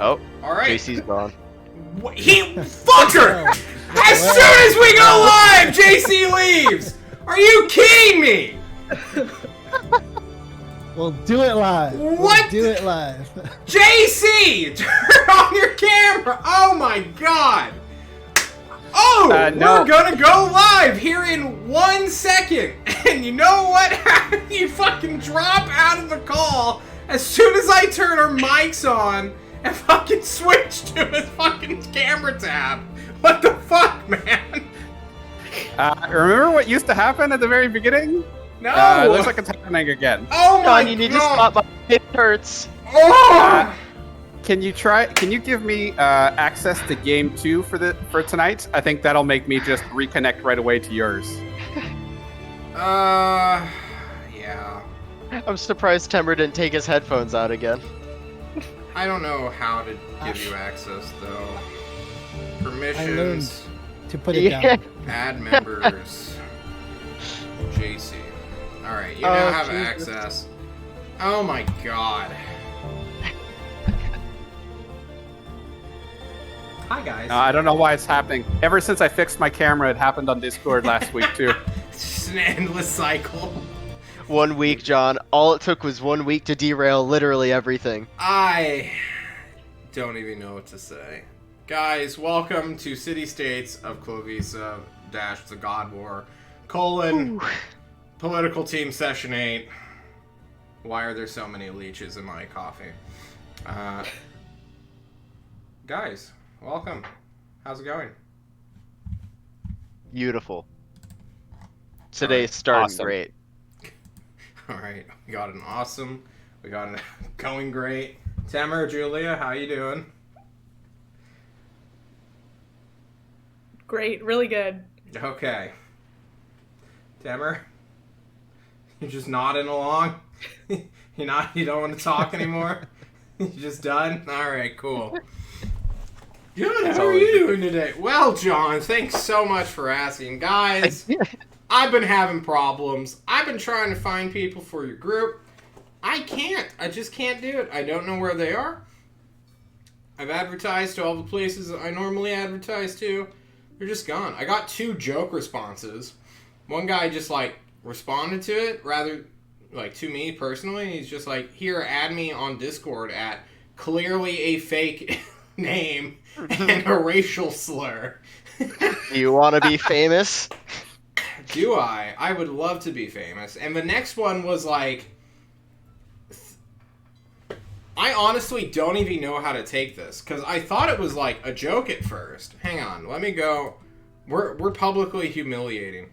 Oh, All right. JC's gone. He fucker! As soon as we go live, JC leaves. Are you kidding me? We'll do it live. What? We'll do it live. JC, turn on your camera. Oh my god. Oh, no. we're gonna go live here in 1 second. And you know what? You fucking drop out of the call as soon as I turn our mics on and fucking switch to his fucking camera tab. What the fuck, man? Remember what used to happen at the very beginning? No. It looks like it's happening again. Oh my John, you need to god. stop. My hip hurts. Oh! Can you give me access to game 2 for tonight? I think that'll make me just reconnect right away to yours. Yeah. I'm surprised Temmer didn't take his headphones out again. I don't know how to give you access though. I learned Permissions, to put it down. add members, JC. Alright, you now have Jesus. access. Oh my god. Hi guys. I don't know why it's happening. Ever since I fixed my camera, it happened on Discord last week too. It's just an endless cycle. 1 week, John. All it took was 1 week to derail literally everything. I don't even know what to say. Guys, welcome to City States of Klovisa - the God War, Political Team Session 8. Why are there so many leeches in my coffee? Guys, welcome. How's it going? Beautiful. Today's starting Awesome. great. Alright, we got an awesome, we got an going great. Tamara, Julia, how you doing? Great, really good. Okay. Tamara? You're just nodding along? You don't want to talk anymore? You just done? Alright, cool. Good, how are you doing today? Well, John, thanks so much for asking. Guys, I've been having problems. I've been trying to find people for your group. I can't. I just can't do it. I don't know where they are. I've advertised to all the places I normally advertise to. They're just gone. I got 2 joke responses. One guy just, responded to it, rather, to me personally. He's just like, here, add me on Discord at clearly a fake name and a racial slur. Do you want to be famous? Do I? I would love to be famous. And the next one was I honestly don't even know how to take this, because I thought it was a joke at first. Hang on, let me go. We're publicly humiliating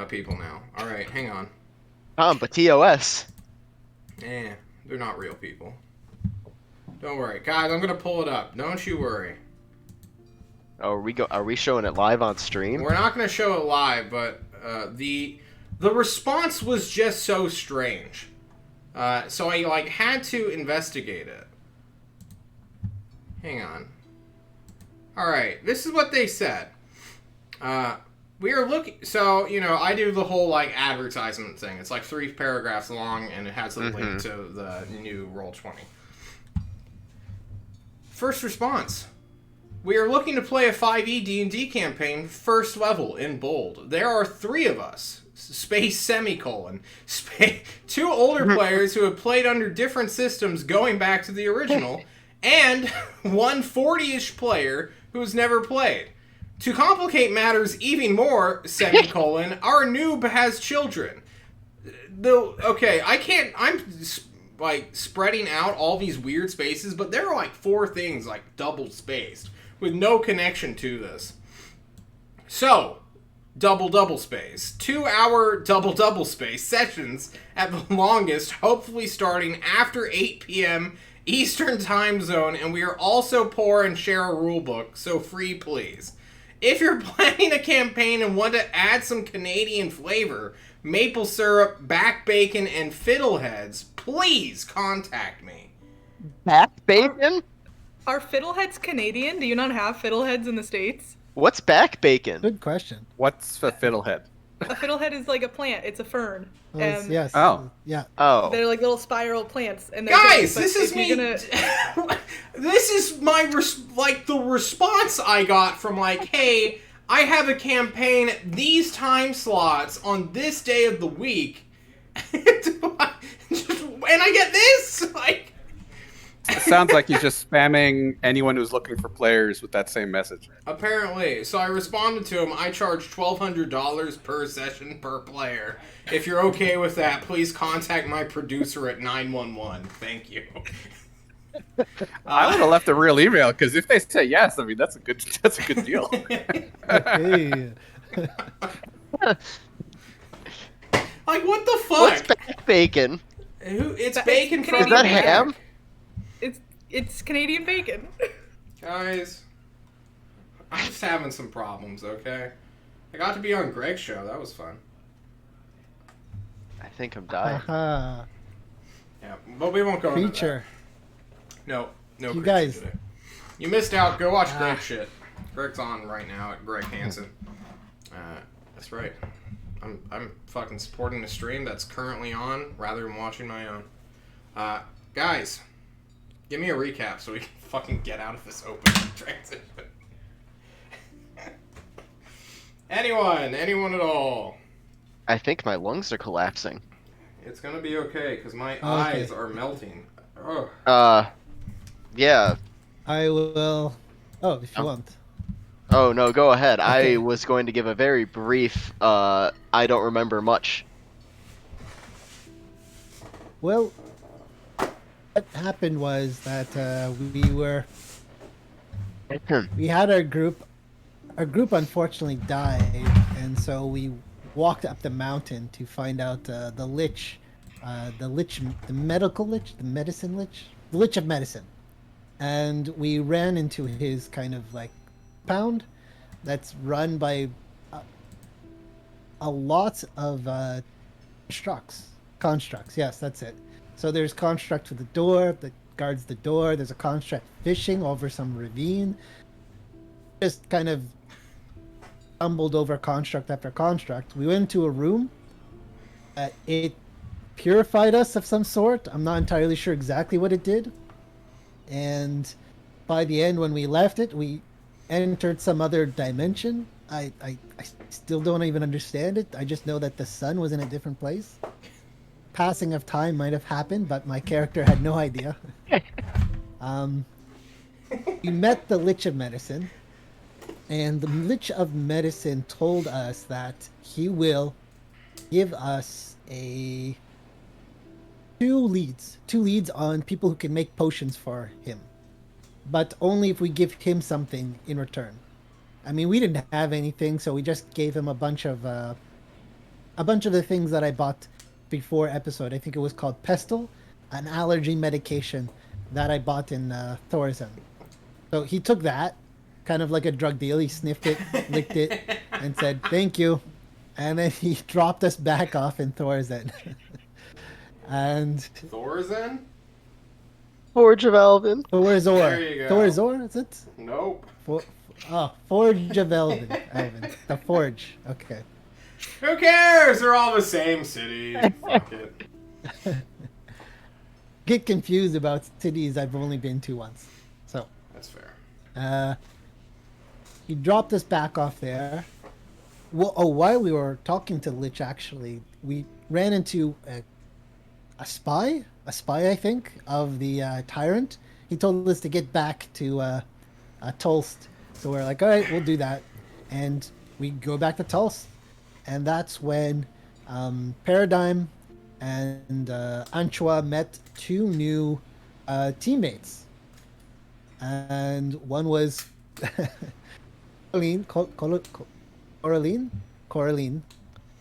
people now. Alright, hang on. But TOS. They're not real people. Don't worry. Guys, I'm gonna pull it up. Don't you worry. Oh, are we showing it live on stream? We're not gonna show it live, but the response was just so strange. So I had to investigate it. Hang on. Alright, this is what they said. We are looking, so, I do the whole, advertisement thing. It's 3 paragraphs long, and it has a link to the new Roll20. First response. We are looking to play a 5e D&D campaign, first level, in bold. There are 3 of us. Space semicolon. 2 older players who have played under different systems going back to the original, and 1 40-ish player who has never played. To complicate matters even more, semicolon, our noob has children. Okay, I'm spreading out all these weird spaces, but there are 4 things double spaced with no connection to this. So, double space. 2-hour double space sessions at the longest, hopefully starting after 8 p.m. Eastern time zone, and we are also poor and share a rulebook, so free please. If you're planning a campaign and want to add some Canadian flavor, maple syrup, back bacon, and fiddleheads, please contact me. Back bacon? Are fiddleheads Canadian? Do you not have fiddleheads in the States? What's back bacon? Good question. What's a fiddlehead? A fiddlehead is like a plant. It's a fern. And Yes. Oh. Yeah. Oh. they're like little spiral plants. And they're Guys, big, this but is if me. you're gonna- This is my the response I got from like, hey, I have a campaign these time slots on this day of the week, and I get this like. It sounds like he's just spamming anyone who's looking for players with that same message. Apparently. So I responded to him, I charge $1,200 per session per player. If you're okay with that, please contact my producer at 911. Thank you. I would have left a real email, because if they say yes, I mean, that's a good deal. Hey. Like, what the What's fuck? back bacon? It's bacon from Is the that back. ham? It's Canadian bacon. Guys, I'm just having some problems, okay? I got to be on Greg's show. That was fun. I think I'm dying. Haha. Yeah, but we won't go into that. Creature. No You creature guys- today. You missed out. Go watch Greg's shit. Greg's on right now at Greg Hansen. That's right. I'm fucking supporting the stream that's currently on rather than watching my own. Guys, give me a recap so we can fucking get out of this open transition. Anyone at all? I think my lungs are collapsing. It's gonna be okay because my eyes are melting. Ugh. Yeah. I will. Oh, if you want. Oh, no, go ahead. Okay. I was going to give a very brief, I don't remember much. Well, what happened was that we had our group. Our group unfortunately died, and so we walked up the mountain to find out the medical lich, the medicine lich, the lich of medicine, and we ran into his kind of like pound that's run by a lot of constructs. Yes, that's it. So there's construct with the door that guards the door. There's a construct fishing over some ravine. Just kind of stumbled over construct after construct. We went into a room. It purified us of some sort. I'm not entirely sure exactly what it did. And by the end, when we left it, we entered some other dimension. I still don't even understand it. I just know that the sun was in a different place. Passing of time might have happened, but my character had no idea. We met the Lich of Medicine, and the Lich of Medicine told us that he will give us two leads on people who can make potions for him, but only if we give him something in return. I mean, we didn't have anything, so we just gave him a bunch of the things that I bought before episode. I think it was called Pestle, an allergy medication that I bought in Thorzen. So he took that, kind of like a drug deal. He sniffed it, licked it, and said, thank you. And then he dropped us back off in Thorzen. And Thorzen? Forge of Elven. Thorzor. There you go. Thorzor, is it? Nope. Forge of Elven. The Forge. Okay. Who cares? They're all the same city. Fuck it. Get confused about cities I've only been to once. So That's fair. he dropped us back off there. Well, while we were talking to Lich, actually, we ran into a spy, I think, of the tyrant. He told us to get back to Tulst. So we're like, all right, we'll do that. And we go back to Tulst. And that's when Paradigm and Anchua met two new teammates. And one was Coraline,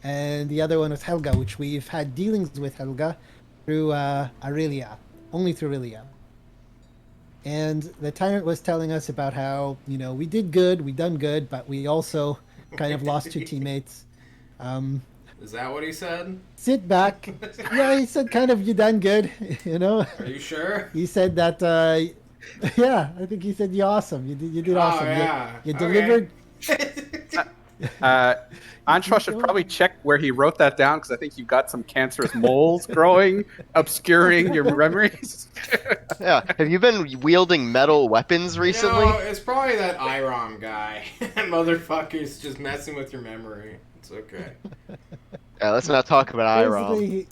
and the other one was Helga, which we've had dealings with Helga through Aurelia, only through Aurelia. And the tyrant was telling us about how, we did good, we done good, but we also kind of lost two teammates. Is that what he said? Sit back. Yeah, he said kind of you done good, Are you sure? He said that, yeah, I think he said you're awesome. You did awesome. Oh, yeah. You Okay. delivered. Antra should probably check where he wrote that down because I think you've got some cancerous moles growing, obscuring your memories. Yeah. Have you been wielding metal weapons recently? It's probably that Irom guy. That motherfucker's just messing with your memory. It's okay. Yeah, let's not talk about Irom.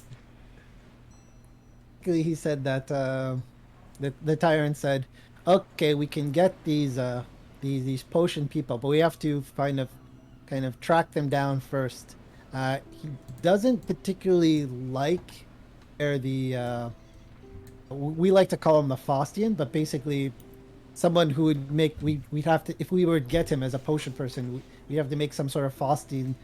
Basically, he said that the tyrant said, "Okay, we can get these potion people, but we have to kind of track them down first." He doesn't particularly like or the we like to call him the Faustian, but basically someone who would make we'd have to if we were to get him as a potion person, we'd have to make some sort of Faustian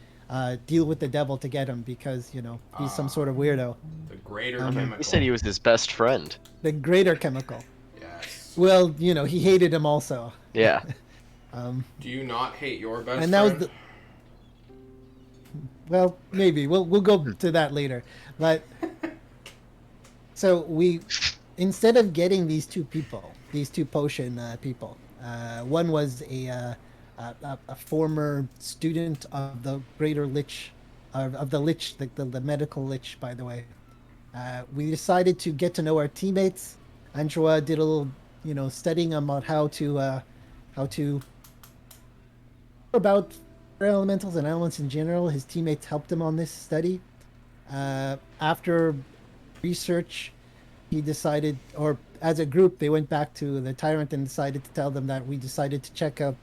deal with the devil to get him because he's some sort of weirdo. The greater Um, chemical. He said he was his best friend. The greater chemical. Yes. Well, he hated him also. Yeah. Do you not hate your best And that was friend? well, maybe we'll go to that later. But so instead of getting these two potion people, one was a former student of the Greater Lich, of the Lich, the medical Lich, by the way. We decided to get to know our teammates. Andrea did a little, studying about how to about elementals and elements in general. His teammates helped him on this study. After research, he decided, or as a group, they went back to the tyrant and decided to tell them that we decided to check out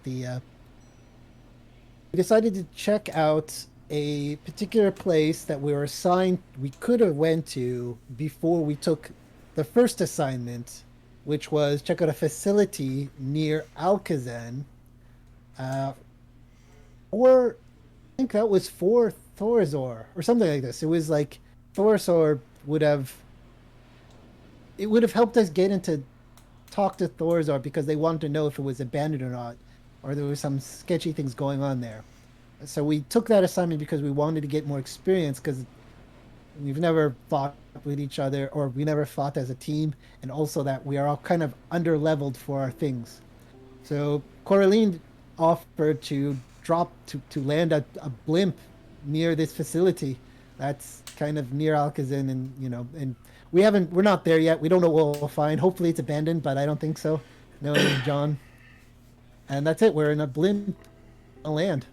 a particular place that we were assigned. We could have went to before we took the first assignment, which was check out a facility near Alcazan, or I think that was for Thorazor or something like this. It was like Thorazor would have helped us get into talk to Thorazor because they wanted to know if it was abandoned or not, or there was some sketchy things going on there. So we took that assignment because we wanted to get more experience because we've never fought with each other, or we never fought as a team, and also that we are all kind of under-leveled for our things. So Coraline offered to land a blimp near this facility that's kind of near Alcazan, and we're not there yet. We don't know what we'll find. Hopefully it's abandoned, but I don't think so. No, John. And that's it. We're in a blimp on land.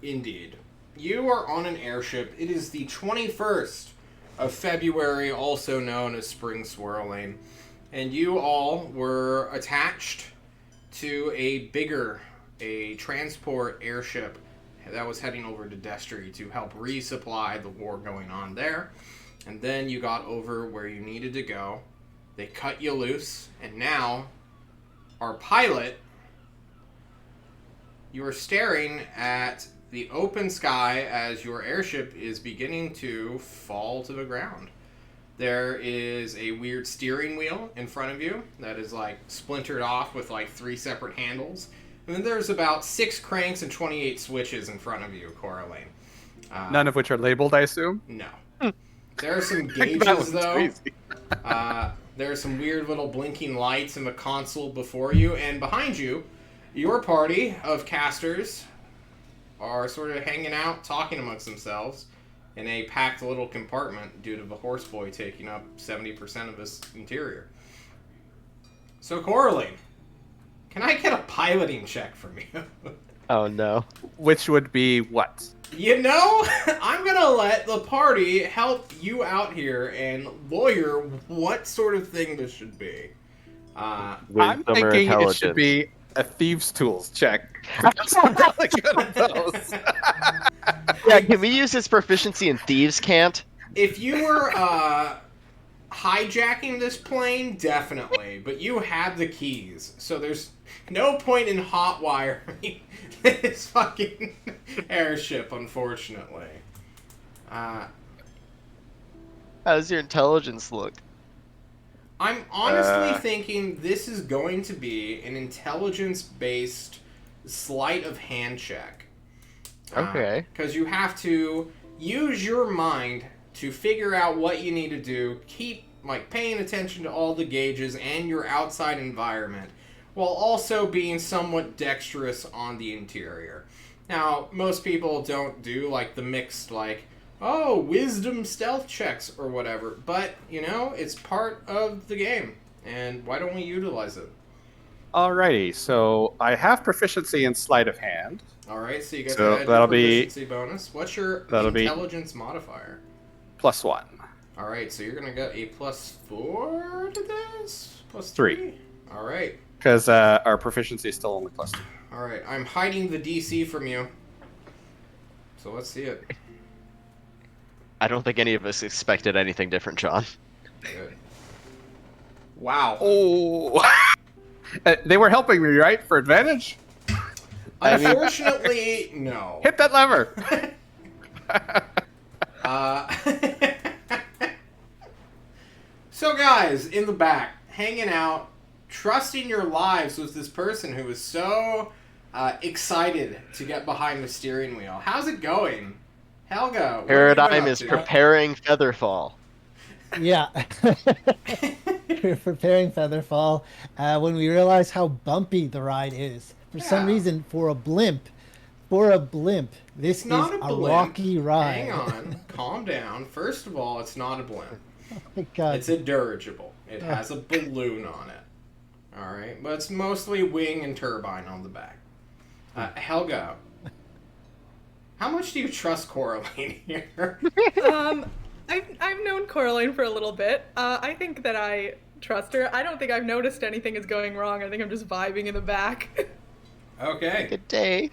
Indeed. You are on an airship. It is the 21st of February, also known as Spring Swirling. And you all were attached to a transport airship that was heading over to Destry to help resupply the war going on there. And then you got over where you needed to go. They cut you loose, and now our pilot, you are staring at the open sky as your airship is beginning to fall to the ground. There is a weird steering wheel in front of you that is like splintered off with like 3 separate handles. And then there's about 6 cranks and 28 switches in front of you, Coraline. None of which are labeled, I assume. No. There are some That gauges, was though. crazy. There are some weird little blinking lights in the console before you, and behind you, your party of casters are sort of hanging out, talking amongst themselves in a packed little compartment due to the horseboy taking up 70% of this interior. So, Coraline, can I get a piloting check from you? Oh no. Which would be what? I'm gonna let the party help you out here and lawyer what sort of thing this should be. I'm Wisdom or thinking it intelligence? should be a thieves' tools check. I'm really good at those. Yeah, can we use his proficiency in thieves' cant? If you were hijacking this plane, definitely, but you have the keys, so there's no point in hotwiring this fucking airship, unfortunately. How does your intelligence look? I'm honestly thinking this is going to be an intelligence-based sleight of hand check. Okay. Because you have to use your mind to figure out what you need to do, keep paying attention to all the gauges and your outside environment, while also being somewhat dexterous on the interior. Now, most people don't do, like, the mixed, like, oh, wisdom stealth checks or whatever. But, you know, it's part of the game. And why don't we utilize it? Alrighty, so I have proficiency in sleight of hand. Alright, so you get So to add that'll your be- proficiency bonus. What's your that'll be- intelligence modifier? +1. Alright, so you're going to get a +4 to this? +3? 3. Alright. Because our proficiency is still only +2. Alright, I'm hiding the DC from you. So let's see it. I don't think any of us expected anything different, John. Good. Wow. Oh! They were helping me, right? For advantage? Unfortunately, no. Hit that lever! Uh, so guys, in the back, hanging out, trusting your lives with this person who is so excited to get behind the steering wheel. How's it going? Helga, what have you been Paradigm up is to? preparing Featherfall. Yeah. We're preparing Featherfall when we realize how bumpy the ride is. For some Yeah. reason, for a blimp, this It's not is a a blimp. rocky ride. Hang on, calm down. First of all, it's not a blimp. Oh my God. It's a dirigible. It has a balloon on it. Alright, but it's mostly wing and turbine on the back. Helga, how much do you trust Coraline here? I've known Coraline for a little bit. I think that I trust her. I don't think I've noticed anything is going wrong. I think I'm just vibing in the back. Okay. Good day.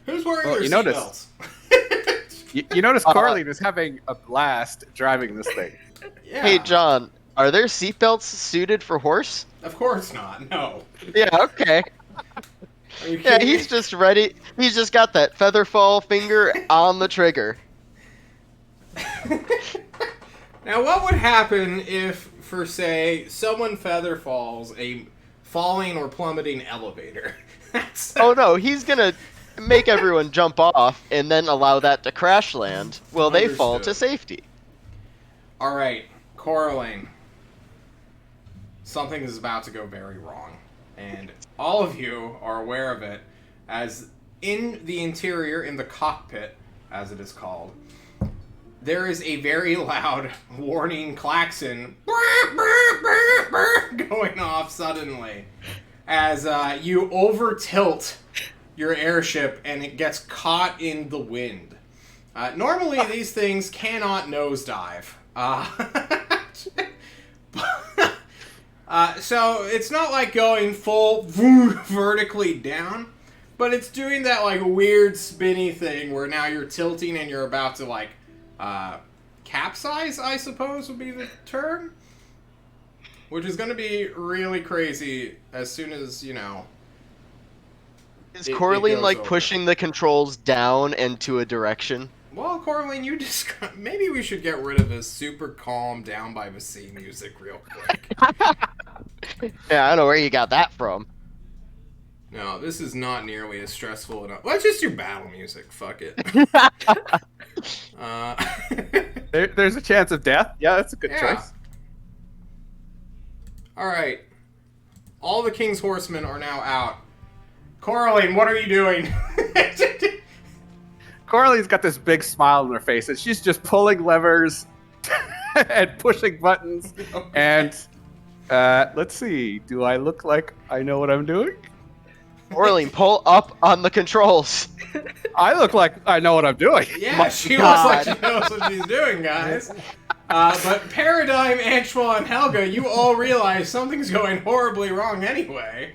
Who's wearing Well, their you seatbelts? noticed. You notice Coraline is having a blast driving this thing. Yeah. Hey, John, are there seatbelts suited for horse? Of course not. No. Yeah, okay. Are you Yeah, kidding he's just ready. He's just got that Featherfall finger on the trigger. me? Now, what would happen if, for say, someone feather falls a falling or plummeting elevator? That's Oh no, he's gonna make everyone jump off and then allow that to crash land while they fall to Understood. safety. All right, Coraline. Something is about to go very wrong, and all of you are aware of it, as in the interior, in the cockpit, as it is called, there is a very loud warning klaxon going off suddenly as you over tilt your airship and it gets caught in the wind. Normally, these things cannot nosedive. So it's not like going full vertically down, but it's doing that like weird spinny thing where now you're tilting and you're about to like capsize, I suppose would be the term, which is going to be really crazy as soon as, you know. Is It Coraline goes like over. pushing the controls down and to a direction? Well, Coraline, you just maybe we should get rid of this super calm down by the sea music real quick. Yeah, I don't know where you got that from. No, this is not nearly as stressful enough. Let's just do battle music. Fuck it. There's a chance of death. Yeah, that's a good Yeah. choice. All right. All the King's Horsemen are now out. Coraline, what are you doing? Coraline's got this big smile on her face, and she's just pulling levers and pushing buttons. And let's see, do I look like I know what I'm doing? Coraline, pull up on the controls. I look like I know what I'm doing. Yeah, she looks like she knows what she's doing, guys. But Paradigm, Antoine, and Helga, you all realize something's going horribly wrong anyway.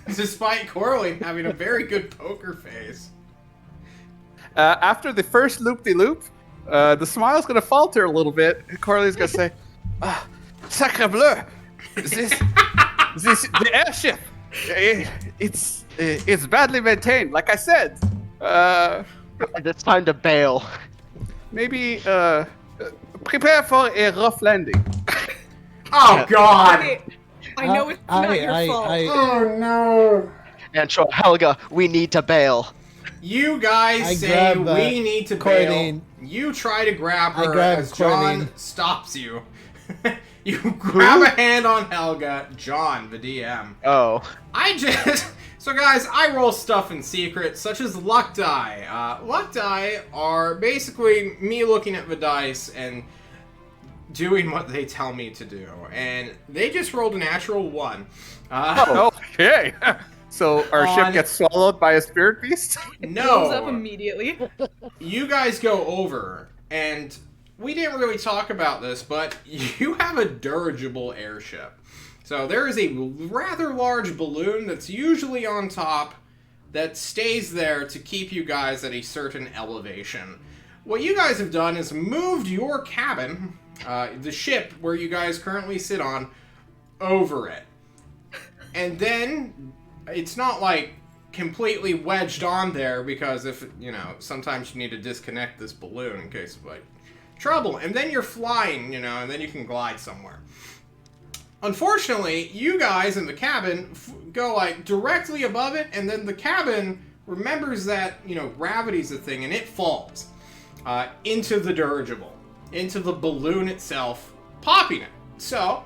Despite Coraline having a very good poker face. After the first loop-de-loop, the smile's going to falter a little bit. Coraline's going to say, Sacre bleu! This, the airship, it's badly maintained, like I said. It's time to bail. Maybe prepare for a rough landing. Oh, God! I know it's not your fault. Oh, no! And Helga, we need to bail. You guys I say grab, we need to Coraline. bail. You try to grab I her grab as John Coraline. stops you. You grab a hand on Helga, John, the DM. Oh. I just... So guys, I roll stuff in secret, such as luck die. Luck die are basically me looking at the dice and doing what they tell me to do. And they just rolled a natural 1. Okay. So our ship On- gets swallowed by a spirit beast? Blows up No, immediately. you guys go over, and we didn't really talk about this, but you have a dirigible airship. So there is a rather large balloon that's usually on top that stays there to keep you guys at a certain elevation. What you guys have done is moved your cabin, the ship where you guys currently sit on, over it. And then it's not like completely wedged on there because if, you know, sometimes you need to disconnect this balloon in case of like trouble. And then you're flying, you know, and then you can glide somewhere. Unfortunately, you guys in the cabin go like directly above it, and then the cabin remembers that, you know, gravity's a thing, and it falls into the dirigible, into the balloon itself, popping it. So,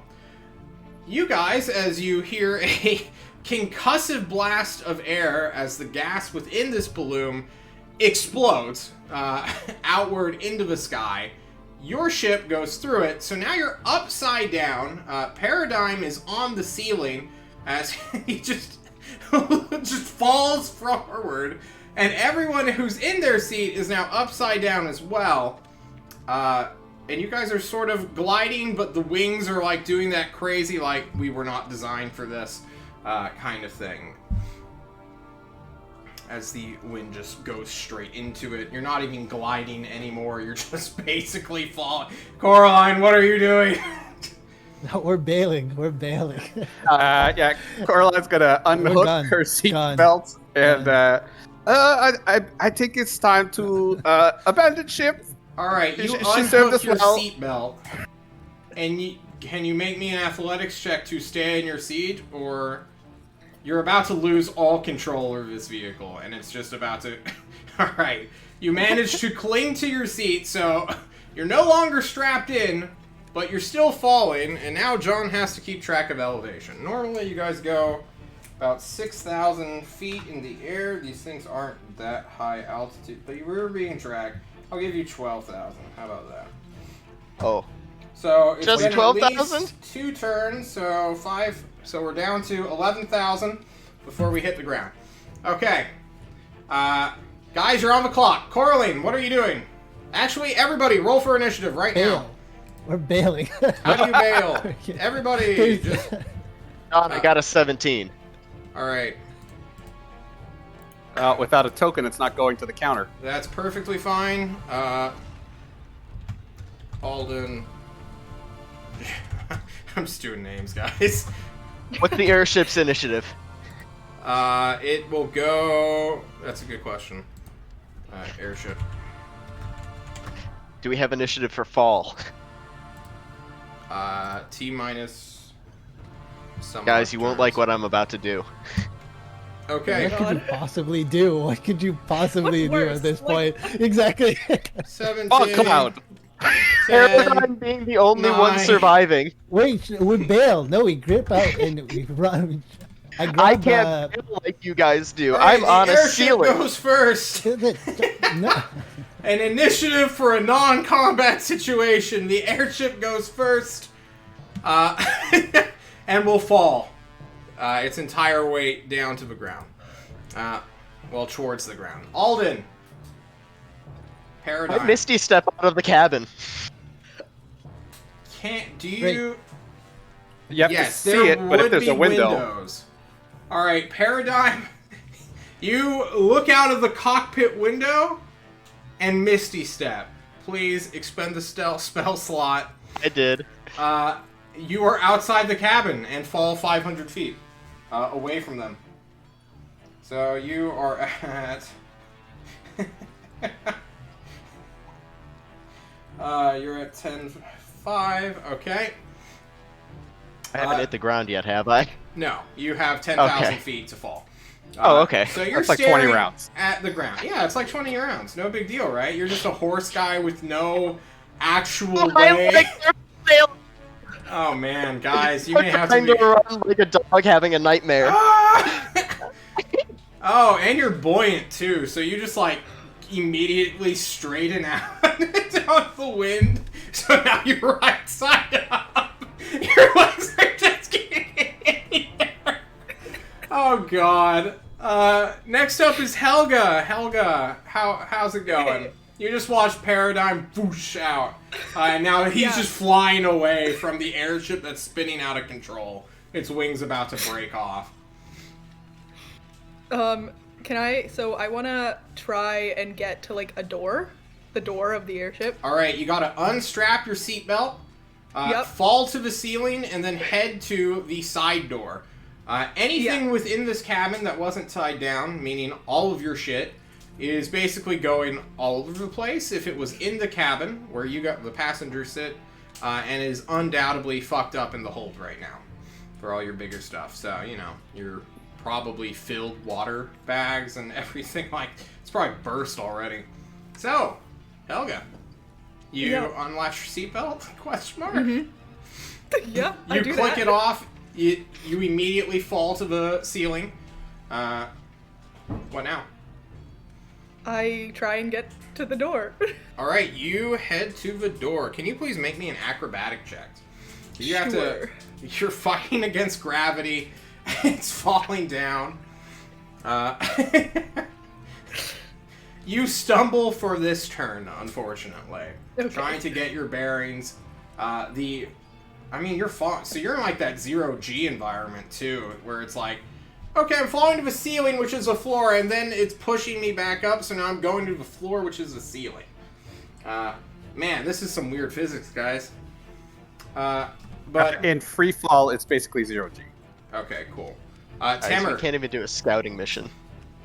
you guys, as you hear a concussive blast of air as the gas within this balloon explodes outward into the sky, your ship goes through it, so now you're upside down. Paradigm is on the ceiling as he just falls forward, and everyone who's in their seat is now upside down as well. And you guys are sort of gliding, but the wings are like doing that crazy, like, we were not designed for this kind of thing. As the wind just goes straight into it. You're not even gliding anymore. You're just basically falling. Coraline, what are you doing? No, we're bailing. We're bailing. Yeah, Coraline's gonna unhook done. her seat Done. belt, and I think it's time to abandon ship. All right, you She served us unhook your well. seatbelt, and can you make me an athletics check to stay in your seat, or you're about to lose all control of this vehicle, and it's just about to... All right, you managed to cling to your seat, so you're no longer strapped in, but you're still falling, and now John has to keep track of elevation. Normally, you guys go about 6,000 feet in the air. These things aren't that high altitude, but you were being dragged. I'll give you 12,000. How about that? Oh. So it's Just been 12,000? at least 2 turns, so 5. So we're down to 11,000 before we hit the ground. Okay. Guys, you're on the clock. Coraline, what are you doing? Actually, everybody, roll for initiative right now. Bail. We're bailing. How do you bail? Everybody, just... John, I got a 17. Alright. Without a token, it's not going to the counter. That's perfectly fine. Alden... I'm just doing names, guys. What's the airship's initiative? It will go... That's a good question. Airship. Do we have initiative for fall? T minus... some Guys, you won't like turns. what I'm about to do. Okay. What could you possibly do? What could you possibly What's do worse? at this Like- point? Exactly. 17. Oh, cloud! 10, Paradigm being the only one 9. surviving. Wait, we bail. No, we grip out and we run. I grab, I can't feel like you guys do. Alright, I'm the on a airship ceiling. goes first. No. An initiative for a non-combat situation. The airship goes first. And will fall. Its entire weight down to the ground. Well, towards the ground. Alden. Paradigm. I Misty step out of the cabin. Do you... You have Yes, to there see it, but if would there's be a window... windows. All right, Paradigm. You look out of the cockpit window and Misty Step. Please expend the spell slot. I did. You are outside the cabin and fall 500 feet away from them. So you are at... you're at 10.5. Okay. I haven't hit the ground yet, have I? No, you have 10,000 Okay. feet to fall. Oh, okay. So you're That's like 20 staring rounds. at the ground. Yeah, it's like 20 rounds. No big deal, right? You're just a horse guy with no actual way. Oh man, guys, you may have to trying be. to run like a dog having a nightmare. Ah! Oh, and you're buoyant too, so you just like immediately straighten out down the wind. So now you're right side up. Your legs are just getting in there. Oh god. Next up is Helga. Helga, how's it going? You just watched Paradigm whoosh out, and now he's just flying away from the airship that's spinning out of control. Its wings about to break off. Can I? So I want to try and get to like a door, the door of the airship. All right, you gotta unstrap your seatbelt, fall to the ceiling, and then head to the side door. Anything within this cabin that wasn't tied down, meaning all of your shit, is basically going all over the place. If it was in the cabin where you got the passenger sit, and is undoubtedly fucked up in the hold right now for all your bigger stuff. So you know you're probably filled water bags and everything like it's probably burst already. So, Helga, you unlatch your seatbelt? Question mark. Yeah, I You do click that. it off. You immediately fall to the ceiling. What now? I try and get to the door. All right, you head to the door. Can you please make me an acrobatic check? You have to. You're fighting against gravity. It's falling down. You stumble for this turn, unfortunately. Okay. Trying to get your bearings. I mean, you're falling. So you're in like that 0G environment too, where it's like, okay, I'm falling to the ceiling, which is a floor, and then it's pushing me back up, so now I'm going to the floor, which is the ceiling. Man, this is some weird physics, guys. But in free fall, it's basically 0G. okay, cool. Guys, Tamer, we can't even do a scouting mission.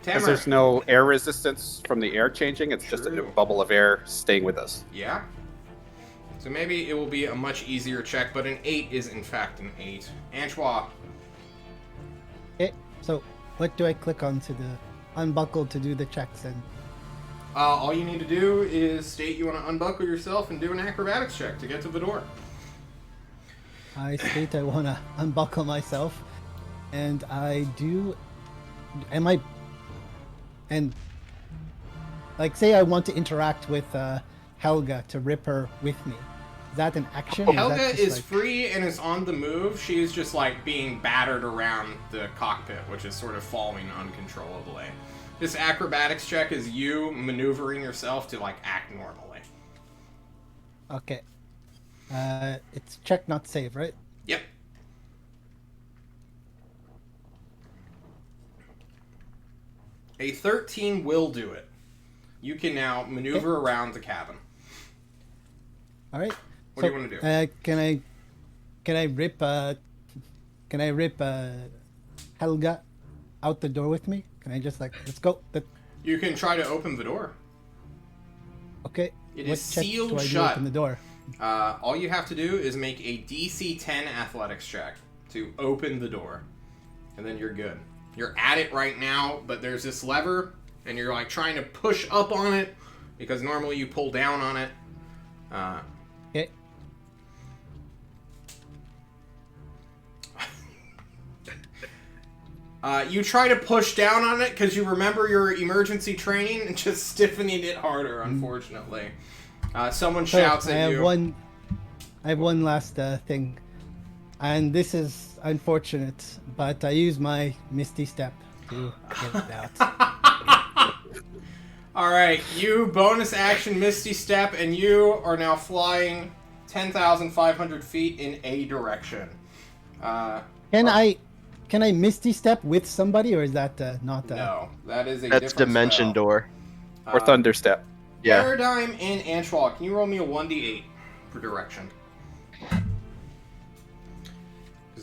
Because Tamer, there's no air resistance from the air changing, it's just a True. bubble of air staying with us. yeah. So maybe it will be a much easier check, but an 8 is in fact an 8. Antoine, Okay, so what do I click on to the unbuckle to do the checks and all you need to do is state you want to unbuckle yourself and do an acrobatics check to get to the door. I state I want to unbuckle myself, and I do. And like, say I want to interact with Helga to rip her with me. Is that an action? Or Helga that just, is like- free and is on the move. She is just like being battered around the cockpit, which is sort of falling uncontrollably. This acrobatics check is you maneuvering yourself to like act normally. Okay. It's check, not save, right? Yep. A 13 will do it. You can now maneuver around the cabin. All right. What do you want to do? Can I rip Helga out the door with me? Can I just like, let's go? You can try to open the door. Okay. It what is check sealed do I do to shut. open the door? All you have to do is make a DC 10 athletics check to open the door. And then you're good. You're at it right now, but there's this lever, and you're like trying to push up on it, because normally you pull down on it. Okay. You try to push down on it because you remember your emergency training and just stiffening it harder, unfortunately. Someone shouts at you. I have one last thing, and this is unfortunate, but I use my Misty Step to get it out. Alright, you bonus action Misty Step, and you are now flying 10,500 feet in a direction. Can I Misty Step with somebody, or is that not? No, that is a That's different dimension spell. door. Or Thunderstep. Yeah. Paradigm and Antoine, can you roll me a 1d8 for direction? Because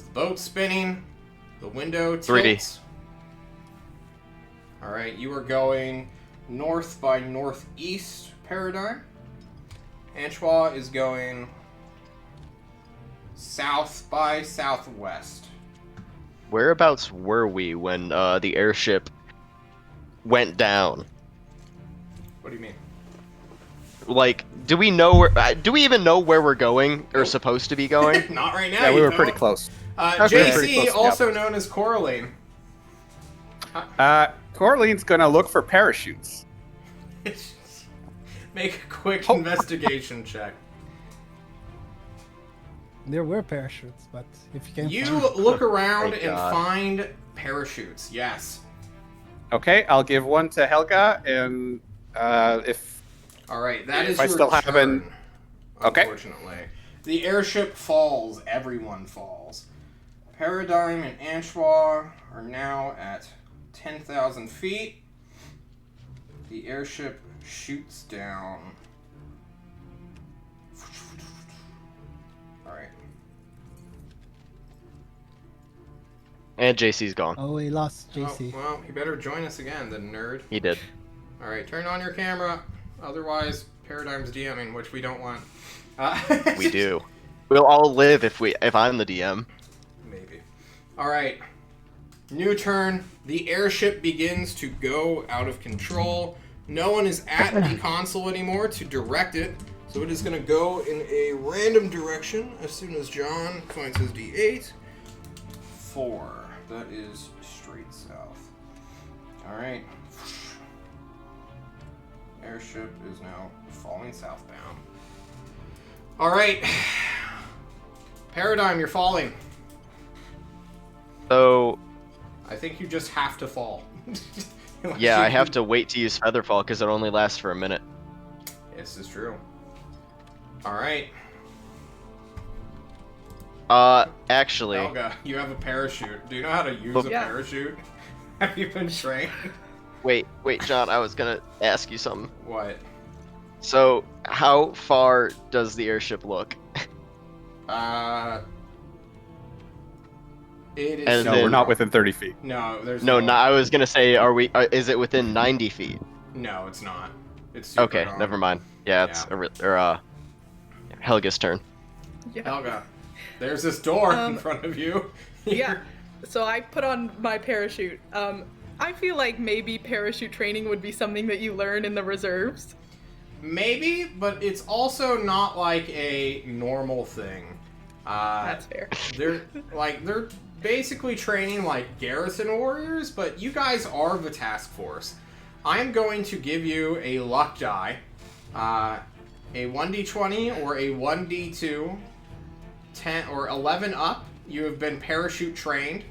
the boat's spinning, the window tilts. 3D. Alright, you are going north by northeast, Paradigm. Antoine is going south by southwest. Whereabouts were we when the airship went down? What do you mean? Like, do we know where? Do we even know where we're going or supposed to be going? Not right now. Yeah, we you were pretty don't. close. Okay. JC, Pretty close, also yeah. known as Coraline. Coraline's gonna look for parachutes. Make a quick Oh. investigation check. There were parachutes, but if you can't You find look around Thank and God. find parachutes. Yes. Okay, I'll give one to Helga, and if All right, that is If I your still have turn. Okay. Unfortunately, the airship falls. Everyone falls. Paradigm and Anchois are now at 10,000 feet. The airship shoots down. All right. And JC's gone. Oh, we lost Oh, JC. well, you better join us again, then, nerd. He did. All right, turn on your camera. Otherwise, Paradigm's DMing, which we don't want. We do. We'll all live if I'm the DM. Maybe. All right. New turn. The airship begins to go out of control. No one is at the console anymore to direct it, so it is going to go in a random direction as soon as John finds his D8. 4. That is straight south. All right. Airship is now falling southbound. All right. Paradigm, you're falling. So, I think you just have to fall. yeah, I have to wait to use Featherfall because it only lasts for a minute. This is true. All right. Actually, Helga, you have a parachute. Do you know how to use a Yeah. parachute? Have you been trained? wait, John, I was gonna ask you something. What? So, how far does the airship look? It is. And no, then- we're not within 30 feet. No, there's No, I was gonna say, is it within 90 feet? No, it's not. It's super Okay, long. never mind. Yeah, it's Helga's turn. Yeah. Helga, there's this door in Um, front of you. Yeah. So I put on my parachute. I feel like maybe parachute training would be something that you learn in the reserves. Maybe, but it's also not like a normal thing. That's fair. They're basically training like garrison warriors, but you guys are the task force. I'm going to give you a luck die, a 1d20 or a 1d2, 10 or 11 up. You have been parachute trained,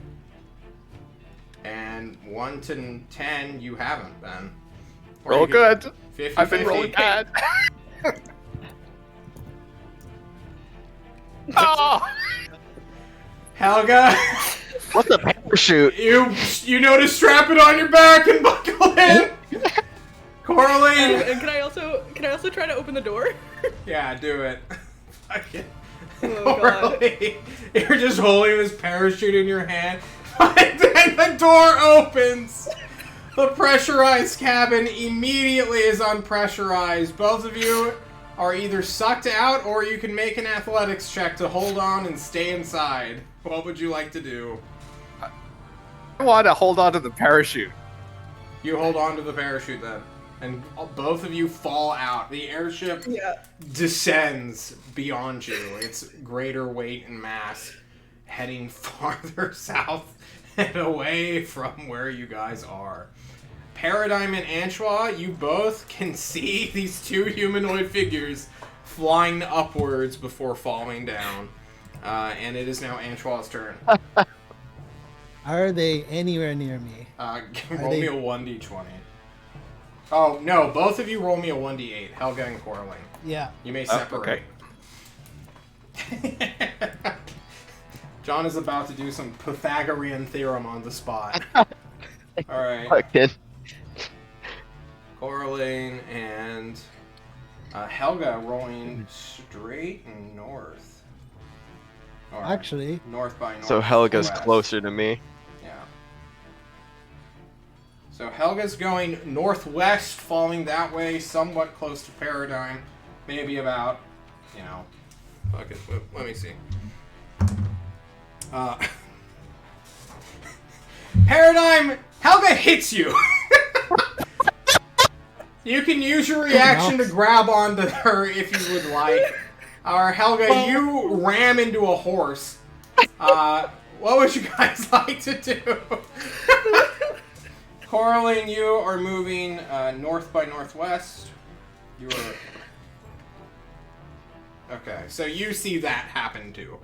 and 1 to 10 you haven't been. Or Roll you could- good. 50, I've been 50. rolling bad. Oh! Helga, What's a parachute? you know to strap it on your back and buckle in. Coraline. And can I also try to open the door? Yeah, do it. Fucking Oh, God. Coraline, you're just holding this parachute in your hand, and then the door opens. The pressurized cabin immediately is unpressurized. Both of you are either sucked out, or you can make an athletics check to hold on and stay inside. What would you like to do? I want to hold on to the parachute. You hold on to the parachute then, and both of you fall out. The airship Yeah. descends beyond you. Its greater weight and mass heading farther south and away from where you guys are. Paradigm and Anchois, you both can see these two humanoid figures flying upwards before falling down. And it is now Anchois' turn. Are they anywhere near me? Roll they- me a 1d20. Oh, no, both of you roll me a 1d8. Helga and Coraline. Yeah. You may Oh, separate. John is about to do some Pythagorean theorem on the spot. Alright. Fucking. Coraline and Helga rolling straight north. Or Actually, north by north. So Helga's west. closer to me. Yeah. So Helga's going northwest, falling that way, somewhat close to Paradigm. Maybe about, fuck it, let me see. Paradigm, Helga hits you! You can use your reaction to grab onto her if you would like. Or Helga, you ram into a horse. What would you guys like to do? Coraline, you are moving north by northwest. You are... Okay, so you see that happen too.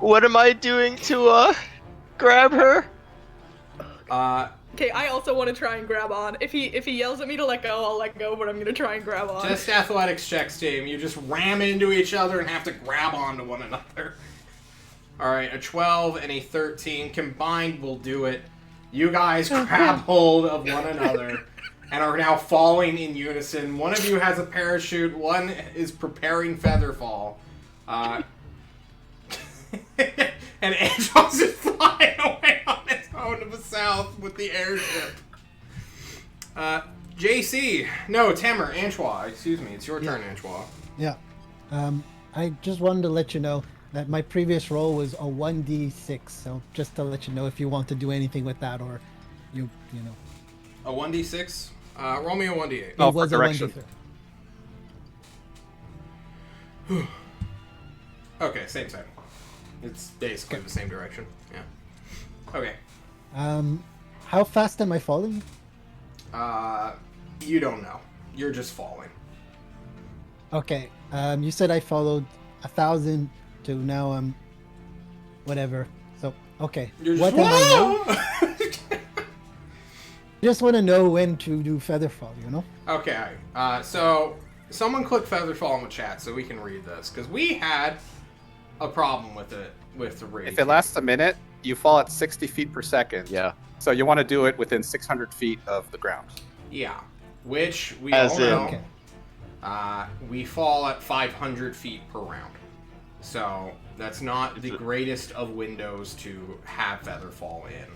What am I doing to grab her? Okay, I also want to try and grab on. If he yells at me to let go, I'll let go, but I'm gonna try and grab on. Just athletics checks, team. You just ram into each other and have to grab onto one another. Alright, a 12 and a 13 combined will do it. You guys grab hold of one another and are now falling in unison. One of you has a parachute, one is preparing featherfall. And Angel's just flying away on its own to the south with the airship. JC. No, Tamer, Anchois. Excuse me. It's your turn, Anchois. Yeah. I just wanted to let you know that my previous roll was a 1d6, so just to let you know if you want to do anything with that, or you know. A 1d6? Roll me a 1d8. It Oh, for was a correction. 1d3. Okay, same. It's basically the same direction. Yeah. Okay. How fast am I falling? You don't know. You're just falling. Okay. You said I followed 1,000 to now I'm whatever. So okay. You're What just... am I now? Whoa! Just want to know when to do featherfall. You know. Okay. So someone click featherfall in the chat so we can read this, because we had a problem with it with the read. If it lasts a minute, you fall at 60 feet per second. Yeah. So you want to do it within 600 feet of the ground. Yeah. Which we As all in- know. Okay. We fall at 500 feet per round. So that's not the greatest of windows to have featherfall in.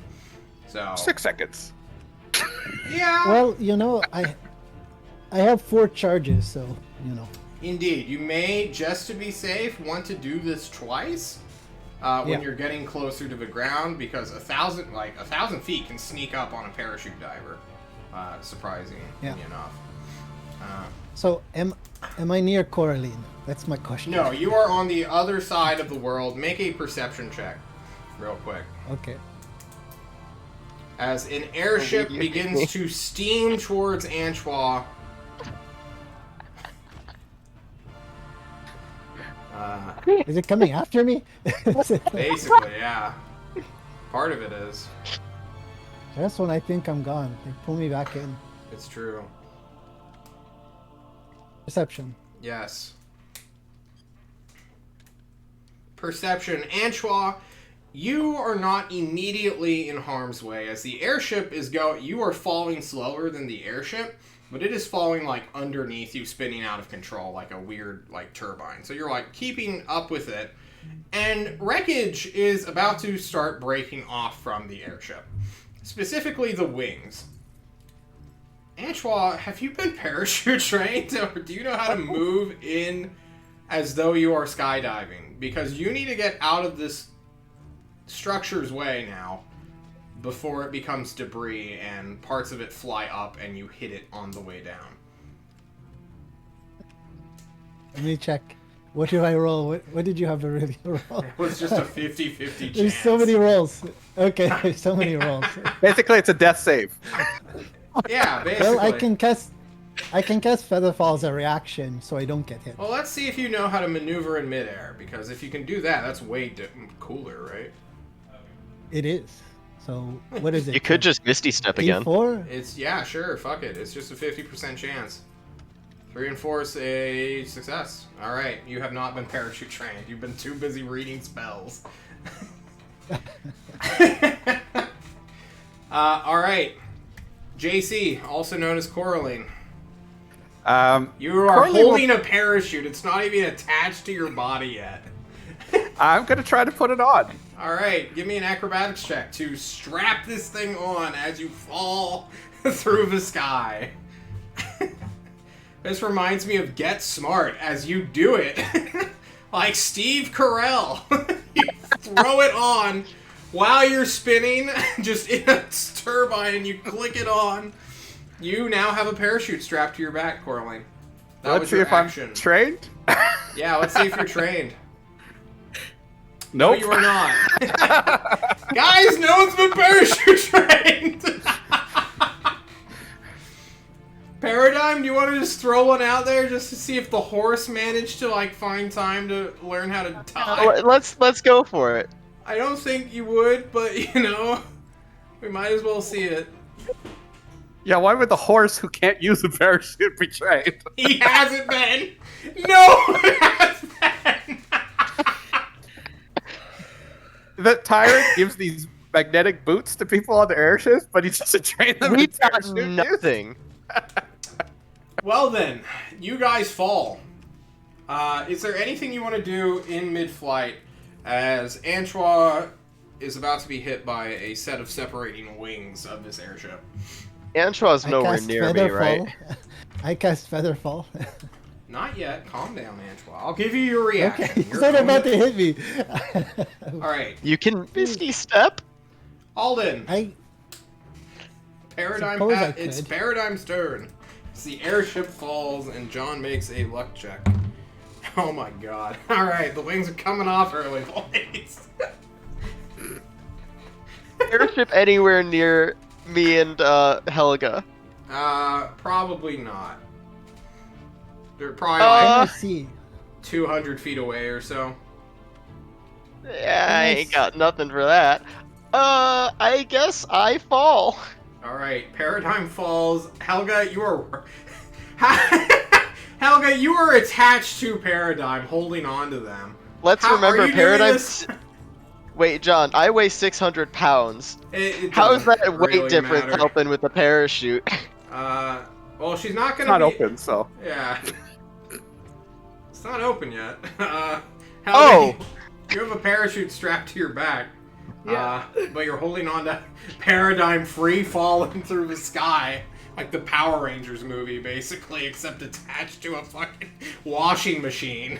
So 6 seconds. yeah. Well, you know, I have 4 charges, so you know. Indeed, you may, just to be safe, want to do this twice when Yeah. you're getting closer to the ground, because 1,000 feet can sneak up on a parachute diver. Surprisingly enough. So am I near Coraline? That's my question. No, you are on the other side of the world. Make a perception check, real quick. Okay. As an airship you begins to steam towards Anchois. Is it coming after me? Basically, yeah. Part of it is. Just when I think I'm gone, they pull me back in. It's true. Perception. Yes. Perception. Anchois, you are not immediately in harm's way. As the airship is going, you are falling slower than the airship, but it is falling like underneath you, spinning out of control like a weird like turbine. So you're like keeping up with it. And wreckage is about to start breaking off from the airship. Specifically the wings. Anchois, have you been parachute trained, or do you know how to move in as though you are skydiving? Because you need to get out of this structure's way now before it becomes debris and parts of it fly up and you hit it on the way down. Let me check. What do I roll? What did you have to really roll? It was just a 50-50 chance. There's so many rolls. Okay, there's so many rolls. Basically, it's a death save. Yeah, basically. Well, I can cast Featherfall as a reaction, so I don't get hit. Well, let's see if you know how to maneuver in midair, because if you can do that, that's way cooler, right? It is. So what is it? You could just Misty Step again. D4? It's, yeah, sure, fuck it. It's just a 50% chance. 3 and 4 is a success. Alright, you have not been parachute trained. You've been too busy reading spells. Alright. JC, also known as Coraline. You are Coraline holding a parachute. It's not even attached to your body yet. I'm going to try to put it on. Alright, give me an acrobatics check to strap this thing on as you fall through the sky. This reminds me of Get Smart as you do it. Like Steve Carell. You throw it on while you're spinning, just in a turbine, you click it on. You now have a parachute strapped to your back, Coraline. That Let's was see your if action. I'm trained. Yeah, let's see if you're trained. Nope. No, you are not. Guys, no one's been parachute trained! Paradigm, do you want to just throw one out there just to see if the horse managed to, like, find time to learn how to die? Let's go for it. I don't think you would, but, you know, we might as well see it. Yeah, why would the horse who can't use a parachute be trained? He hasn't been! No one has been! The tyrant gives these magnetic boots to people on the airships, but he doesn't train them We in got parachute use? nothing. Well then, you guys fall. Is there anything you want to do in mid-flight as Antoine is about to be hit by a set of separating wings of this airship? Antoine's I nowhere cast near me, Featherfall. right? I cast Featherfall. Not yet. Calm down, Antoine. I'll give you your reaction. Okay, he's You're not going about to hit me. Alright, You can misty step. Alden. I Paradigm. suppose I It's could. Paradigm's turn. As the airship falls and John makes a luck check. Oh my god. Alright, the wings are coming off early, boys. Airship anywhere near me and Helga. Probably not. They're probably I like see. 200 feet away or so. Yeah, I ain't got nothing for that. I guess I fall. Alright, Paradigm falls. Helga, you are... Helga, you are attached to Paradigm, holding on to them. Let's How- are remember you doing Paradigm's. this? Wait, John, I weigh 600 pounds. It How is doesn't that weight really difference matter. helping with the parachute? Well, she's not It's gonna not be... open, so. Yeah. It's not open yet. Helga, Oh! You have a parachute strapped to your back. Yeah. But you're holding on to Paradigm free falling through the sky. Like the Power Rangers movie, basically, except attached to a fucking washing machine.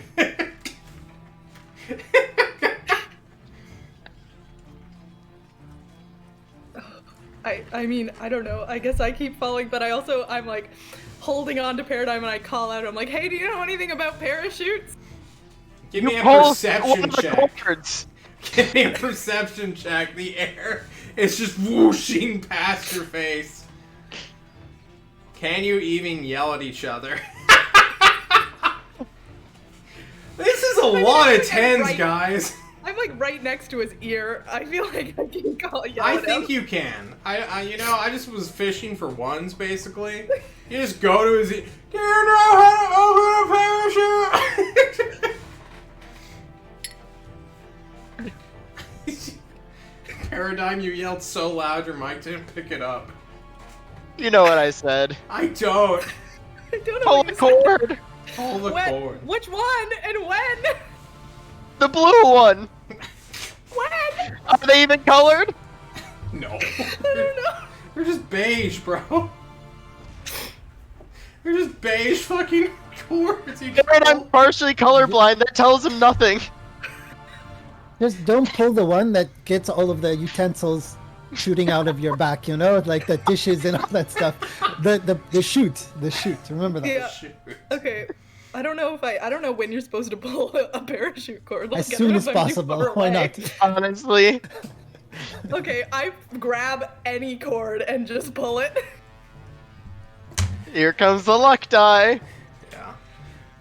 I mean, I don't know. I guess I keep falling, but I'm like holding on to Paradigm and I call out. I'm like, hey, do you know anything about parachutes? Give me a Pull one perception of the check. cords. Give me a perception check. The air is just whooshing past your face. Can you even yell at each other? This is a lot of tens, right. guys. I'm like right next to his ear. I feel like I can yell I at think him. you can. I just was fishing for ones, basically. You just go to his ear. Do you know how to open a parachute? Paradigm, you yelled so loud your mic didn't pick it up. You know what I said. I don't. I don't know Pull what the you said. cord. Pull the When? cord. Which one and when? The blue one. When? Are they even colored? No. I don't know. They're just beige, bro. They're just beige fucking cords. You And I'm partially colorblind. That tells him nothing. Just don't pull the one that gets all of the utensils shooting out of your back, you know, like the dishes and all that stuff. The chute. Remember that. Yeah. Shoot. Okay. I don't know when you're supposed to pull a parachute cord. Like, As I soon don't as know if I'm too possible. far Why away. not? Honestly. Okay, I grab any cord and just pull it. Here comes the luck die. Yeah.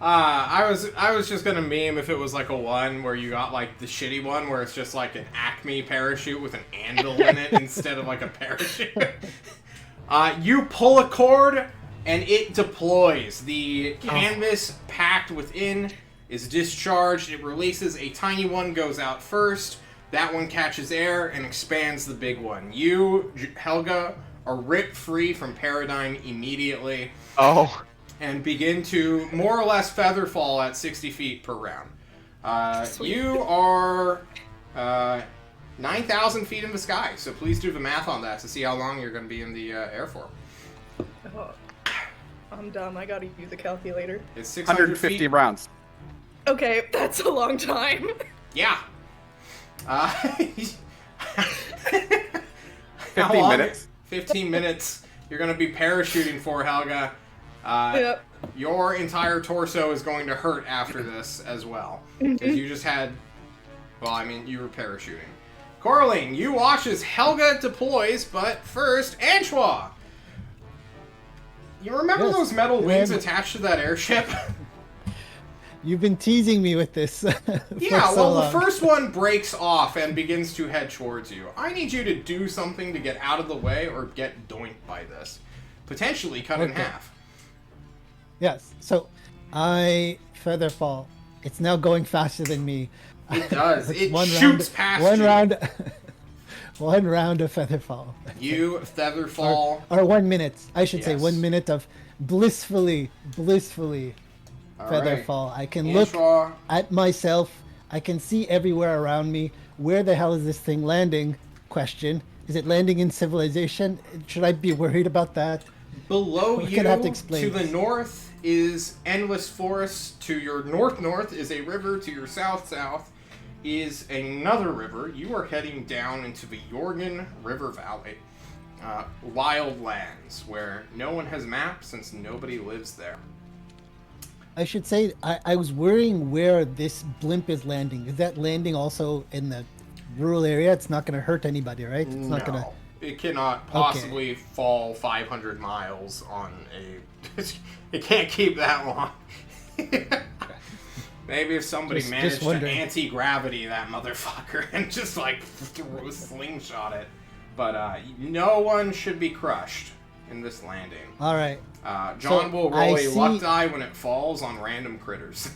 I was just gonna meme if it was like a one where you got like the shitty one where it's just like an Acme parachute with an anvil in it instead of like a parachute. You pull a cord and it deploys. The canvas packed within is discharged. It releases a tiny one, goes out first. That one catches air and expands the big one. You, Helga, are ripped free from Paradigm immediately Oh. and begin to more or less feather fall at 60 feet per round. Sweet. You are 9,000 feet in the sky, so please do the math on that to see how long you're going to be in the air for. Oh, I'm dumb. I gotta use a calculator. It's 600 150 feet. rounds. Okay, that's a long time. Yeah. 15 minutes. 15 minutes. You're going to be parachuting for Helga. Yep. Your entire torso is going to hurt after this as well. Because you just had... Well, I mean, you were parachuting. Coraline, you watch as Helga deploys, but first, Antoine! You remember Yes, those metal wings remember. attached to that airship? You've been teasing me with this. For Yeah, so well, long. the first one breaks off and begins to head towards you. I need you to do something to get out of the way or get doinked by this. Potentially cut in Okay. half. Yes. So, Featherfall. It's now going faster than me. It does. It's It one shoots round, past one you. round, one round of Featherfall. You, Featherfall. Or 1 minute. I should say Yes. 1 minute of blissfully All right. Featherfall. I can look Antoine, at myself. I can see everywhere around me. Where the hell is this thing landing? Question. Is it landing in civilization? Should I be worried about that? below We're you, gonna have to explain to the this. north, is endless forest. To your north is a river. To your south is another river. You are heading down into the Jorgen River Valley. Wild lands where no one has mapped since nobody lives there. I should say I was worrying where this blimp is landing. Is that landing also in the rural area? It's not going to hurt anybody, right? It's not going to. No, it cannot possibly fall 500 miles on a. It can't keep that long. Maybe if somebody Just managed to wondering. anti-gravity that motherfucker and just like slingshot it. But no one should be crushed in this landing. All right. John So, will I roll a see- luck die when it falls on random critters.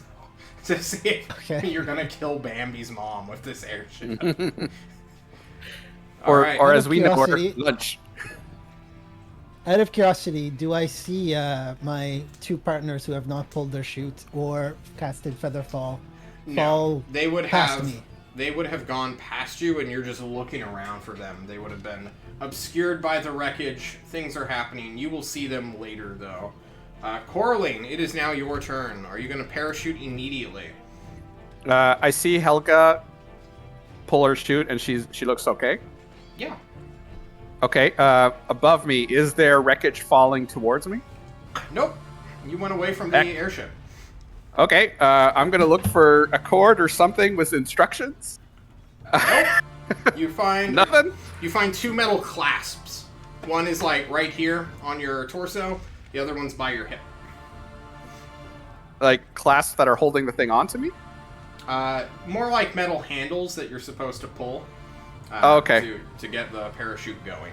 To see if Okay. you're gonna kill Bambi's mom with this airship. Or, Alright. or Out as of we know her, curiosity- lunch. Out of curiosity, do I see my two partners who have not pulled their chute or casted Featherfall fall They would past have me? they would have gone past you and you're just looking around for them. They would have been obscured by the wreckage. Things are happening. You will see them later though. Coraline, it is now your turn. Are you going to parachute immediately? I see Helga pull her chute, and she looks okay. Yeah. Okay, above me, is there wreckage falling towards me? Nope. You went away from the airship. Okay, I'm gonna look for a cord or something with instructions. You find Nothing? You find two metal clasps. One is like right here on your torso. The other one's by your hip. Like clasps that are holding the thing onto me? More like metal handles that you're supposed to pull. Oh, okay. To get the parachute going.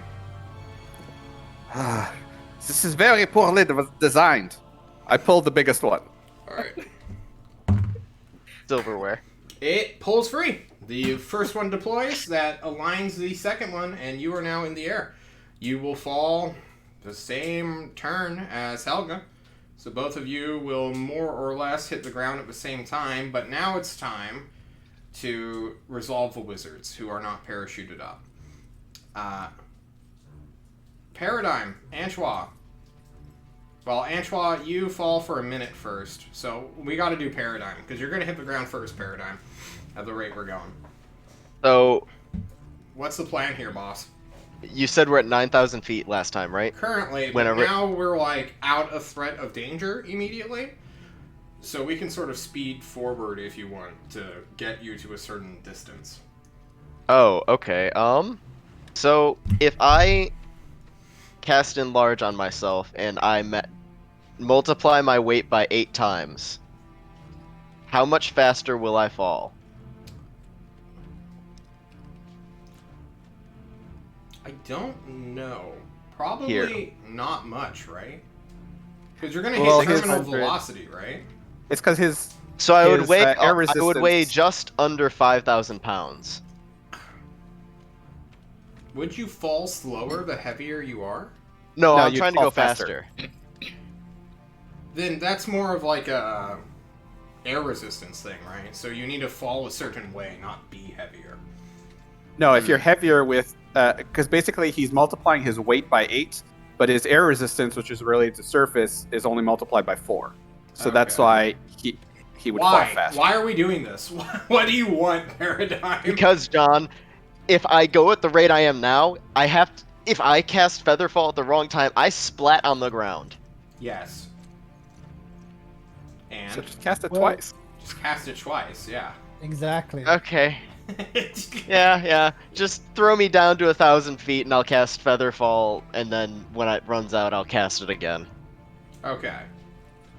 This is very poorly designed. I pulled the biggest one. All right. Silverware. It pulls free. The first one deploys, that aligns the second one, and you are now in the air. You will fall the same turn as Helga. So both of you will more or less hit the ground at the same time, but now it's time to resolve the wizards who are not parachuted up. Paradigm, Antoine. Well, Antoine, you fall for a minute first, so we gotta do Paradigm, because you're gonna hit the ground first, Paradigm, at the rate we're going. So, What's the plan here, boss? you said we're at 9,000 feet last time, right? Currently, but Whenever- now we're like out of threat of danger immediately, so we can sort of speed forward if you want to get you to a certain distance. Oh, okay. So if I cast enlarge on myself and I multiply my weight by 8 times, how much faster will I fall? I don't know. Probably Here. not much, right? Because you're gonna Well, hit his terminal 100 velocity, right? It's because his So I would His, weigh air I would weigh resistance- just under 5,000 pounds. Would you fall slower the heavier you are? No, No, I'm you'd trying to fall go faster. Then that's more of like a air resistance thing, right? So you need to fall a certain way, not be heavier. no. If you're heavier with, because basically he's multiplying his weight by 8, but his air resistance, which is related to surface, is only multiplied by 4. So that's Okay. why he would fall Why? faster. Why are we doing this? What do you want, Paradigm? Because, John, if I go at the rate I am now, if I cast Featherfall at the wrong time, I splat on the ground. Yes. And So just cast it Well- twice. just cast it twice, yeah. Exactly. Okay. Yeah. Just throw me down to 1,000 feet and I'll cast Featherfall, and then when it runs out, I'll cast it again. Okay.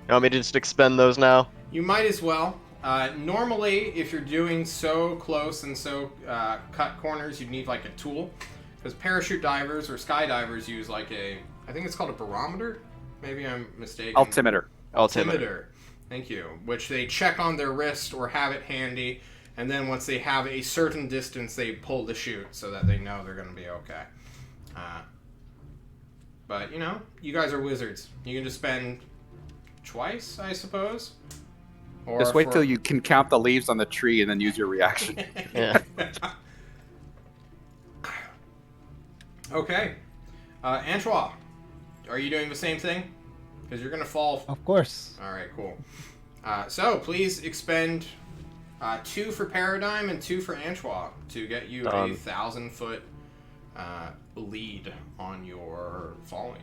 You want me to just expend those now? You might as well. Normally, if you're doing so close and so cut corners, you'd need like a tool. Because parachute divers or skydivers use like I think it's called a barometer? Maybe I'm mistaken. Altimeter. Altimeter. Thank you. Which they check on their wrist or have it handy. And then once they have a certain distance, they pull the chute so that they know they're going to be okay. But, you guys are wizards. You can just spend twice, I suppose. Or Just wait till you can count the leaves on the tree and then use your reaction. Yeah. Okay. Antoine, are you doing the same thing? Because you're going to fall. Of course. All right, cool. So please expend 2 for Paradigm and 2 for Antoine to get you a 1,000-foot lead on your falling.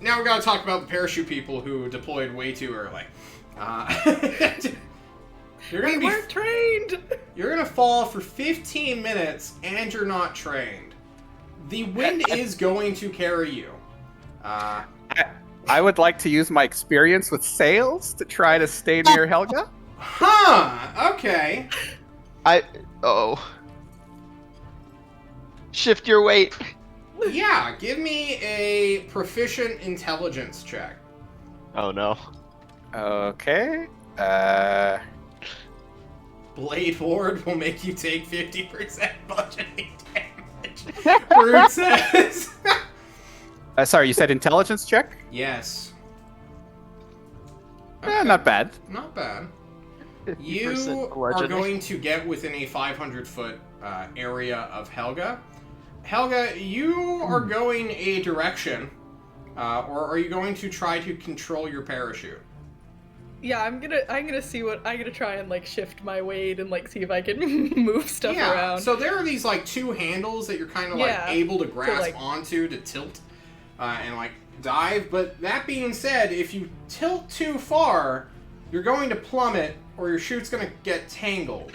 Now we got to talk about the parachute people who deployed way too early. You're gonna We weren't trained! You're gonna fall for 15 minutes and you're not trained. The wind is going to carry you. I would like to use my experience with sails to try to stay near Helga. Huh, okay. Shift your weight. Yeah, give me a proficient intelligence check. Oh no. Okay. Blade Ward will make you take 50% bludgeoning damage. Rude says. Sorry, you said intelligence check? Yes. Not bad. Not bad. 50% You are bludgeoning. going to get within a 500-foot area of Helga. Helga, you are going a direction, or are you going to try to control your parachute? Yeah, I'm gonna try and like shift my weight and like see if I can move stuff around. So there are these like 2 handles that you're kind of like able to grasp onto to tilt and like dive. But that being said, if you tilt too far, you're going to plummet, or your chute's gonna get tangled.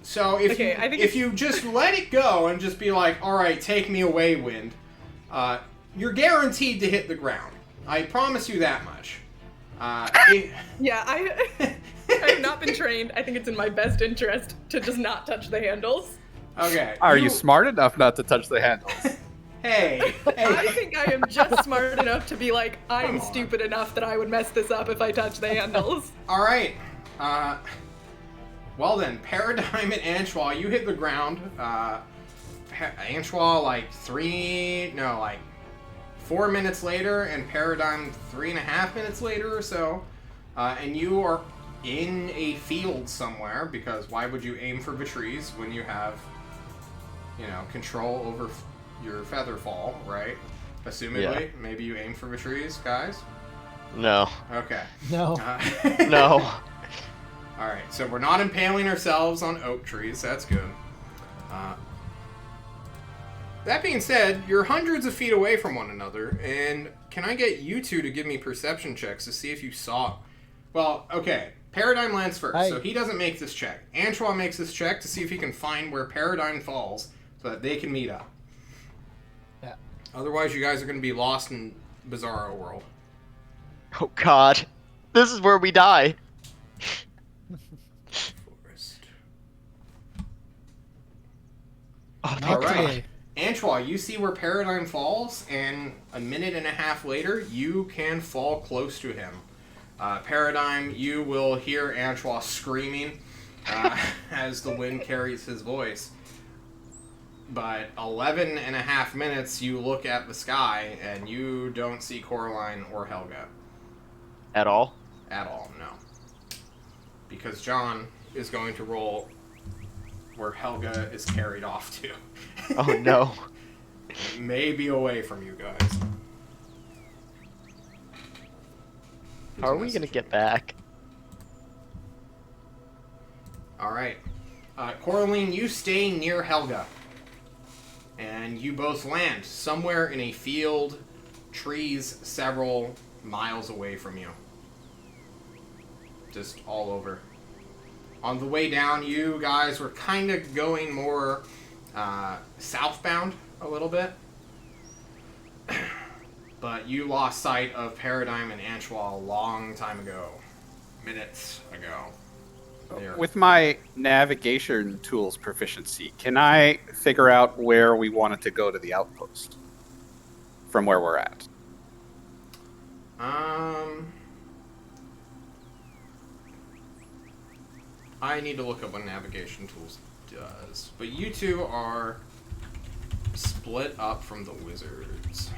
So if you just let it go and just be like, all right, take me away, wind, you're guaranteed to hit the ground. I promise you that much. Yeah, I have not been trained. I think it's in my best interest to just not touch the handles. Okay. Are you smart enough not to touch the handles? Hey. I think I am just smart enough to be like, Come I'm on. stupid enough that I would mess this up if I touch the handles. All right. Well then, Paradigm and Antoine, you hit the ground. Antoine like 4 minutes later, and Paradigm 3.5 minutes later or so. And you are in a field somewhere, because why would you aim for the trees when you have, control over your feather fall, right? Assumedly, Yeah. maybe you aim for the trees, guys? No. Okay. No. No. Alright, so we're not impaling ourselves on oak trees. That's good. That being said, you're hundreds of feet away from one another, and can I get you two to give me perception checks to see if you saw... Well, okay, Paradigm lands first, so he doesn't make this check. Antoine makes this check to see if he can find where Paradigm falls so that they can meet up. Yeah. Otherwise, you guys are going to be lost in Bizarro World. Oh god. This is where we die. Forest. Oh, Not All right. today. Antoine, you see where Paradigm falls, and a minute and a half later, you can fall close to him. Paradigm, you will hear Antoine screaming as the wind carries his voice. But 11 and a half minutes, you look at the sky, and you don't see Coraline or Helga. At all? At all, no. Because John is going to roll where Helga is carried off to. Oh no. Maybe away from you guys. How are we gonna get back? Alright. Coraline, you stay near Helga. And you both land somewhere in a field, trees several miles away from you. Just all over. On the way down, you guys were kind of going more southbound a little bit. But you lost sight of Paradigm and Anchois a long time ago. Minutes ago. With my navigation tools proficiency, can I figure out where we wanted to go to the outpost from where we're at? I need to look up what navigation tools does. But you two are split up from the wizards.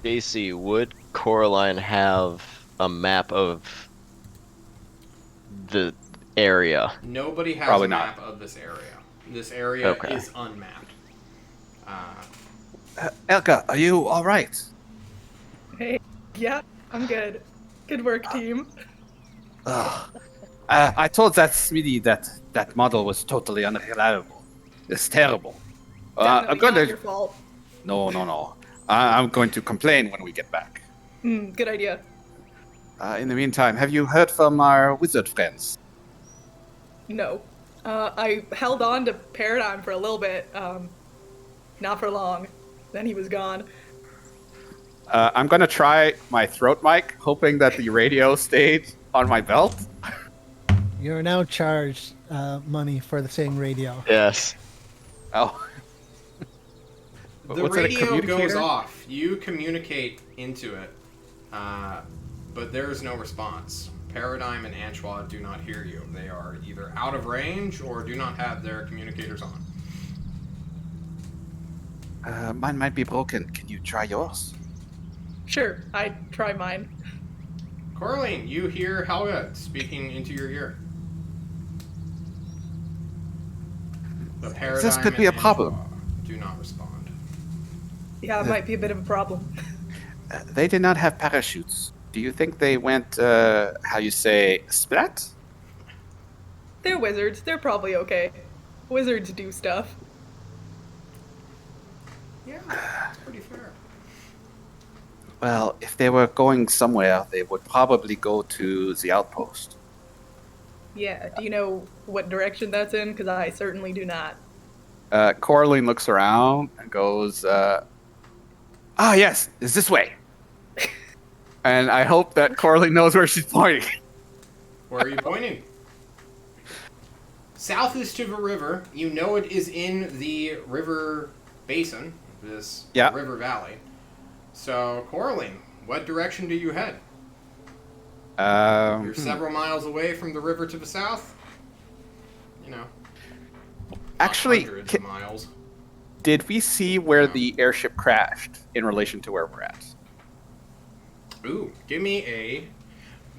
JC, would Coraline have a map of the area? Nobody has Probably a map not. of this area. This area Okay. is unmapped. Elka, are you all right? Hey, yeah, I'm good. Good work, team. I told that Smitty that model was totally unreliable. It's terrible. I'm Definitely going not to... your fault. No. I'm going to complain when we get back. Good idea. In the meantime, have you heard from our wizard friends? No. I held on to Paradigm for a little bit. Not for long. Then he was gone. I'm going to try my throat mic, hoping that the radio stayed on my belt. You're now charged money for the saying radio. Yes. Oh. The What's it, a radio goes communicator? off. You communicate into it, but there is no response. Paradigm and Anchois do not hear you. They are either out of range or do not have their communicators on. Mine might be broken. Can you try yours? Sure, I'd try mine. Coraline, you hear Helga speaking into your ear. The Paradigm This could be and a problem. Anchois do not respond. Yeah, it might be a bit of a problem. They did not have parachutes. Do you think they went, how you say, splat? They're wizards. They're probably okay. Wizards do stuff. Yeah, that's pretty fair. Well, if they were going somewhere, they would probably go to the outpost. Yeah, do you know what direction that's in? Because I certainly do not. Coraline looks around and goes, yes, it's this way. And I hope that Coraline knows where she's pointing. Where are you pointing? South is to the river. You know it is in the river basin, this Yeah. river valley. So, Coraline, what direction do you head? You're several miles away from the river to the south. You know, not Actually, hundreds of miles. did we see where the airship crashed in relation to where we're at? Ooh, give me a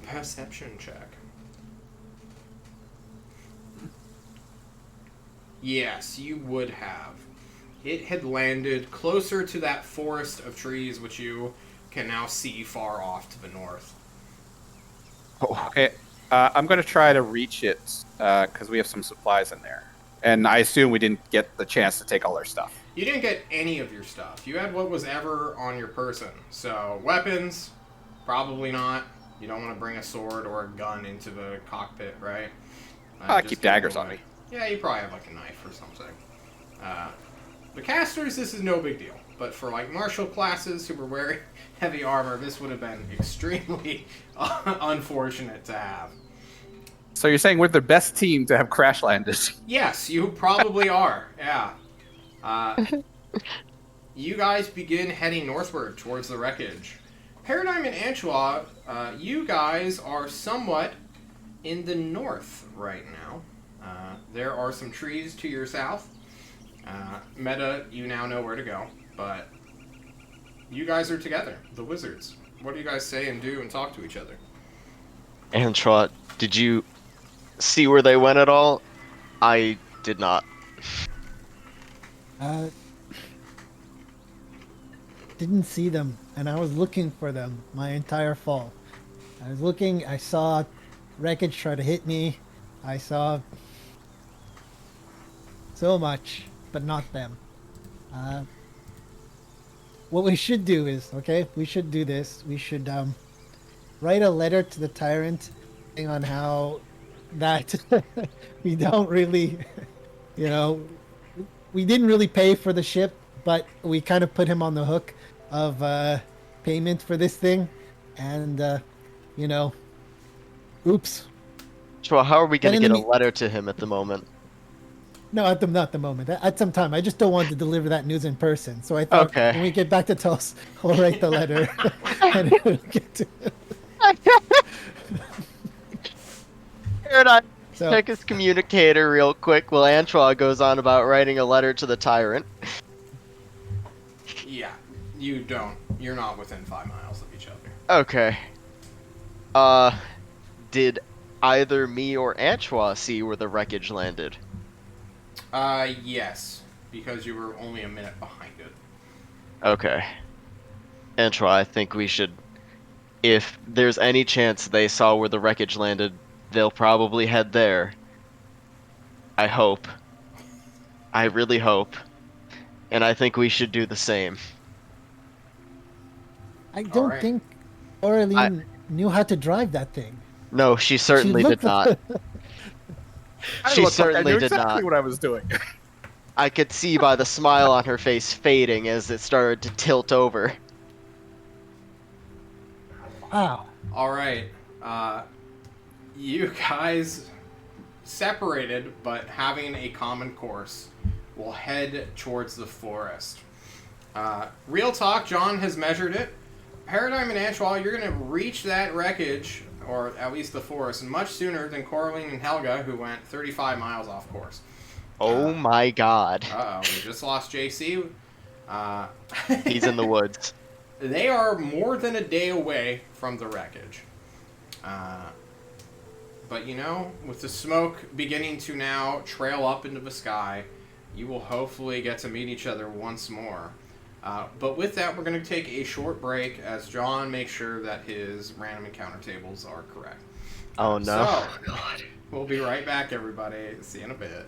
perception check. Yes, you would have. It had landed closer to that forest of trees which you can now see far off to the north. Okay, I'm going to try to reach it because we have some supplies in there. And I assume we didn't get the chance to take all our stuff. You didn't get any of your stuff. You had what was ever on your person. So, weapons, probably not. You don't want to bring a sword or a gun into the cockpit, right? I Just keep give it daggers on away. me. Yeah, you probably have like a knife or something. The casters, this is no big deal. But for like martial classes who were wearing heavy armor, this would have been extremely unfortunate to have. So you're saying we're the best team to have crash landed? Yes, you probably are. Yeah. You guys begin heading northward towards the wreckage. Paradigm and Anchois, you guys are somewhat in the north right now. There are some trees to your south. Meta, you now know where to go, but you guys are together, the wizards. What do you guys say and do and talk to each other? Antrot, did you see where they went at all? I did not. Didn't see them, and I was looking for them my entire fall. I was looking, I saw wreckage try to hit me. I saw so much, but not them. What we should do is, okay, we should do this. We should write a letter to the tyrant on how that we don't really, you know, we didn't really pay for the ship, but we kind of put him on the hook of payment for this thing, and you know, oops. So how are we But gonna in the get a me letter to him at the moment? no, at the not the moment. At some time, I just don't want to deliver that news in person. So I thought Okay. when we get back to Tulsa, I'll write the letter, and it'll get to. Paradigm, So check his communicator real quick while Antoine goes on about writing a letter to the tyrant. Yeah, you don't. You're not within 5 miles of each other. Okay. Uh, did either me or Antoine see where the wreckage landed? Yes, because you were only a minute behind it. Okay. Antoine, I think we should. If there's any chance they saw where the wreckage landed, they'll probably head there. I hope. I really hope. And I think we should do the same. I All don't right. think I Aureline knew how to drive that thing. No, she She certainly did looked not. like I She looked like I knew certainly did exactly not. what I was doing. I could see by the smile on her face fading as it started to tilt over. wow. All right. Uh, you guys separated, but having a common course, will head towards the forest. Real talk, John has measured it. Paradigm and Antoine, you're going to reach that wreckage, or at least the forest, much sooner than Coraline and Helga, who went 35 miles off course. Oh my god. We just lost JC. Uh, He's in the woods. they are more than a day away from the wreckage. But you know, with the smoke beginning to now trail up into the sky, you will hopefully get to meet each other once more. But with that, we're going to take a short break as John makes sure that his random encounter tables are correct. Oh no. So, we'll be right back, everybody. See you in a bit.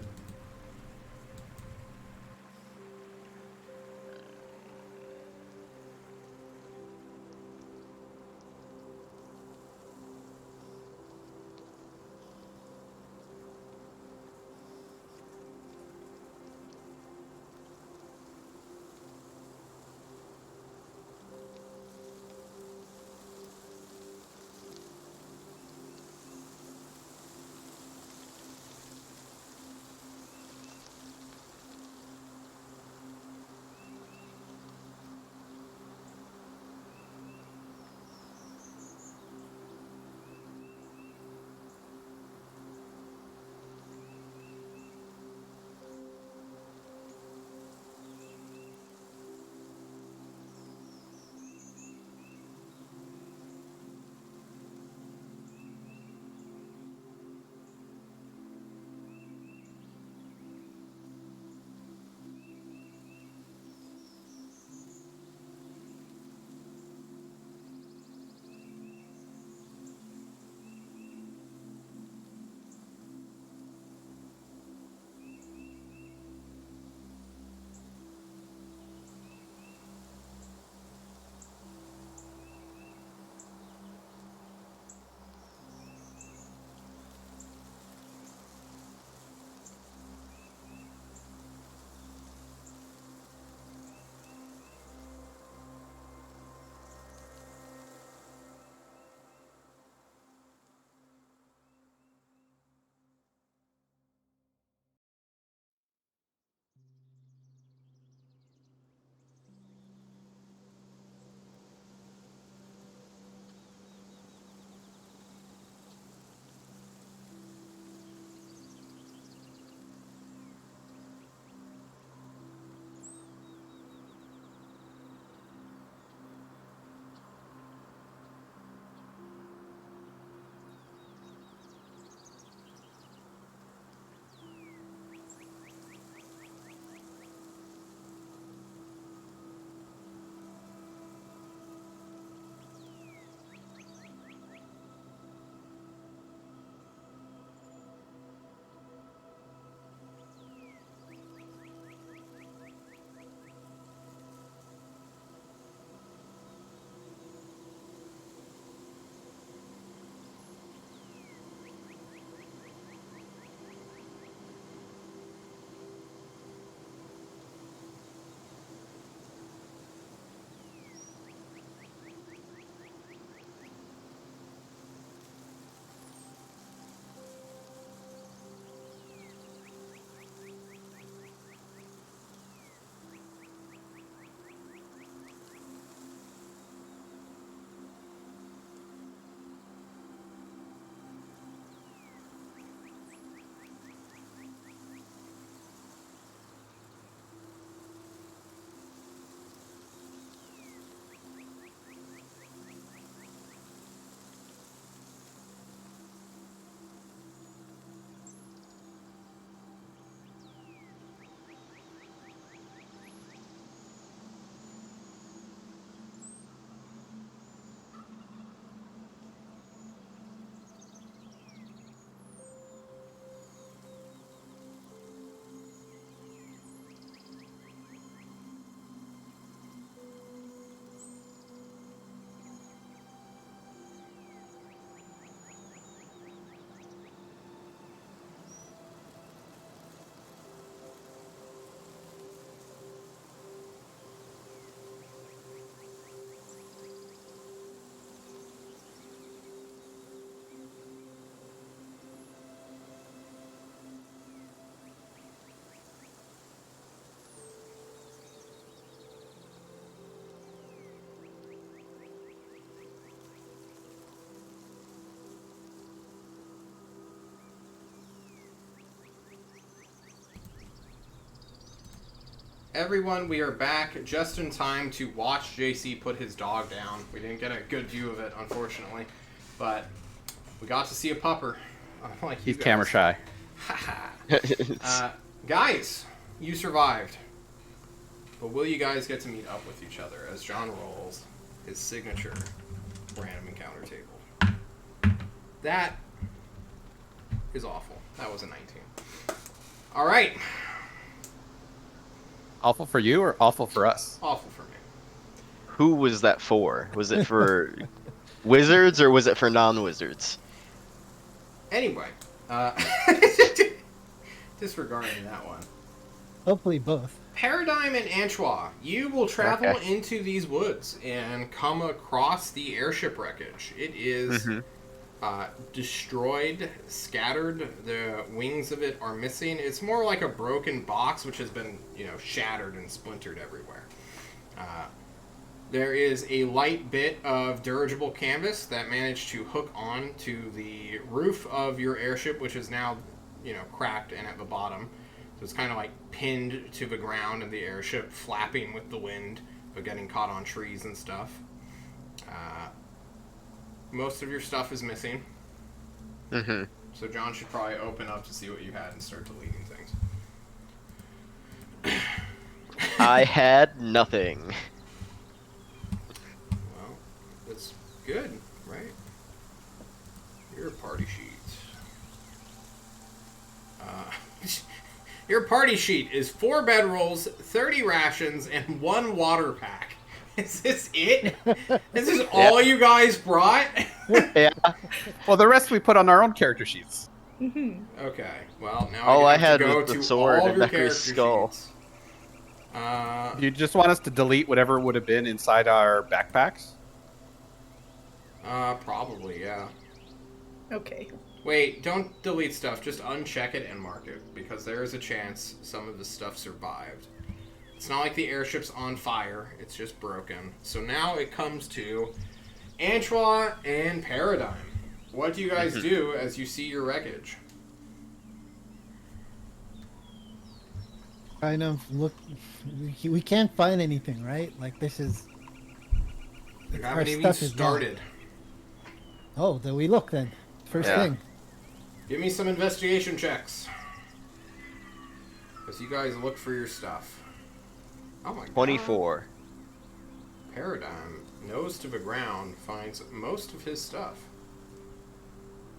everyone, we are back just in time to watch JC put his dog down. We didn't get a good view of it, unfortunately, but we got to see a pupper. Unlike you He's guys. camera shy. Guys, you survived. But will you guys get to meet up with each other as John rolls his signature random encounter table? That is awful. That was a 19. All right. Awful for you or awful for us? Awful for me. Who was that for? Was it for wizards or was it for non-wizards? Anyway, disregarding that one. Hopefully both. Paradigm and Antois, you will travel Okay. into these woods and come across the airship wreckage. It is destroyed, scattered. The wings of it are missing. It's more like a broken box which has been, shattered and splintered everywhere. There is a light bit of dirigible canvas that managed to hook on to the roof of your airship, which is now, cracked and at the bottom. So it's kind of like pinned to the ground and the airship flapping with the wind, but getting caught on trees and stuff. Most of your stuff is missing. Mm-hmm. So John should probably open up to see what you had and start deleting things. I had nothing. Well, that's good, right? Your party sheet. Your party sheet is 4 bedrolls, 30 rations, and 1 water pack. Is this it? This is all you guys brought? Yeah. Well, the rest we put on our own character sheets. Okay. Well, now All I have had to go was the to sword all and your Necker's character skull. sheets. You just want us to delete whatever would have been inside our backpacks? Probably, yeah. Okay. Wait, don't delete stuff. Just uncheck it and mark it, because there is a chance some of the stuff survived. It's not like the airship's on fire. It's just broken. So now it comes to Antois and Paradigm. What do you guys do as you see your wreckage? Kind of look. We can't find anything, right? Like this is. You our haven't even stuff is gone. started. Oh, then we look then. First Yeah. thing. Give me some investigation checks. As you guys look for your stuff. Oh my god. 24. Paradigm, nose to the ground, finds most of his stuff.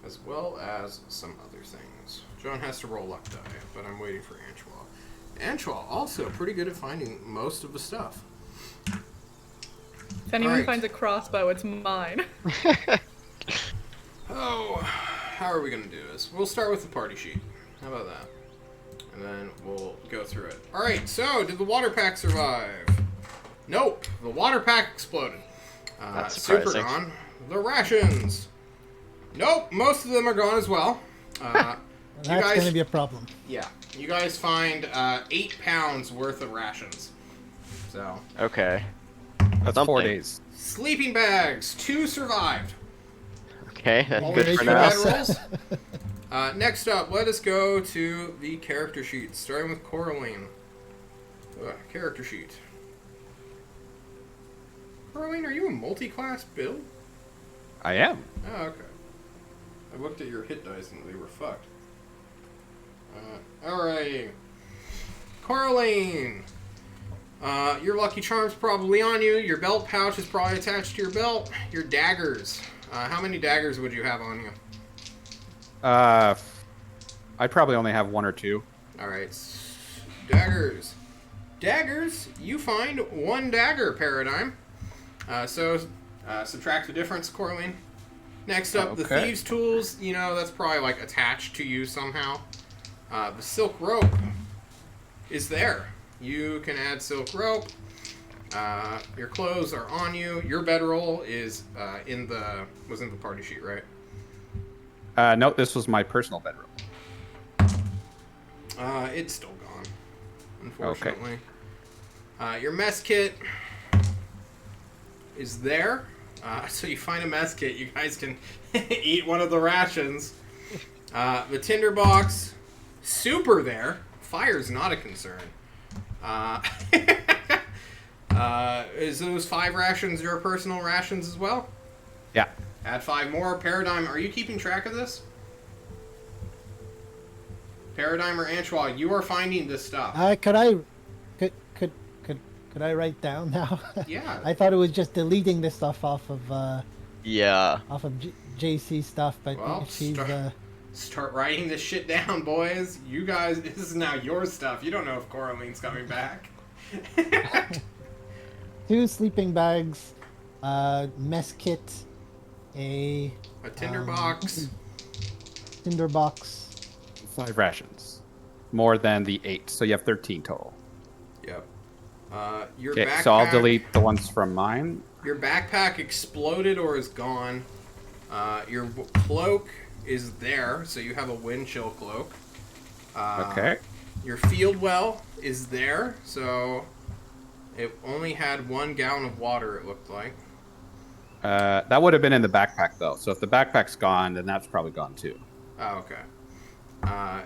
As well as some other things. John has to roll luck die, but I'm waiting for Antois. Antois, also pretty good at finding most of the stuff. If anyone Alright. finds a crossbow, it's mine. Oh, how are we going to do this? We'll start with the party sheet. How about that? And then we'll go through it. Alright, so did the water pack survive? Nope, the water pack exploded. That's Super surprising. gone. The rations. Nope, most of them are gone as well. That's going to be a problem. Yeah, you guys find 8 pounds worth of rations. So, Okay. That's Something. 4 days. sleeping bags. 2 survived. Okay, that's Only good 2 for now. bedrolls. Next up, let us go to the character sheet, starting with Coraline. Character sheet. Coraline, are you a multi-class build? I am. Oh, okay. I looked at your hit dice and they were fucked. Alright. Coraline! Your Lucky Charm's probably on you. Your belt pouch is probably attached to your belt. Your daggers. How many daggers would you have on you? I probably only have 1 or 2. Alright. Daggers. Daggers, you find 1 dagger, Paradigm. Subtract the difference, Coraline. Next up, the Okay. Thieves' Tools. That's probably, like, attached to you somehow. The Silk Rope is there. You can add Silk Rope. Your clothes are on you. Your bedroll is was in the party sheet, right? No, this was my personal bedroom. It's still gone, unfortunately. Your mess kit is there. So you find a mess kit. You guys can eat one of the rations. The tinderbox, super there. Fire's not a concern. Uh, is those 5 rations your personal rations as well? Yeah. Add 5 more. Paradigm, are you keeping track of this? Paradigm or Antoine, you are finding this stuff. Could I write down now? Yeah. I thought it was just deleting this stuff off of Yeah. JC stuff, but Well, if he's start writing this shit down, boys. You guys, this is now your stuff. You don't know if Coraline's coming back. 2 sleeping bags, mess kit, a tinderbox. tinderbox. 5 rations. More than the 8, so you have 13 total. Yep. Your Okay, backpack. so I'll delete the ones from mine. Your backpack exploded or is gone. Your cloak is there, so you have a wind chill cloak. Okay. Your field well is there, so it only had 1 gallon of water, it looked like. That would have been in the backpack, though. So if the backpack's gone, then that's probably gone, too. Oh, okay.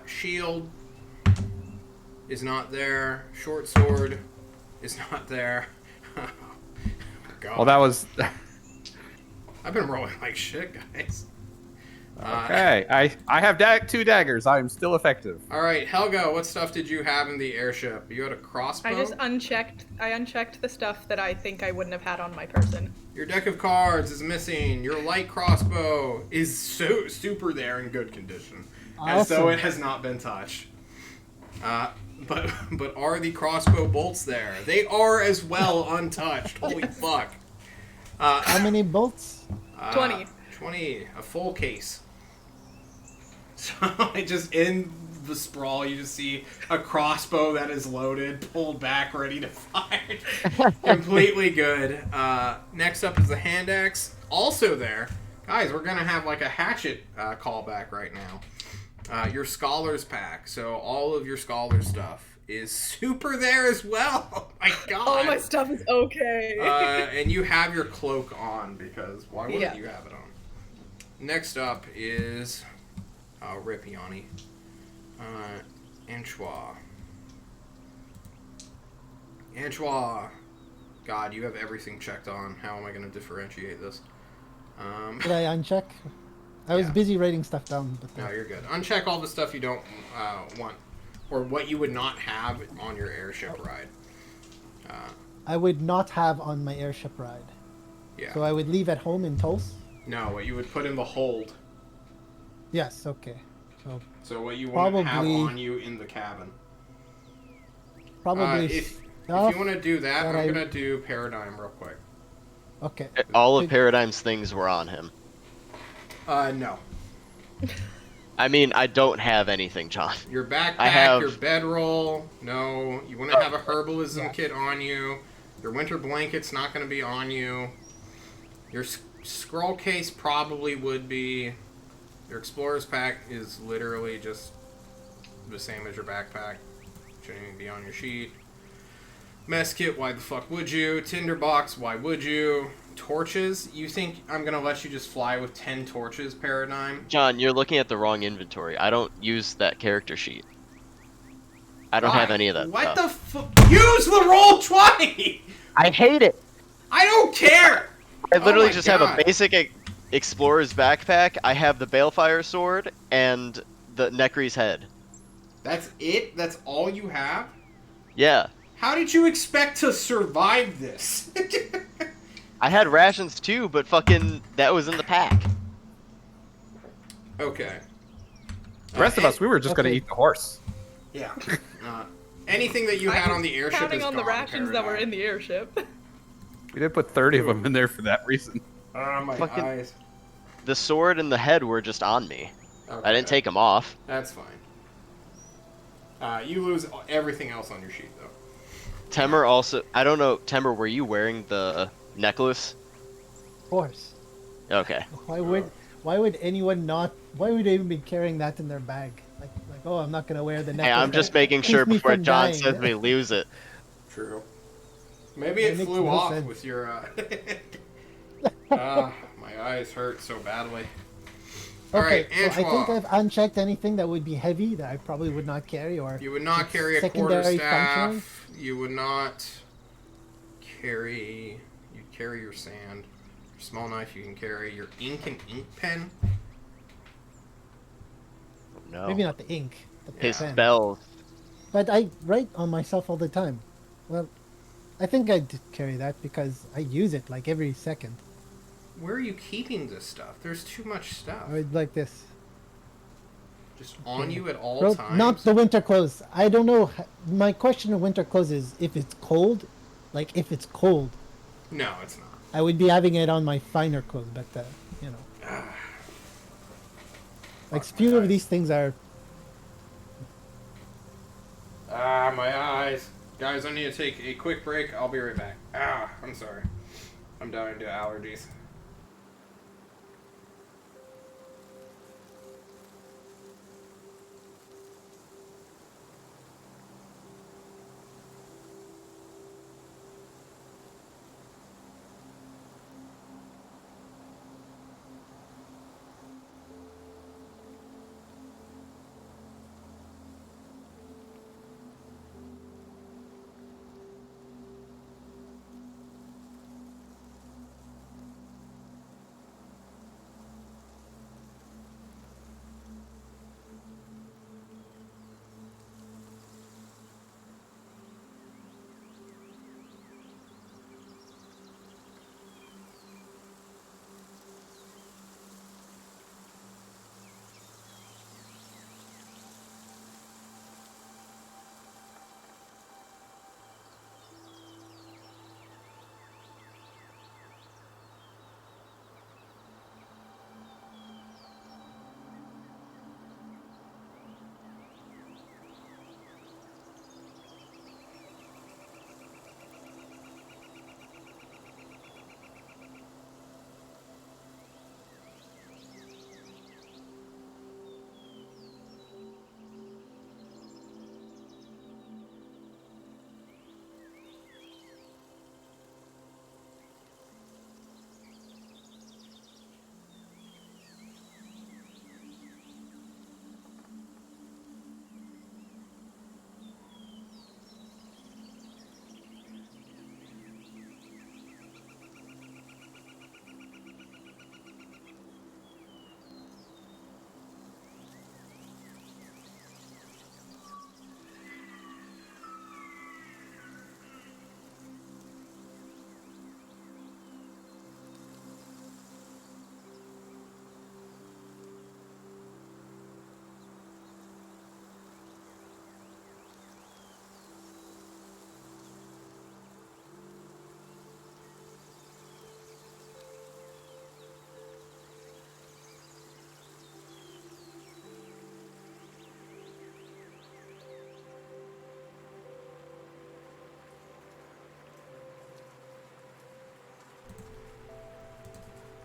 Shield is not there. Short sword is not there. Oh, God. Well, that was... I've been rolling like shit, guys. Okay, I have 2 daggers. I am still effective. All right, Helga, what stuff did you have in the airship? You had a crossbow? I just unchecked. I unchecked the stuff that I think I wouldn't have had on my person. Your deck of cards is missing. Your light crossbow is super there in good condition, as though it has not been touched. But are the crossbow bolts there? They are as well untouched. Holy fuck! How many bolts? 20. 20, a full case. So I just in the sprawl, you just see a crossbow that is loaded, pulled back, ready to fire. Completely good. Next up is the hand axe, also there. Guys, we're gonna have like a hatchet callback right now. Your scholars pack, so all of your scholar stuff is super there as well. Oh my god. All my stuff is okay. And you have your cloak on because why wouldn't Yeah. you have it on? Next up is rip Yanni. Anchois. Anchois. God, you have everything checked on. How am I going to differentiate this? Did I uncheck? I was Yeah. busy writing stuff down. But No, you're good. Uncheck all the stuff you don't want, or what you would not have on your airship ride. I would not have on my airship ride. Yeah. So I would leave at home in Tulsa? No, what you would put in the hold. Yes, okay. So what you wouldn't have Probably- on you in the cabin. Probably If you stuff want to do that, that I'm I- going to do Paradigm real quick. Okay. All of Paradigm's things were on him. No. I mean, I don't have anything, John. Your backpack, I have- your bedroll, no. You want to have a herbalism kit on you. Your winter blanket's not going to be on you. Your scroll case probably would be. Your explorer's pack is literally just the same as your backpack. Shouldn't even be on your sheet. Mess kit, why the fuck would you? Tinderbox, why would you? Torches, you think I'm going to let you just fly with 10 torches, Paradigm? John, you're looking at the wrong inventory. I don't use that character sheet. I don't have Why? any of that What stuff. the fuck? Use the roll 20! I hate it! I don't care! I literally Oh my just have God. a basic explorer's backpack. I have the balefire sword and the Nekri's head. That's it? That's all you have? Yeah. How did you expect to survive this? I had rations too, but fucking that was in the pack. Okay. The rest of us, we were just going to Okay. eat the horse. Yeah. Anything that you had on the airship Counting is on the gone, rations that were Paradigm. in the airship. We did put 30 of them in there for that reason. My Fucking- eyes. The sword and the head were just on me. Okay. I didn't take them off. That's fine. You lose everything else on your sheet, though. Temur also. I don't know. Temur, were you wearing the necklace? Of course. Okay. Why would anyone not? Why would they even be carrying that in their bag? Like oh, I'm not gonna wear the necklace. Hey, I'm just making Keeps sure me before from John dying. says we lose it. True. Maybe That it makes flew no off sense. with your. My eyes hurt so badly. All Okay, right, so I think Antoine. I've unchecked anything that would be heavy that I probably would not carry, or You would not it's carry a secondary functioning. quarterstaff. You would not carry. You'd carry your sand. Your small knife you can carry. Your ink and ink pen. No. Maybe not the ink, but the His pen. spells. But I write on myself all the time. Well, I think I'd carry that because I use it like every second. Where are you keeping this stuff? There's too much stuff. I would like this. Just on you at all Bro, times. not the winter clothes. I don't know. My question of winter clothes is if it's cold. Like, if it's cold, No, it's not. I would be having it on my finer clothes, but, you know. Like, Fuck few my of eyes. these things are... Ah, my eyes. Guys, I need to take a quick break. I'll be right back. Ah, I'm sorry. I'm dying to allergies.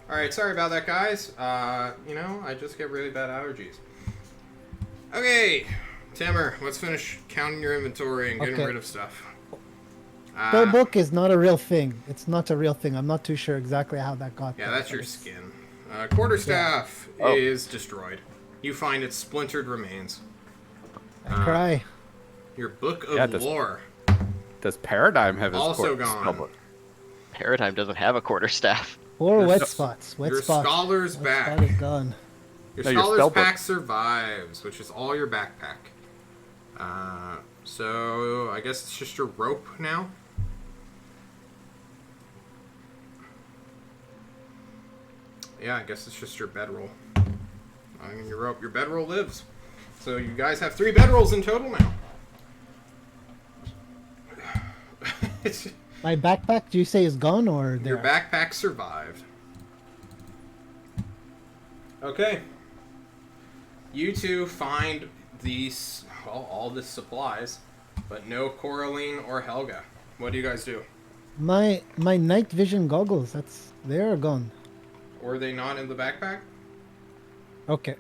Alright, sorry about that, guys. You know, I just get really bad allergies. Okay, Timmer, let's finish counting your inventory and getting Okay. rid of stuff. The book is not a real thing. It's not a real thing. I'm not too sure exactly how that got Yeah, there, that's but your it's- skin. Quarterstaff Oh. is destroyed. You find its splintered remains. I cry. Your book of Yeah, does- lore. Does Paradigm have his Also corpse gone. public? Paradigm doesn't have a quarterstaff. Or Your wet s- spots. Wet your spot. scholar's Wet back. spot is gone. Your No, your scholar's spell book. pack survives, which is all your backpack. So I guess it's just your rope now. Yeah, I guess it's just your bedroll. I mean, your bedroll lives. So you guys have 3 bedrolls in total now. My backpack, do you say is gone or there? Your backpack survived. Okay. You two find these, well, all the supplies, but no Coraline or Helga. What do you guys do? My night vision goggles, they're gone. Were they not in the backpack? Okay.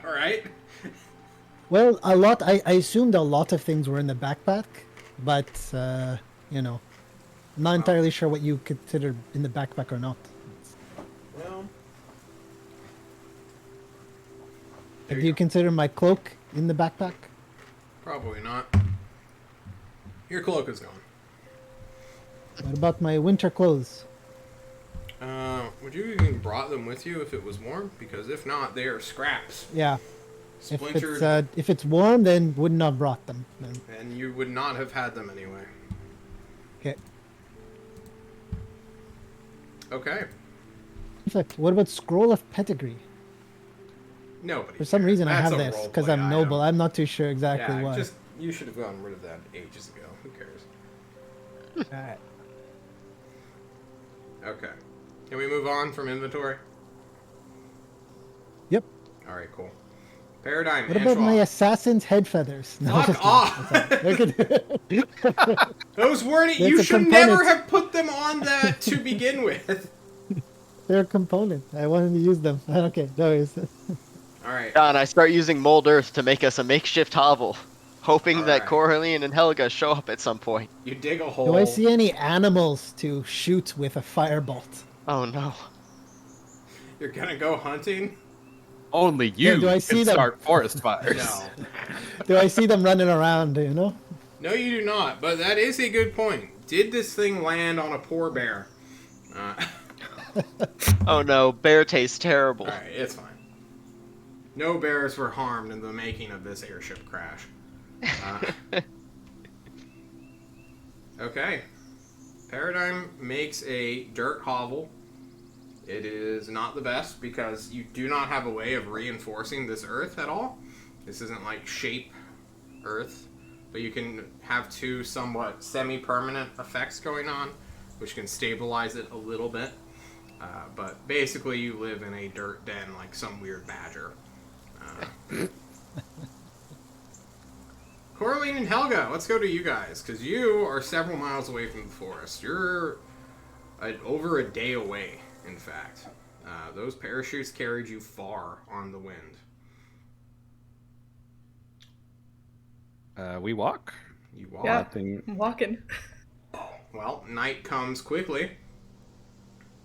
Alright. Well, I assumed a lot of things were in the backpack, but, you know, not entirely sure what you consider in the backpack or not. Well, There Do you go. consider my cloak in the backpack? Probably not. Your cloak is gone. What about my winter clothes? Would you even brought them with you if it was warm? Because if not, they are scraps. Yeah. Splintered, If it's warm, then wouldn't have brought them. Then. and you would not have had them anyway. Okay. Okay. In fact, what about scroll of pedigree? Nobody. For some cares. reason, I That's have a this role because play I'm noble. item. I'm not too sure exactly Yeah, why. you should have gotten rid of that ages ago. Who cares? All right. Okay. Can we move on from inventory? Yep. All right, cool. Paradigm. What about my Antoine. assassin's head feathers? No, Fuck just kidding. off! They're good. Those weren't. It's You a should never component. have put them on that to begin with. They're a component. I wanted to use them. Okay, no worries. All right. And I start using mold earth to make us a makeshift hovel, hoping that Alright. Coraline and Helga show up at some point. You dig a hole. Do I see any animals to shoot with a firebolt? Oh no. You're gonna go hunting? Only you do I can see them? start forest fires. No. Do I see them running around, you know? No, you do not. But that is a good point. Did this thing land on a poor bear? Oh no, bear tastes terrible. Alright, it's fine. No bears were harmed in the making of this airship crash. Okay. Paradigm makes a dirt hovel. It is not the best because you do not have a way of reinforcing this earth at all. This isn't like shape earth, but you can have two somewhat semi-permanent effects going on, which can stabilize it a little bit. But basically you live in a dirt den like some weird badger. Coraline and Helga, let's go to you guys, because you are several miles away from the forest. You're over a day away, in fact. Those parachutes carried you far on the wind. We walk. You walk. Yeah, Nothing. I'm walking. Well, night comes quickly.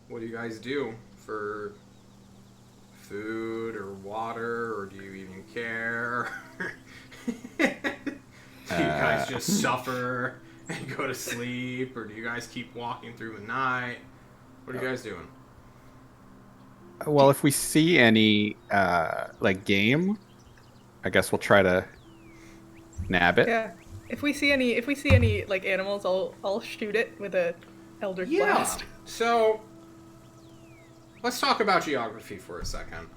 What do you guys do for food or water, or do you even care? Do you guys just suffer and go to sleep, or do you guys keep walking through the night? What are you guys doing? Well, if we see any like game, I guess we'll try to nab it. Yeah. If we see any like animals, I'll shoot it with a Eldritch Blast. So let's talk about geography for a second,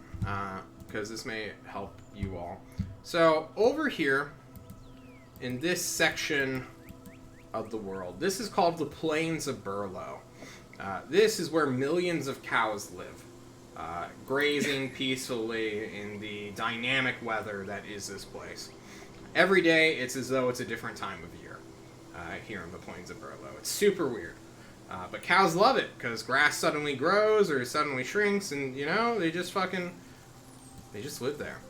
because this may help you all. So over here in this section of the world, this is called the Plains of Burlow. This is where millions of cows live, grazing peacefully in the dynamic weather that is this place. Every day, it's as though it's a different time of year here in the Plains of Burlow. It's super weird. But cows love it, because grass suddenly grows or suddenly shrinks, and, you know, they just live there.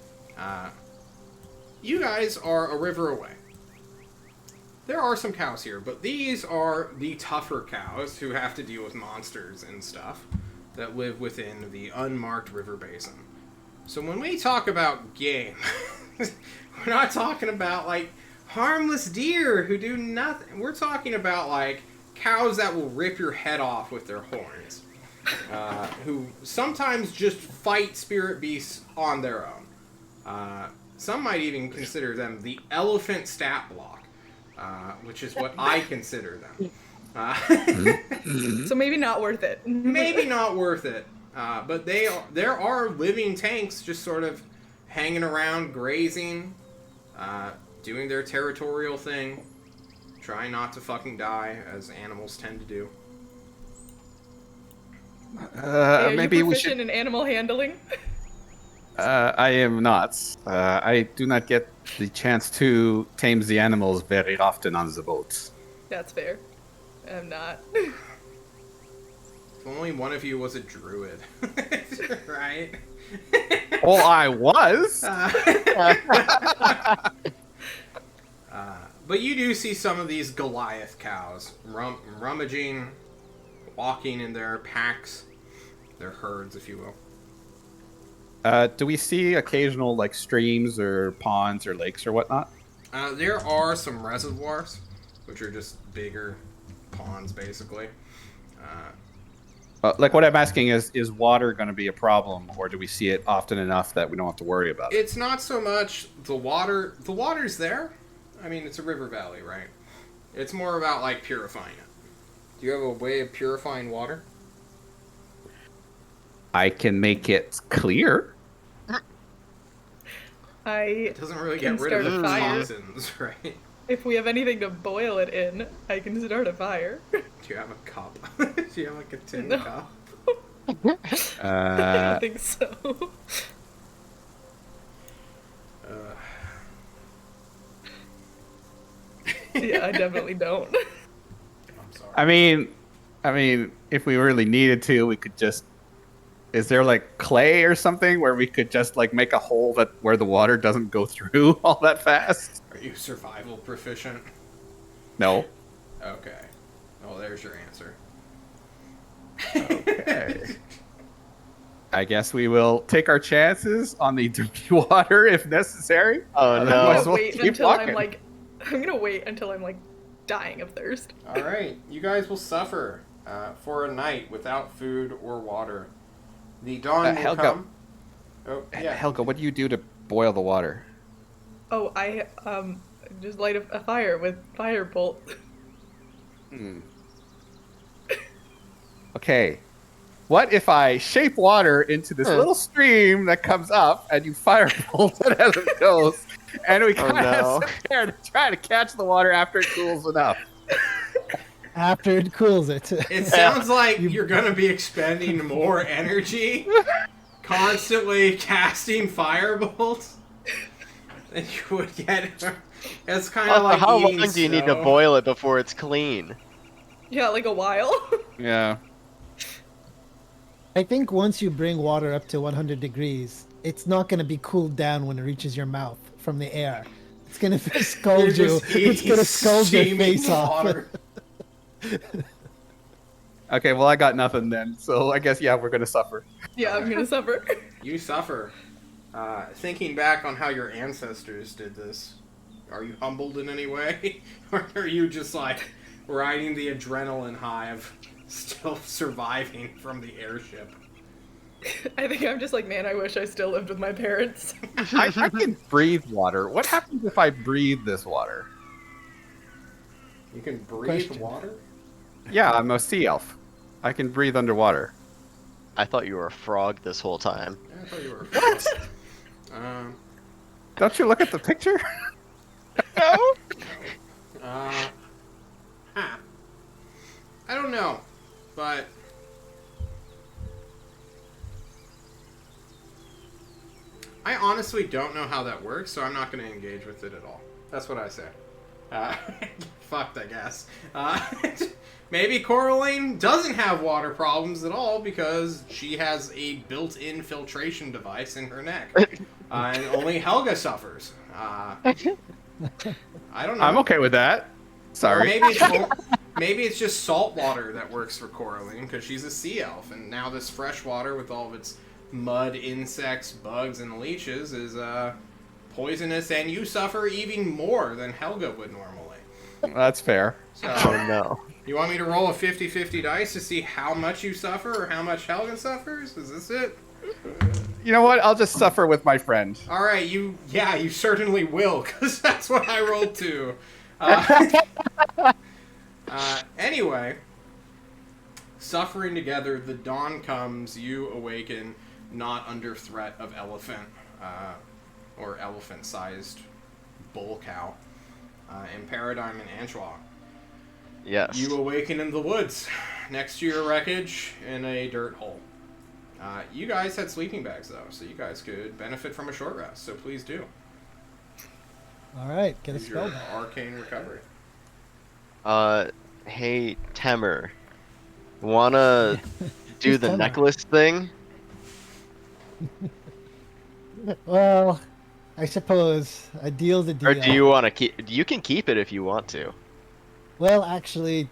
You guys are a river away. There are some cows here, but these are the tougher cows who have to deal with monsters and stuff that live within the unmarked river basin. So when we talk about game, we're not talking about, like, harmless deer who do nothing. We're talking about, like, cows that will rip your head off with their horns, who sometimes just fight spirit beasts on their own. Some might even consider them the elephant stat block, which is what I consider them. So maybe not worth it. Maybe not worth it, but there are living tanks just sort of hanging around, grazing, doing their territorial thing, trying not to fucking die, as animals tend to do. Are Maybe you we proficient should. in animal handling? I am not. I do not get the chance to tame the animals very often on the boats. That's fair. I'm not. If only one of you was a druid, right? Well, I was. But you do see some of these Goliath cows rummaging, walking in their packs, their herds, if you will. Do we see occasional like streams or ponds or lakes or whatnot? There are some reservoirs, which are just bigger ponds, basically. Like what I'm asking is water going to be a problem, or do we see it often enough that we don't have to worry about it? It's not so much the water. The water's there. I mean, it's a river valley, right? It's more about, like, purifying it. Do you have a way of purifying water? I can make it clear. It doesn't really can get rid of start the a fire. toxins, right? If we have anything to boil it in, I can start a fire. Do you have a cup? Do you have, like, a tin No. cup? I don't think so. Yeah, I definitely don't. I'm sorry. I mean, if we really needed to, we could just. Is there like clay or something where we could just like make a hole that where the water doesn't go through all that fast? Are you survival proficient? No. Okay. Well, there's your answer. Okay. I guess we will take our chances on the dirty water if necessary. Oh I'm no. Otherwise, gonna we'll wait keep until walking. I'm gonna wait until I'm like dying of thirst. All right, you guys will suffer for a night without food or water. The dawn will Helga. come. Oh, yeah. Helga, what do you do to boil the water? Oh, I just light a fire with fire bolt. Okay. What if I shape water into this little stream that comes up and you firebolt it as it goes? And we kind of sit there to try to catch the water after it cools enough. After it cools it. It sounds like you're going to be expending more energy, constantly casting firebolts, than you would get. It's kind of Also, like how eating long do you need to snow. boil it before it's clean? Yeah, like a while. Yeah. I think once you bring water up to 100 degrees, it's not going to be cooled down when it reaches your mouth from the air. It's going to scald You're you. just It's going to eating scald your steaming face off. water. Okay, well, I got nothing then. So I guess, yeah, we're going to suffer. Yeah, I'm gonna suffer. You suffer. Thinking back on how your ancestors did this, are you humbled in any way? Or are you just like riding the adrenaline high of still surviving from the airship? I think I'm just like, man, I wish I still lived with my parents. I can breathe water. What happens if I breathe this water? You can breathe Question. water? Yeah, I'm a sea elf. I can breathe underwater. I thought you were a frog this whole time. Yeah, I thought you were. What? Don't you look at the picture? No. Huh. I don't know, but I honestly don't know how that works, so I'm not going to engage with it at all. That's what I say. Fucked, I guess. Maybe Coraline doesn't have water problems at all because she has a built-in filtration device in her neck. And only Helga suffers. I don't know. I'm okay with that. Or Sorry. maybe it's just salt water that works for Coraline because she's a sea elf, and now this fresh water with all of its mud, insects, bugs, and leeches is poisonous, and you suffer even more than Helga would normally. That's fair. Oh So, no. you want me to roll a 50-50 dice to see how much you suffer or how much Helga suffers? Is this it? You know what? I'll just suffer with my friend. All right, you certainly will, because that's what I rolled too. Anyway, suffering together, the dawn comes, you awaken, not under threat of elephant, or elephant-sized bull cow, in Paradigm and Anchois. Yes. You awaken in the woods, next to your wreckage, in a dirt hole. You guys had sleeping bags, though, so you guys could benefit from a short rest, so please do. All right, get a Use your spell back. arcane recovery. Hey, Temer. Wanna do Who's the Temer? necklace thing? Well, I suppose a deal's a deal. Or do you want to keep... You can keep it if you want to. Well, actually,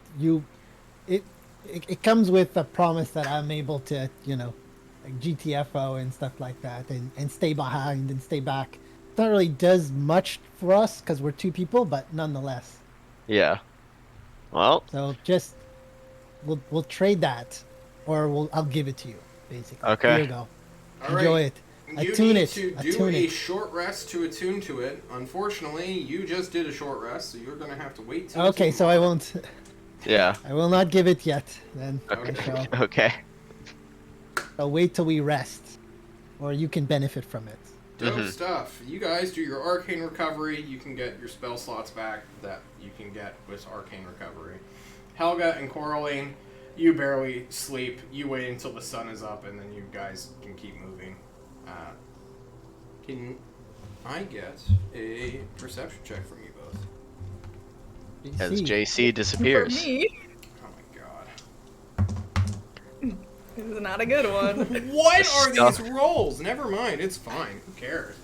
it comes with a promise that I'm able to, like GTFO and stuff like that, and stay behind and stay back. It not really does much for us because we're two people, but nonetheless. Yeah. Well, So just we'll trade that, or I'll give it to you. Basically, Okay. here you go. All right. Enjoy it. You Attune need it. to do Attune a it. short rest to attune to it. Unfortunately, you just did a short rest, so you're going to have to wait till Okay, so I won't. yeah. I will not give it yet. Then I Okay. shall. Okay. I'll wait till we rest, or you can benefit from it. Dope stuff. You guys do your arcane recovery. You can get your spell slots back that you can get with arcane recovery. Helga and Coraline, you barely sleep. You wait until the sun is up, and then you guys can keep moving. Can I get a perception check from you both? As JC. JC disappears. For me, Oh my god. this is not a good one. What are these Stuff. rolls? Never mind. It's fine. Who cares?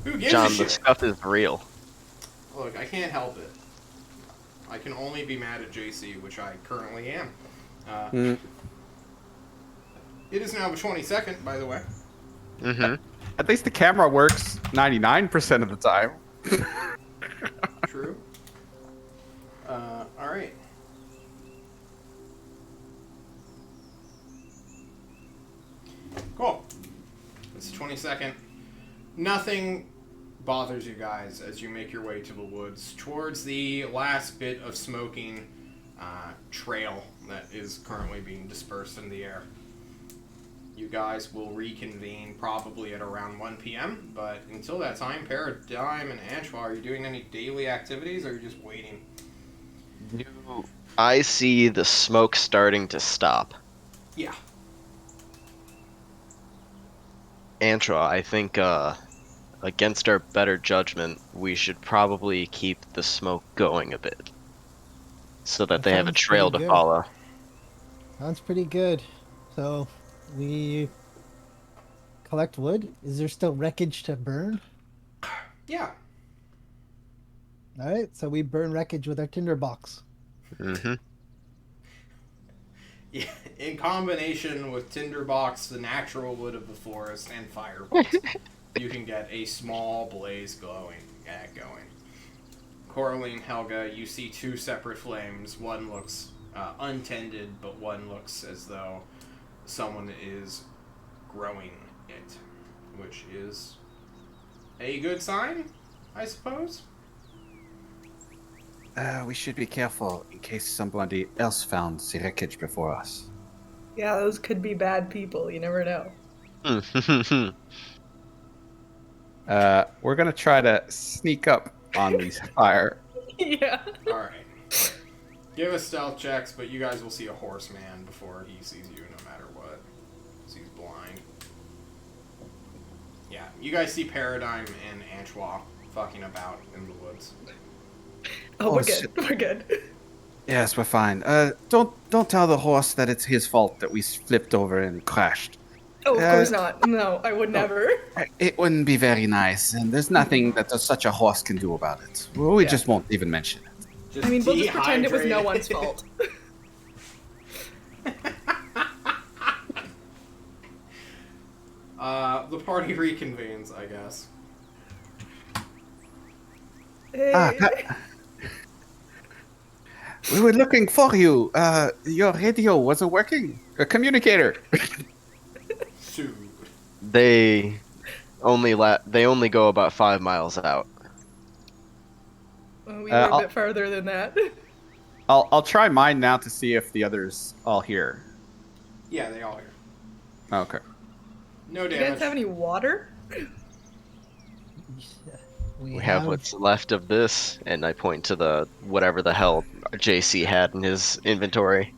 Who gives a John, the shit? stuff is real. Look, I can't help it. I can only be mad at JC, which I currently am. It is now the 22nd, by the way. Mm-hmm. At least the camera works 99% of the time. True. Alright. Cool. It's the 22nd. Nothing bothers you guys as you make your way to the woods towards the last bit of smoking trail that is currently being dispersed in the air. You guys will reconvene probably at around 1 p.m., but until that time, Paradigm and Anshwa, are you doing any daily activities or are you just waiting? I see the smoke starting to stop. Yeah. Antra, I think against our better judgment, we should probably keep the smoke going a bit. So that they have a sounds trail to pretty good. follow. Sounds pretty good. So we collect wood. Is there still wreckage to burn? Yeah. All right, so we burn wreckage with our tinderbox. Mm-hmm. Yeah. In combination with tinderbox, the natural wood of the forest, and fireballs, you can get a small blaze going. Coraline, Helga, you see two separate flames. One looks untended, but one looks as though someone is growing it, which is a good sign, I suppose. We should be careful in case somebody else found the wreckage before us. Yeah, those could be bad people. You never know. We're gonna try to sneak up on these fire. Yeah. Alright. Give us stealth checks, but you guys will see a horseman before he sees you no matter what. 'Cause he's blind. Yeah, you guys see Paradigm and Anshwa fucking about in the woods. Oh, Oh, we're good. shit. We're good. Yes, we're fine. Don't tell the horse that it's his fault that we flipped over and crashed. Oh, of course not. No, I would never. It wouldn't be very nice, and there's nothing that such a horse can do about it. We Yeah. just won't even mention it. Just I mean, we'll just pretend it was no dehydrated. one's fault. The party reconvenes, I guess. Hey. We were looking for you. Your radio wasn't working. A communicator. Dude. They only go about 5 miles out. Well, we were a bit further than that. I'll try mine now to see if the others all hear. Yeah, they all hear. Okay. No Do you damage. guys have any water? We have what's left of this, and I point to the whatever the hell JC had in his inventory.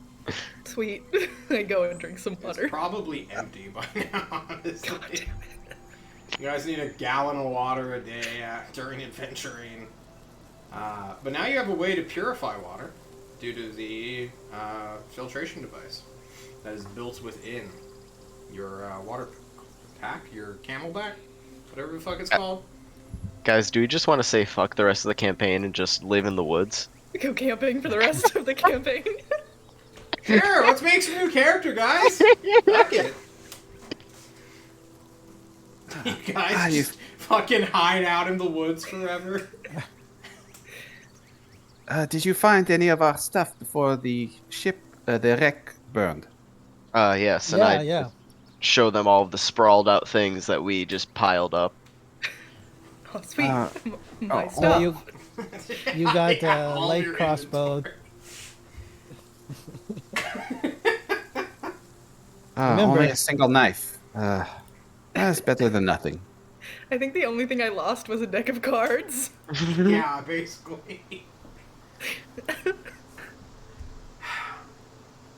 Sweet. I go and drink some It's water. probably empty by now, honestly. God damn it. You guys need a gallon of water a day during adventuring. But now you have a way to purify water due to the filtration device that is built within your water pack, your camelback, whatever the fuck it's called. Guys, do we just want to say fuck the rest of the campaign and just live in the woods? Go camping for the rest of the campaign. Sure, let's make some new character, guys. Fuck it. You guys just fucking hide out in the woods forever. Did you find any of our stuff before the ship, the wreck burned? Yes, and Yeah, I yeah. show them all of the sprawled out things that we just piled up. Oh, sweet. Uh, My oh, stuff. You got Yeah, a all light your crossbow. inventory. Remember- only a single knife. That's better than nothing. I think the only thing I lost was a deck of cards. Yeah, basically.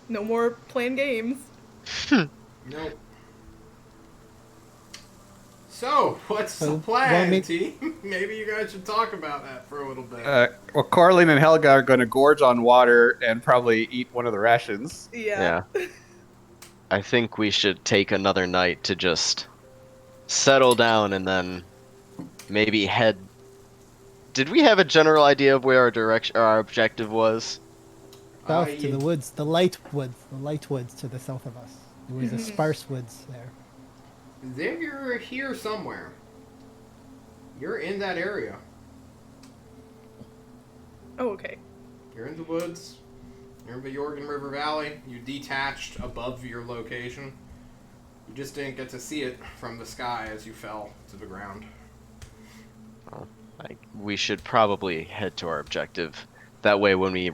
No more playing games. Nope. So, what's So, the plan, want me- team? Maybe you guys should talk about that for a little bit. Well, Coraline and Helga are going to gorge on water and probably eat one of the rations. Yeah. I think we should take another night to just settle down and then maybe head. Did we have a general idea of where our direction or our objective was? South to you- the woods, the light woods to the south of us. There was a sparse woods there. They're here somewhere. You're in that area. Oh, okay. You're in the woods. You're in the Jorgen River Valley. You detached above your location. You just didn't get to see it from the sky as you fell to the ground. We should probably head to our objective. That way, when we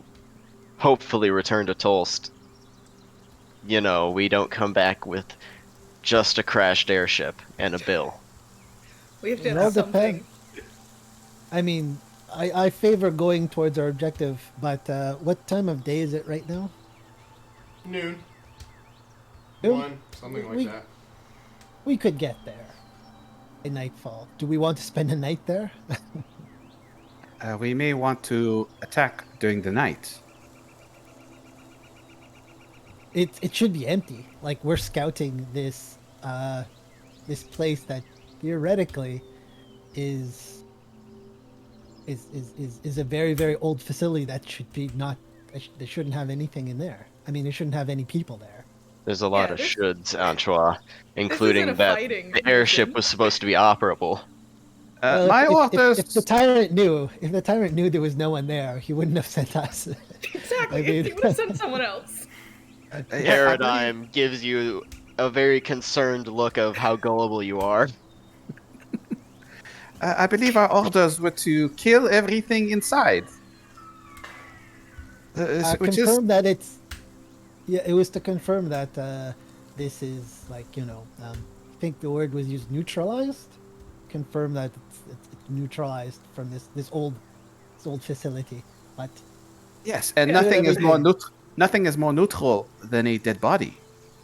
hopefully return to Tolst, we don't come back with just a crashed airship and a bill. We have to It have all something. depends. I mean, I favor going towards our objective, but what time of day is it right now? Noon. Noon? 1, something like We- that. We could get there by nightfall. Do we want to spend a night there? We may want to attack during the night. It should be empty. Like we're scouting this this place that theoretically is a very very old facility that should be not. They shouldn't have anything in there. I mean, they shouldn't have any people there. There's a lot Yeah, of this- shoulds, Antoine, including a that fighting the airship mission. was supposed to be operable. Well, My if orders. the tyrant knew there was no one there, he wouldn't have sent us. Exactly. I mean- You would have sent someone else. Paradigm gives you a very concerned look of how gullible you are. I believe our orders were to kill everything inside. Which is Confirm that it's. Yeah, it was to confirm that this is like I think the word was used neutralized. Confirm that it's neutralized from this old facility, but yes, and Yeah, nothing is more everything. nothing is more neutral than a dead body.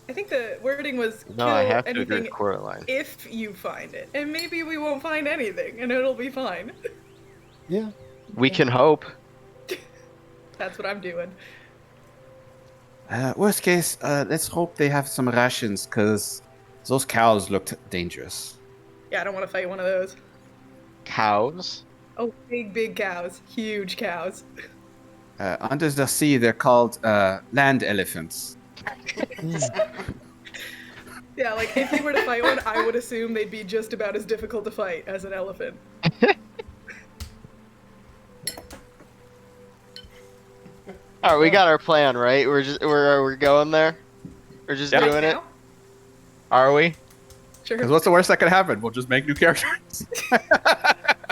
I think the wording was No, kill I have to agree anything with Coraline. if you find it. And maybe we won't find anything and it'll be fine. yeah. We can hope. That's what I'm doing. Worst case, let's hope they have some rations, because those cows looked dangerous. Yeah, I don't want to fight one of those. Cows? Oh, big cows. Huge cows. Under the sea, they're called land elephants. Yeah, like if you were to fight one, I would assume they'd be just about as difficult to fight as an elephant. Alright, we got our plan, right? We're going there? We're just Yeah. doing it? Now? Are we? Sure. Because what's the worst that could happen? We'll just make new characters.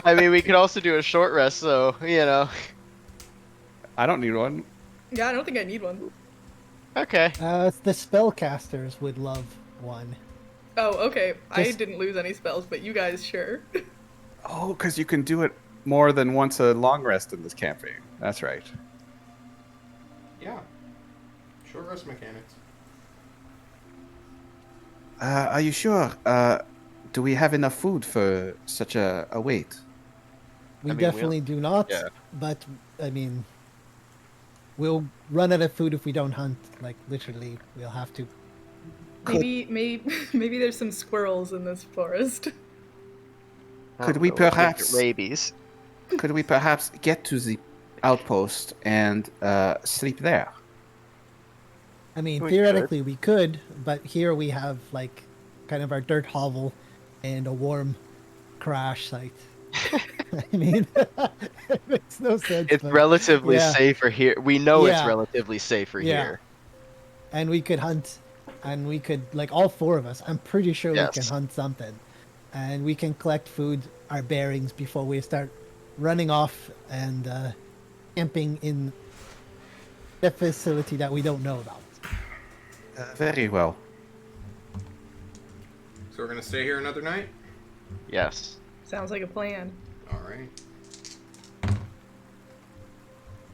I mean, we could also do a short rest, so, I don't need one. Yeah, I don't think I need one. Okay. The spellcasters would love one. Oh, okay. I Just- didn't lose any spells, but you guys sure. Oh, because you can do it more than once a long rest in this campaign. That's right. Yeah. Short rest mechanics. Are you sure? Do we have enough food for such a wait? We I mean, definitely do not. yeah. But I mean, we'll run out of food if we don't hunt. Like literally, we'll have to. Maybe there's some squirrels in this forest. Could we Oh, let's make it perhaps- rabies? Could we perhaps get to the outpost and sleep there? I mean, We theoretically we could, but here we have like kind of our dirt hovel and a warm crash site. I mean, it makes no sense. It's but relatively yeah, safer here. We know it's yeah, relatively safer yeah. here. And we could hunt, and we could like all four of us. I'm pretty sure we can Yes. hunt something, and we can collect food, our bearings before we start running off and camping in the facility that we don't know about. Very well. So we're gonna stay here another night. Yes. Sounds like a plan. All right.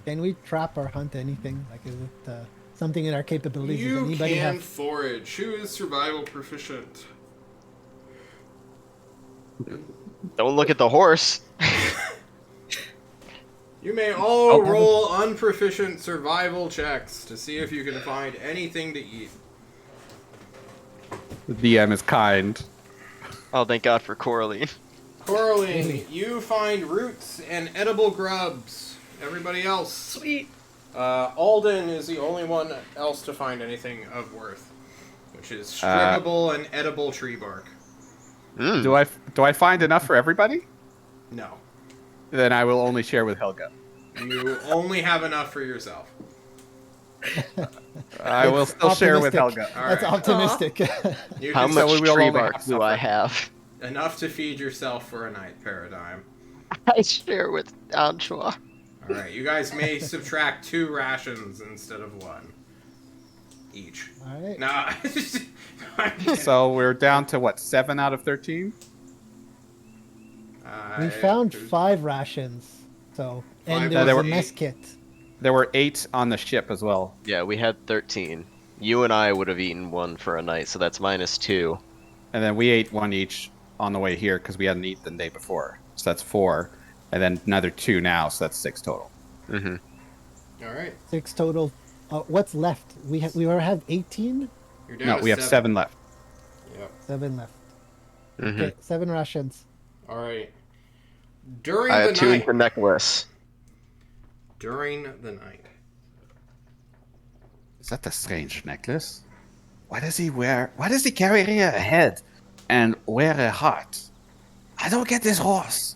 Can we trap or hunt anything? Like, is it something in our capabilities? Does You anybody can have? forage. Who is survival proficient? Don't look at the horse. You may all have a- roll unproficient survival checks to see if you can find anything to eat. The DM is kind. Oh, thank God for Coraline. Coraline, you find roots and edible grubs. Everybody else. Sweet. Alden is the only one else to find anything of worth, which is strippable and edible tree bark. Mm. Do I find enough for everybody? No. Then I will only share with Helga. You only have enough for yourself. I will still share with Optimistic. Helga. All That's right. optimistic. You How can much we will tree only bark have do I supper. have? enough to feed yourself for a night paradigm. I share with Antoine. All right, you guys may subtract 2 rations instead of 1 each. All right. Nah. So we're down to what, 7 out of 13? We found 5 rations, so Five and there was plus a mess 8. kit. There were 8 on the ship as well. Yeah, we had 13. You and I would have eaten 1 for a night, so that's -2. And then we ate 1 each on the way here because we hadn't eaten the day before. So that's 4. And then another 2 now, so that's 6 total. Mm-hmm. All right, 6 total. What's left? We already have 18. you're down No, to we have 7 left. Yep. 7 left. Mm-hmm. Okay, 7 rations. All right. During I the attuned night. the necklace. During the night. Is that a strange necklace? Why does he carry a head and wear a heart? I don't get this horse.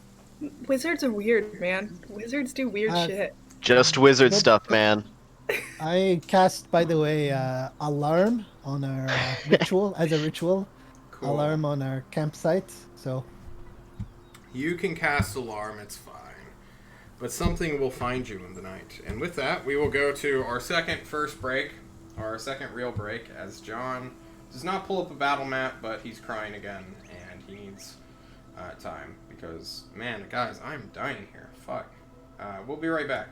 Wizards are weird, man. Wizards do weird shit. Just wizard But- stuff, man. I cast, by the way, alarm on our ritual as a ritual. Cool. Alarm on our campsite. So You can cast alarm, it's fine. But something will find you in the night. And with that, we will go to our second real break, as John does not pull up a battle map, but he's crying again, and he needs time. Because, man, guys, I'm dying here. Fuck. We'll be right back.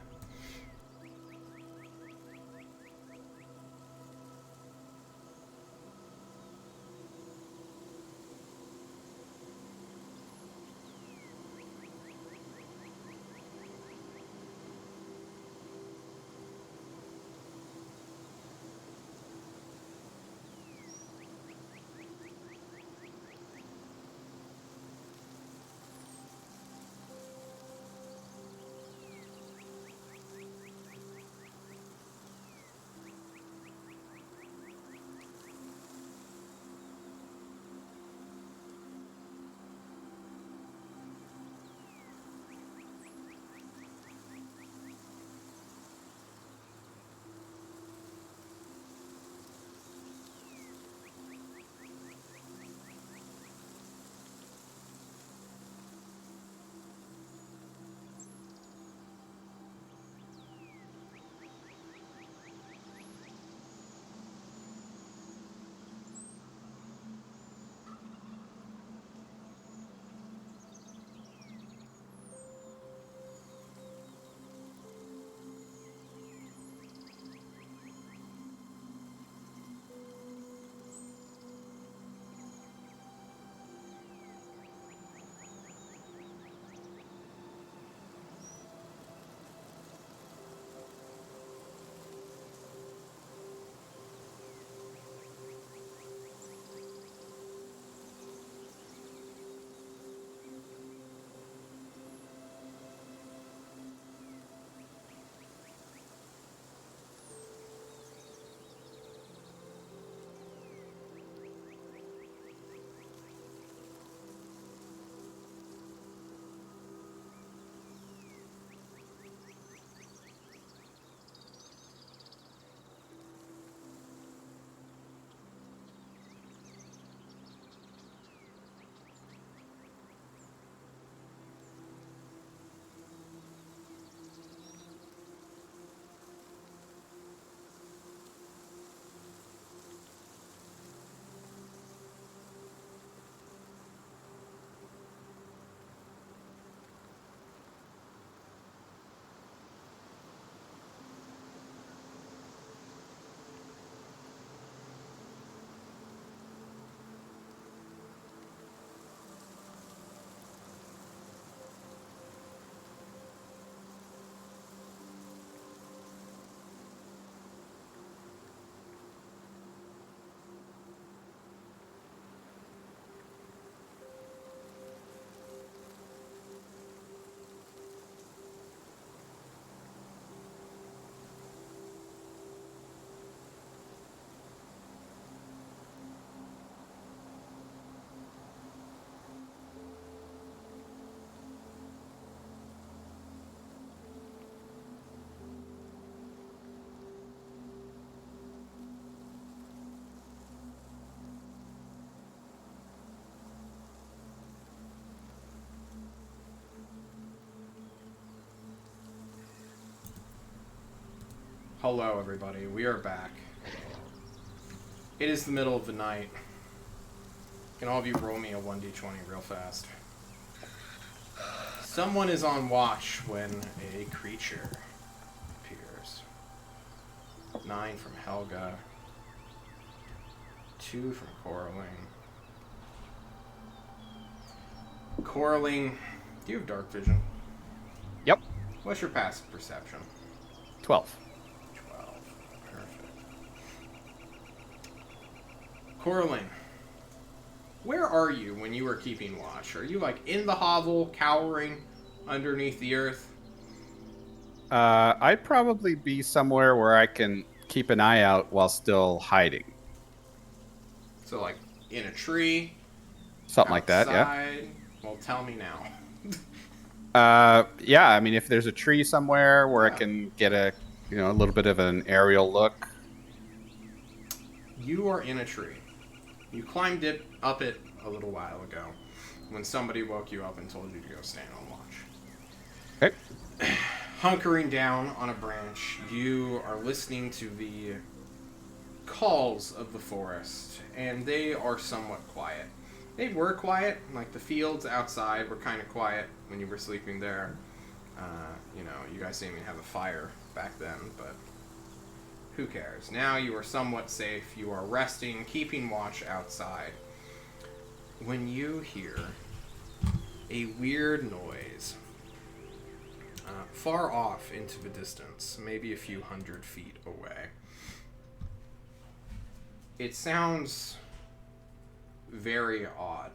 Hello, everybody. We are back. It is the middle of the night. Can all of you roll me a 1d20 real fast? Someone is on watch when a creature appears. 9 from Helga. 2 from Coraline. Coraline, do you have dark vision? Yep. What's your passive perception? 12. 12. Perfect. Coraline, where are you when you are keeping watch? Are you like in the hovel, cowering underneath the earth? I'd probably be somewhere where I can keep an eye out while still hiding. So like in a tree, Something like that, yeah. outside? Well, tell me now. Yeah, I mean, if there's a tree somewhere where Yeah. I can get a little bit of an aerial look. You are in a tree. You climbed up it a little while ago when somebody woke you up and told you to go stand on watch. Okay. Hunkering down on a branch, you are listening to the calls of the forest, and they are somewhat quiet. They were quiet, like the fields outside were kind of quiet when you were sleeping there. You guys didn't even have a fire back then, but who cares? Now you are somewhat safe. You are resting, keeping watch outside. When you hear a weird noise far off into the distance, maybe a few 100 feet away, it sounds very odd,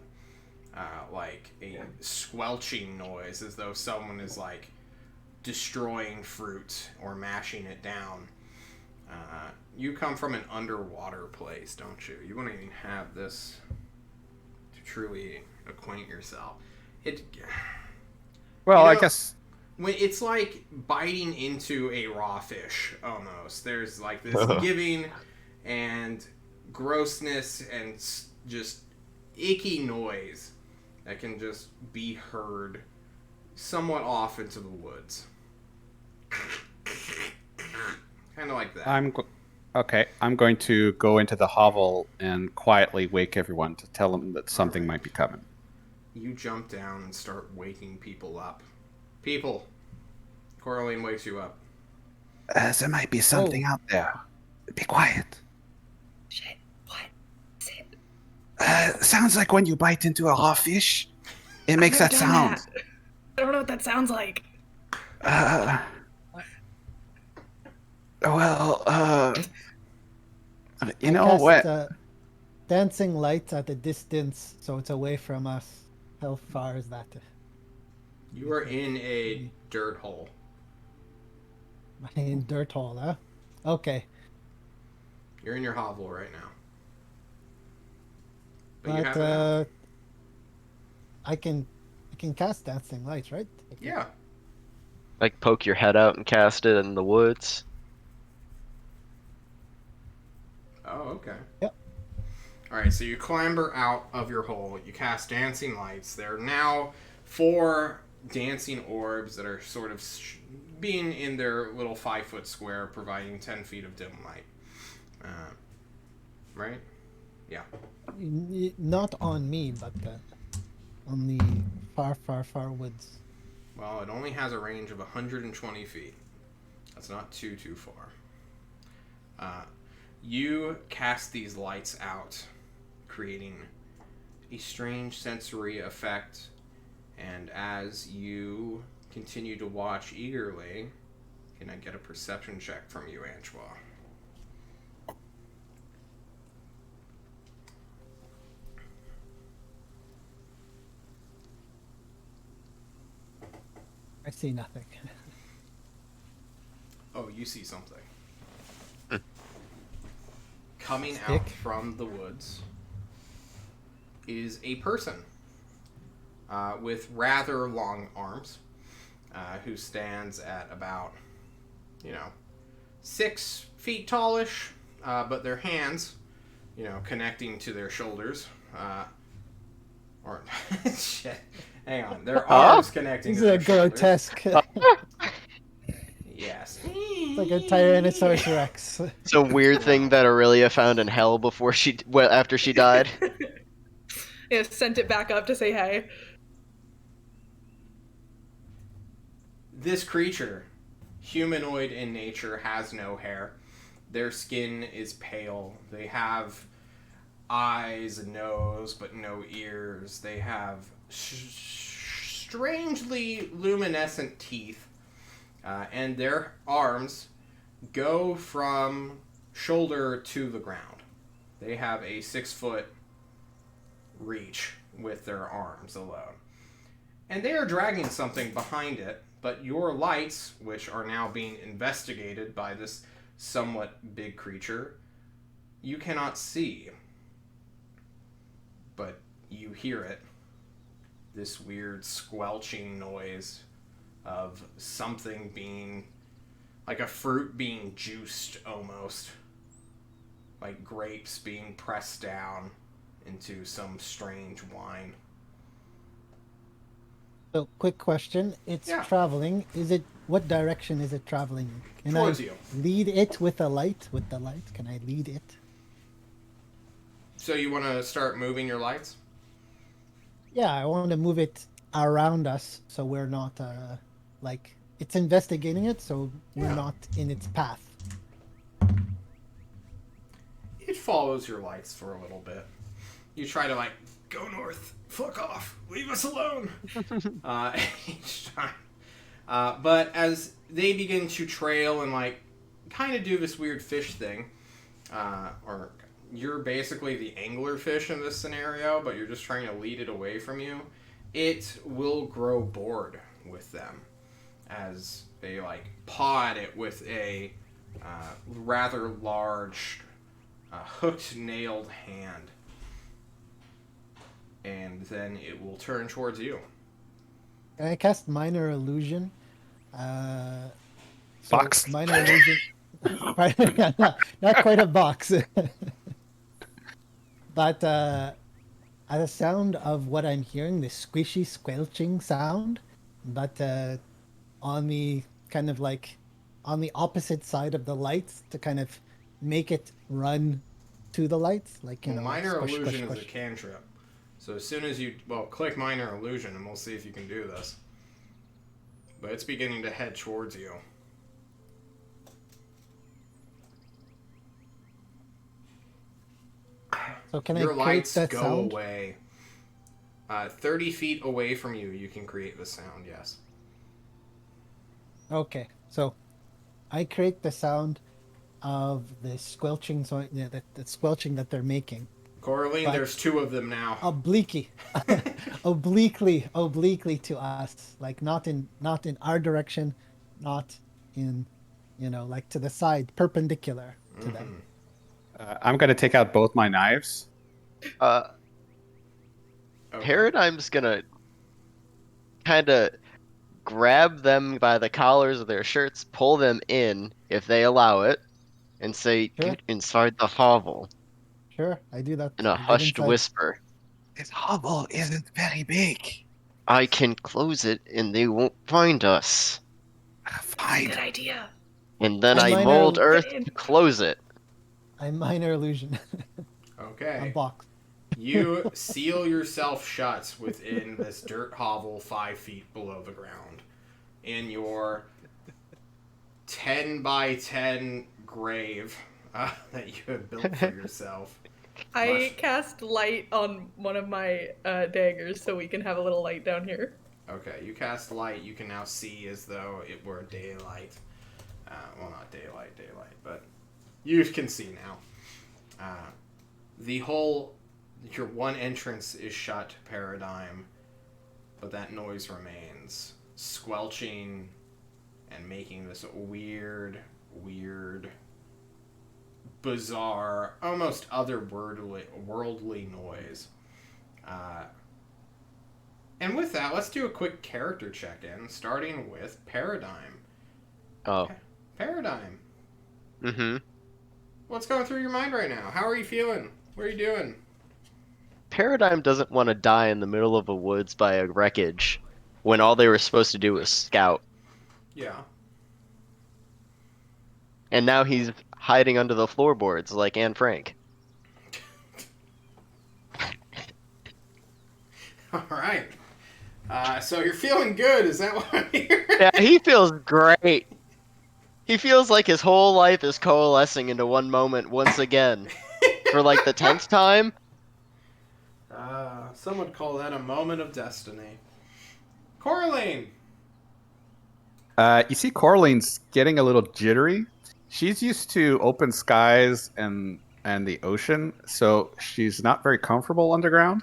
like a squelching noise, as though someone is like destroying fruit or mashing it down. You come from an underwater place, don't you? You wouldn't even have this to truly acquaint yourself. Well, I know, guess. When it's like biting into a raw fish, almost. There's like this giving and grossness and just icky noise that can just be heard somewhat off into the woods. Kind of like that. Okay. I'm going to go into the hovel and quietly wake everyone to tell them that something might be coming. You jump down and start waking people up. People. Coraline wakes you up. There might be something out there. Be quiet. Shit. What? Is it? Sounds like when you bite into a raw fish. It makes that sound. I don't know what that sounds like. You know what? Dancing lights at a distance, so it's away from us. How far is that? You are in a dirt hole. In dirt hole, huh? Okay. You're in your hovel right now. you But have an I can cast dancing lights, right? Yeah. Like poke your head out and cast it in the woods. Oh, okay. Yep. Alright, so you clamber out of your hole. You cast dancing lights. There are now 4 dancing orbs that are sort of being in their little 5-foot square, providing 10 feet of dim light. Right? Yeah. Not on me, but on the far woods. Well, it only has a range of 120 feet. That's not too far. You cast these lights out, creating a strange sensory effect, and as you continue to watch eagerly, can I get a perception check from you, Angela? I see nothing. Oh, you see something. Coming Stick. out from the woods is a person with rather long arms who stands at about, 6 feet tallish, but their hands, connecting to their shoulders, or shit, hang on, their arms connecting This to is their a shoulders. grotesque. Yes. It's like a Tyrannosaurus Rex. It's a weird thing that Aurelia found in hell before after she died. Yeah, sent it back up to say hey. This creature, humanoid in nature, has no hair. Their skin is pale. They have eyes and nose, but no ears. They have strangely luminescent teeth, and their arms go from shoulder to the ground. They have a 6-foot reach with their arms alone. And they are dragging something behind it, but your lights, which are now being investigated by this somewhat big creature, you cannot see. But you hear it. This weird squelching noise of something being like a fruit being juiced almost. Like grapes being pressed down into some strange wine. So, quick question. It's Yeah. traveling. What direction is it traveling in? Can Towards I you. lead it with a light? With the light? Can I lead it? So you want to start moving your lights? Yeah, I want to move it around us so we're not like it's investigating it, so we're Yeah. not in its path. It follows your lights for a little bit. You try to like go north, fuck off, leave us alone. Each time, but as they begin to trail and like kind of do this weird fish thing, or you're basically the angler fish in this scenario, but you're just trying to lead it away from you. It will grow bored with them as they like paw at it with a rather large hooked nailed hand, and then it will turn towards you. Can I cast minor illusion? So Box. minor illusion. Not quite a box. But at the sound of what I'm hearing, this squishy, squelching sound, but on the kind of like on the opposite side of the lights to kind of make it run to the lights, like you Well, know, like minor squish, illusion squish, is a squish. cantrip. So as soon as you click minor illusion, and we'll see if you can do this. But it's beginning to head towards you. So can Your I create lights that go sound? away. 30 feet away from you, you can create the sound. Yes. Okay, so I create the sound of the squelching, so yeah, the squelching that they're making. Coraline, But- there's 2 of them now. Obliquely, obliquely to us, like not in our direction, not in, like to the side, perpendicular to them. I'm gonna take out both my knives. Uh, Okay. Paradigm's gonna kind of grab them by the collars of their shirts, pull them in if they allow it, and say, Sure, "Get inside the hovel," sure, I do that. in a I get hushed inside. whisper. This hovel isn't very big. I can close it and they won't find us. Fine. Good idea. And then I I minor- mold earth Get in. to close it. I minor illusion, a Okay. box. You seal yourself shut within this dirt hovel 5 feet below the ground in your 10 by 10 grave that you have built for yourself. I cast light on one of my daggers so we can have a little light down here. Okay, you cast light. You can now see as though it were daylight. Well, not daylight, but you can see now. Your one entrance is shut, Paradigm, but that noise remains, squelching and making this weird, bizarre, almost otherworldly noise. And with that, let's do a quick character check-in, starting with Paradigm. Oh. Paradigm, Mm-hmm. what's going through your mind right now? How are you feeling? What are you doing? Paradigm doesn't want to die in the middle of a woods by a wreckage when all they were supposed to do was scout. Yeah. And now he's hiding under the floorboards like Anne Frank. All right. So you're feeling good, is that what I'm hearing? Yeah, he feels great. He feels like his whole life is coalescing into one moment once again. For like the 10th time. Some would call that a moment of destiny. Coraline! You see, Coraline's getting a little jittery. She's used to open skies and the ocean, so she's not very comfortable underground.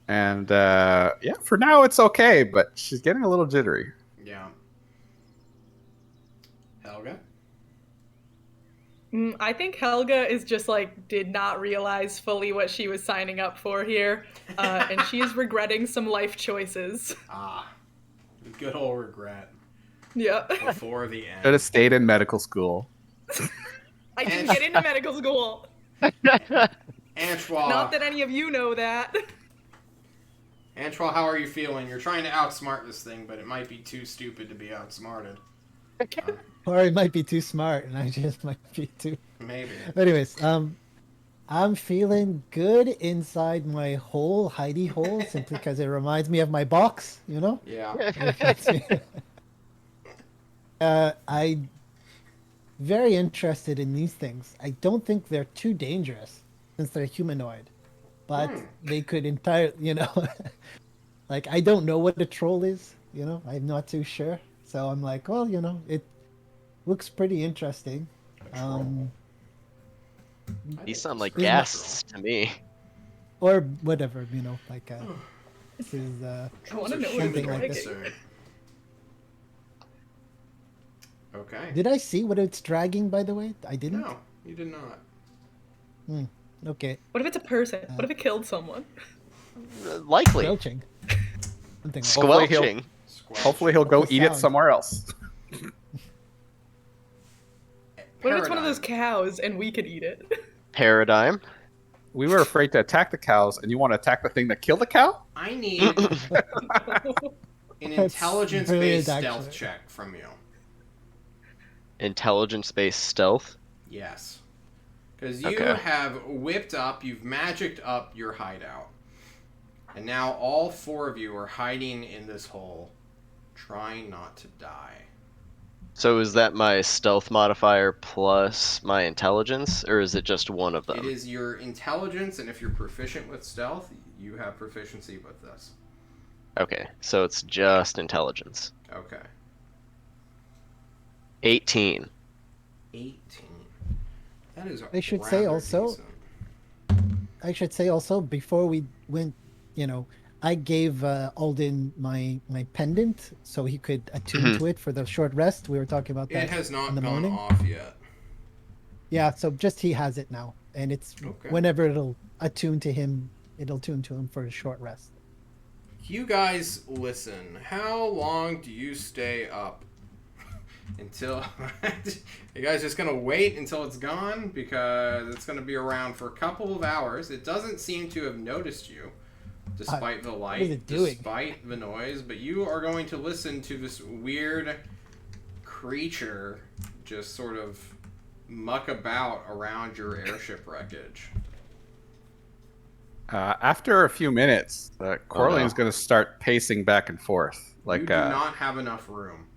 And yeah, for now it's okay, but she's getting a little jittery. Yeah. Helga? I think Helga is just like did not realize fully what she was signing up for here, and she is regretting some life choices. Ah. Good old regret. Yeah. Before the Should have end. stayed in medical school. I didn't get into medical school. Antoine. Not that any of you know that. Antoine, how are you feeling? You're trying to outsmart this thing, but it might be too stupid to be outsmarted. Or it might be too smart, and I just might be too. Maybe. Anyways, I'm feeling good inside my hole, hidey hole, simply because it reminds me of my box. You know. Yeah. I'm very interested in these things. I don't think they're too dangerous since they're humanoid, but they could entirely, like I don't know what a troll is. I'm not too sure. So I'm like, well, it looks pretty interesting. These sound like Is my- ghasts to me. Or whatever, like this is I want to know what something it's like like. this. Okay. Did I see what it's dragging, by the way? I didn't. No, you did not. Okay. What if it's a person? What if it killed someone? Likely. Squelching. Something like Hopefully he'll- Squelching. Hopefully he'll go What's the eat it sound? somewhere else. What if it's one of Paradigm. those cows and we could eat it? Paradigm. We were afraid to attack the cows, and you want to attack the thing that killed the cow? I need an intelligence-based brilliant, stealth actually. check from you. Intelligence-based stealth. Yes. Because you Okay. have whipped up, you've magicked up your hideout. And now all four of you are hiding in this hole, trying not to die. So is that my stealth modifier plus my intelligence, or is it just one of them? It is your intelligence, and if you're proficient with stealth, you have proficiency with this. Okay, so it's just intelligence. Okay. 18. 18. That is I should say rather also- decent. I should say also before we went, I gave Alden my pendant so he could attune to it for the short rest. We were talking about that It has not in the gone morning. off yet. Yeah, so just he has it now, and it's Okay. whenever it'll attune to him, it'll tune to him for a short rest. You guys listen. How long do you stay up until you guys just gonna wait until it's gone? Because it's gonna be around for a couple of hours. It doesn't seem to have noticed you, despite the light, is it doing? despite the noise. But you are going to listen to this weird creature just sort of muck about around your airship wreckage. After a few minutes, Coraline's going to start pacing back and forth. You do not have enough room.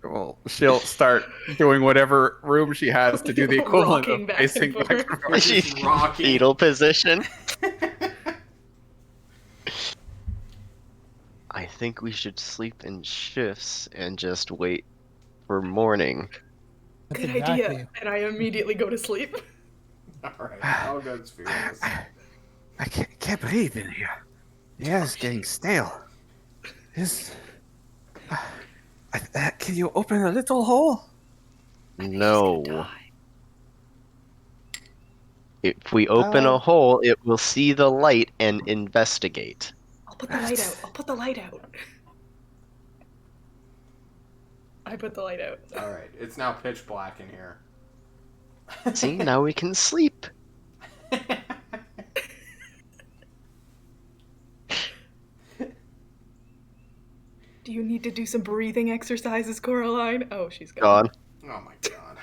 Well, she'll start doing whatever room she has to do the equivalent Rocking of back and pacing back and forth. You're forth. just She's rocking. fetal position. I think we should sleep in shifts and just wait for morning. That's Good exactly- idea. And I immediately go to sleep. All right, how goes fearless? I can't breathe in here. The air's getting stale. Can you open a little hole? No. If we open a Uh, hole, it will see the light and investigate. I'll put the light out. I'll put the light out. I put the light out. All right, it's now pitch black in here. See, now we can sleep. Do you need to do some breathing exercises, Coraline? Oh, she's gone. Gone. Oh my god.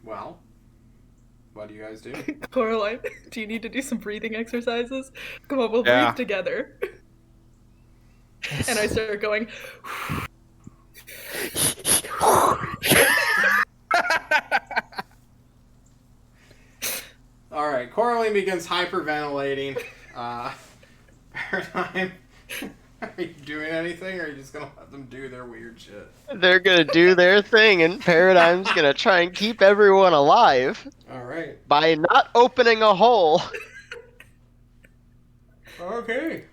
Well, what do you guys do? Coraline, do you need to do some breathing exercises? Come on, we'll Yeah. breathe together. And I start going, Alright, Coraline begins hyperventilating. Paradigm, are you doing anything, or are you just gonna let them do their weird shit? They're gonna do their thing, and Paradigm's gonna try and keep everyone alive Alright. by not opening a hole. Okay.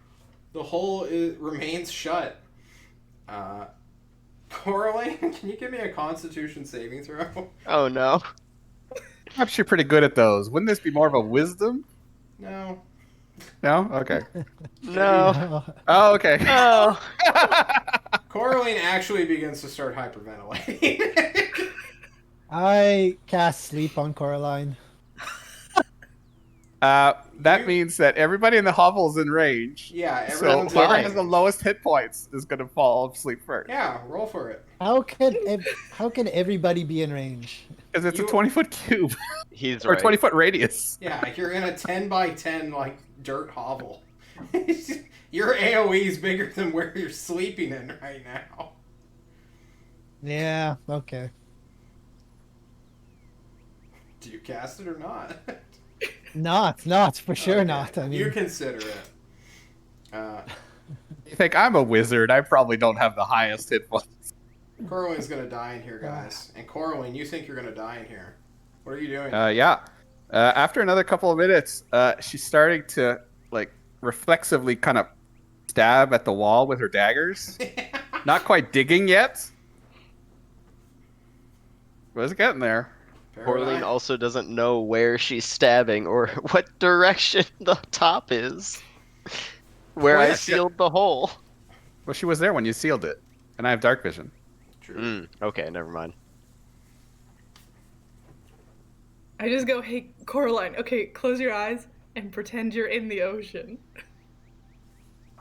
The hole remains shut. Coraline, can you give me a Constitution saving throw? Oh no. I'm actually pretty good at those. Wouldn't this be more of a wisdom? No. No? Okay. No. Oh, Oh, okay. Oh. Coraline actually begins to start hyperventilating. I cast sleep on Coraline. That means that everybody in the hovel is in range. Yeah, So everyone's whoever fine. has the lowest hit points is going to fall asleep first. Yeah, roll for it. How can everybody be in range? Because it's a You- 20-foot cube. He's Or right. 20-foot radius. Yeah, you're in a 10 by 10 like dirt hovel. Your AoE is bigger than where you're sleeping in right now. Yeah, okay. Do you cast it or not? Not for sure Okay, not. I mean, you consider it. You think I'm a wizard? I probably don't have the highest hit points. Coraline's gonna die in here, guys. And Coraline, you think you're gonna die in here. What are you doing? Yeah. After another couple of minutes, she's starting to like reflexively kind of stab at the wall with her daggers. Not quite digging yet. But it's getting there. Coraline also doesn't know where she's stabbing or what direction the top is. Where Oh, I yeah, sealed the hole. Well, she was there when you sealed it, and I have dark vision. True. Okay, never mind. I just go, hey, Coraline, okay, close your eyes and pretend you're in the ocean.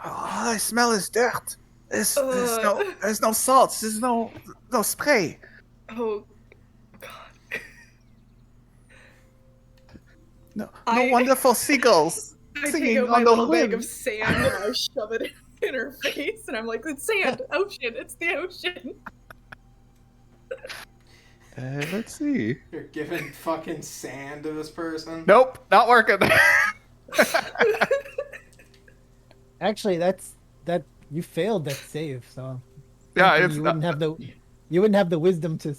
Oh, I smell is dirt. There's no- there's no salts. There's no spray. Oh, God. No I- wonderful seagulls I take singing out my on the little bag rim. of sand and I shove it in her face, and I'm like, it's sand, ocean, it's the ocean. Let's see. You're giving fucking sand to this person? Nope, not working. actually, that you failed that save, so Yeah, thinking it's you not. wouldn't have the wisdom to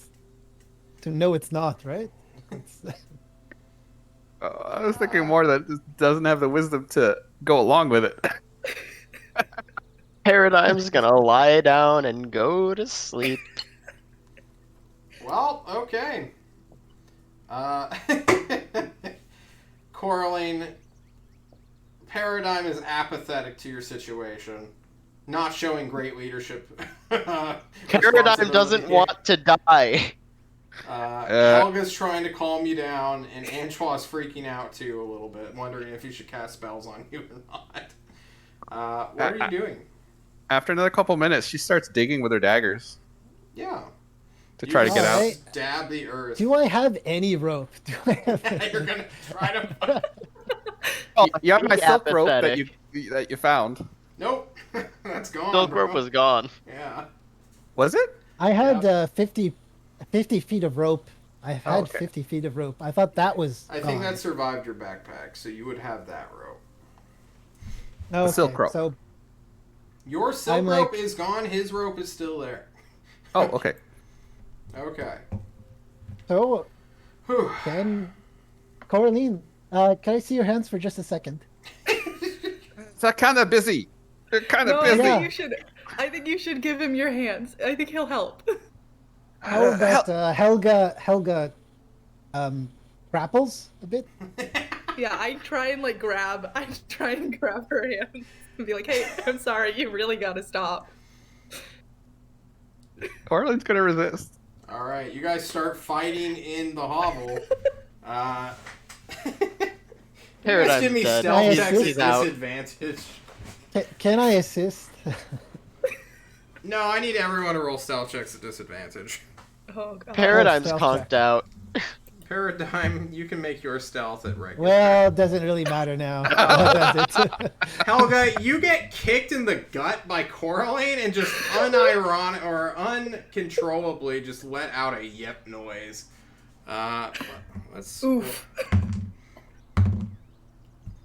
know it's not right. It's, I was thinking more that it doesn't have the wisdom to go along with it. Paradigm's gonna lie down and go to sleep. Well, okay. Coraline, Paradigm is apathetic to your situation, not showing great leadership. Paradigm doesn't responsibility. want to die. Helga's trying to calm you down, and Antoine's freaking out too a little bit, wondering if he should cast spells on you or not. What are you doing? After another couple minutes, she starts digging with her daggers Yeah. to You try to just get out. Alright. Stab the earth. do I have any rope? Do I have You're gonna try to. Oh, you have my Be silk rope that apathetic. you found. Nope. That's gone. Silk bro. rope was gone. Yeah. Was it? I had Yeah. 50 feet of rope. I've had okay. 50 feet of rope. I thought that was I think gone. that survived your backpack, so you would have that rope. okay, silk rope. So Your silk I'm rope like- is gone. His rope is still there. Oh, okay. Okay. so Whew. then, Coraline, can I see your hands for just a second? They're kind of busy. They're kind of No, I busy. think I think you should give him your hands. I think he'll help. How about Helga grapples a bit? Yeah, I try and grab her hands and be like, hey, I'm sorry, you really gotta stop. Coraline's gonna resist. All right, you guys start fighting in the hovel. You guys give Paradigm's me dead. stealth Nice. checks at He's out. disadvantage. Can I assist? No, I need everyone to roll stealth checks at disadvantage. Oh god. Paradigm's stealth conked check. out. Paradigm, you can make your stealth at regular. Well, it doesn't really matter now. Does it? Helga, you get kicked in the gut by Coraline and just unironic or uncontrollably just let out a yip noise. Let's. Oof.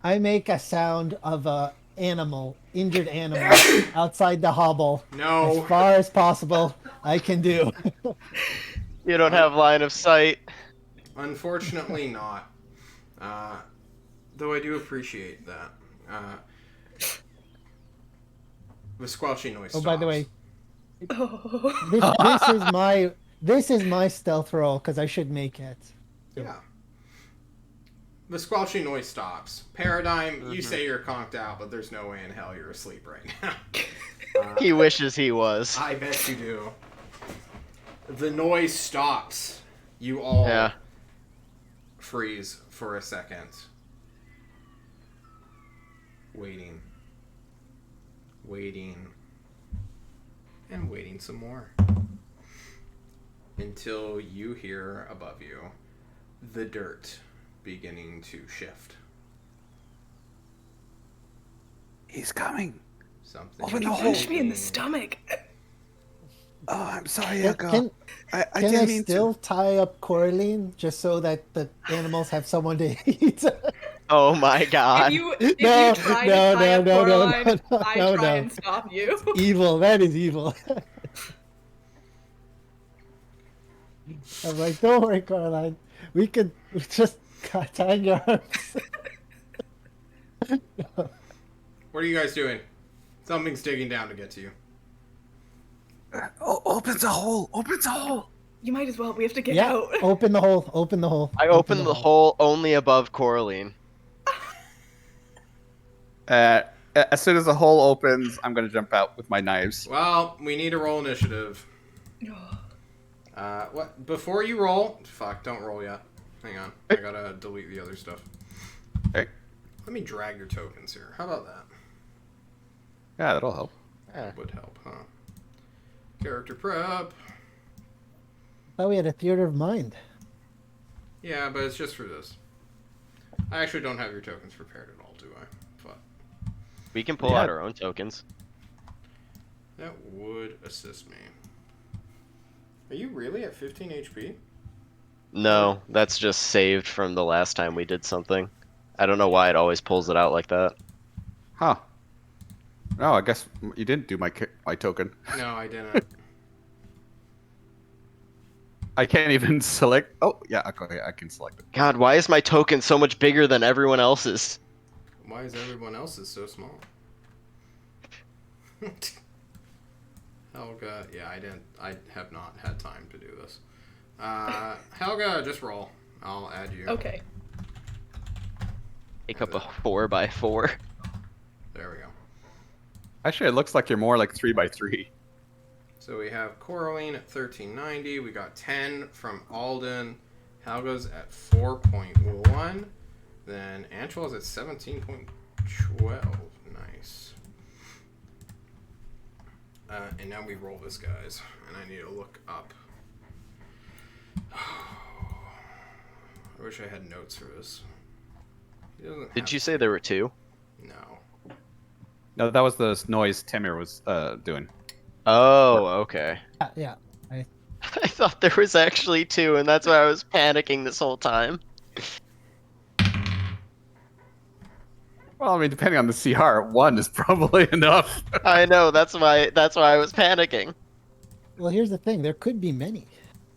I make a sound of a injured animal, outside the hobble. No. As far as possible, I can do. You don't have line of sight. Unfortunately, not. Though I do appreciate that. The squelchy noise. Oh, Stops. by the way, Oh. this is my stealth roll because I should make it. Yeah. The squelchy noise stops. Paradigm, you say you're conked out, but there's no way in hell you're asleep right now. He wishes he was. I bet you do. The noise stops. You all Yeah. freeze for a second. Waiting. Waiting. And waiting some more. Until you hear above you the dirt beginning to shift. He's coming. Something. Open the hole. Punch me in the stomach. Oh, I'm sorry, Can, Echo. can, I can didn't I mean still tie up Coraline just so that the animals have someone to eat? Oh my god. If you No, try no, to tie up no, no, Coraline, no, I no, try no. and stop you. Evil. That is evil. I'm like, don't worry, Coraline. We could just tie your arms. What are you guys doing? Something's digging down to get to you. Oh, opens a hole. Opens a hole. You might as well. We have to get Yeah, out. open the hole. Open the hole. I opened the hole only above Coraline. As soon as the hole opens, I'm gonna jump out with my knives. Well, we need to roll initiative. What? Before you roll, fuck, don't roll yet. Hang on, I gotta delete the other stuff. Hey. Let me drag your tokens here. How about that? Yeah, that'll help. Would help, huh? Character prep. Oh, we had a theater of mind. Yeah, but it's just for this. I actually don't have your tokens prepared at all, do I? But We can pull Yeah. out our own tokens. that would assist me. Are you really at 15 HP? No, that's just saved from the last time we did something. I don't know why it always pulls it out like that. Huh. No, I guess you didn't do my token. No, I didn't. I can't even select. Oh, yeah, okay, I can select it. God, why is my token so much bigger than everyone else's? Why is everyone else's so small? Helga, yeah, I have not had time to do this. Helga, just roll. I'll add you. Okay. Take up a 4x4. There we go. Actually, it looks like you're more like 3x3. So we have Coraline at 1390. We got 10 from Alden. Helga's at 4.1. Then Angel's at 17.12. Nice. And now we roll this, guys. And I need to look up. I wish I had notes for this. He doesn't Did have- you say there were 2? No. No, that was the noise Temir was doing. Oh, okay. Yeah. I thought there was actually 2, and that's why I was panicking this whole time. Well, I mean, depending on the CR, 1 is probably enough. I know, that's why I was panicking. Well, here's the thing. There could be many.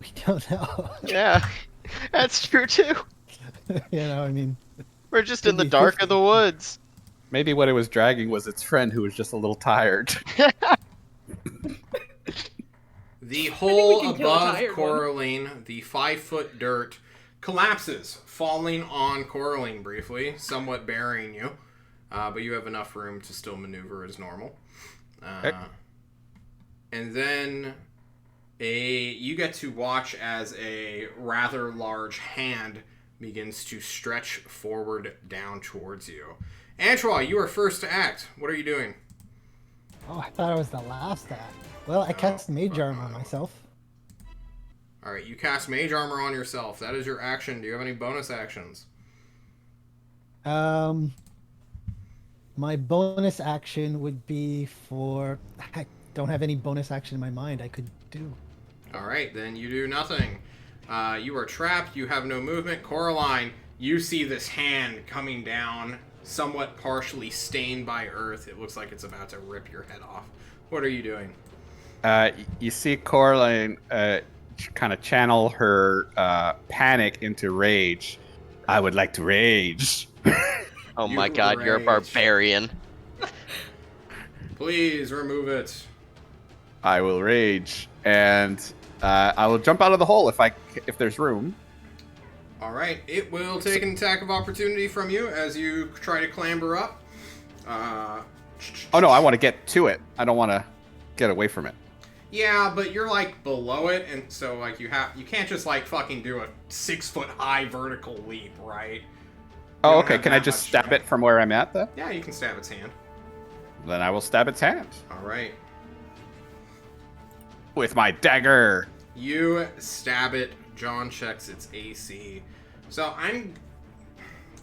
We don't know. Yeah, that's true too. You know, I mean, We're just Could in the be dark 50. of the woods. Maybe what it was dragging was its friend who was just a little tired. The we hole can kill a above tired one. Coraline, the 5-foot dirt, collapses, falling on Coraline briefly, somewhat burying you. But you have enough room to still maneuver as normal. Okay. And then you get to watch as a rather large hand begins to stretch forward down towards you. Antoine, you are first to act. What are you doing? Oh, I thought I was the last act. Well, I cast Mage Armor on myself. Alright, you cast Mage Armor on yourself. That is your action. Do you have any bonus actions? My bonus action would be for... I don't have any bonus action in my mind I could do. Alright, then you do nothing. You are trapped. You have no movement. Coraline, you see this hand coming down, somewhat partially stained by earth. It looks like it's about to rip your head off. What are you doing? You see Coraline kind of channel her panic into rage. I would like to rage. Oh You my god, you're a rage. barbarian. Please remove it. I will rage, and I will jump out of the hole if there's room. Alright, it will take an attack of opportunity from you as you try to clamber up. Oh no, I want to get to it. I don't want to get away from it. Yeah, but you're like below it, and so like you can't just like fucking do a 6-foot high vertical leap, right? You Oh, don't okay. have Can I that just much stab strength. it from where I'm at, then? Yeah, you can stab its hand. Then I will stab its hand Alright. with my dagger. You stab it. John checks its AC. So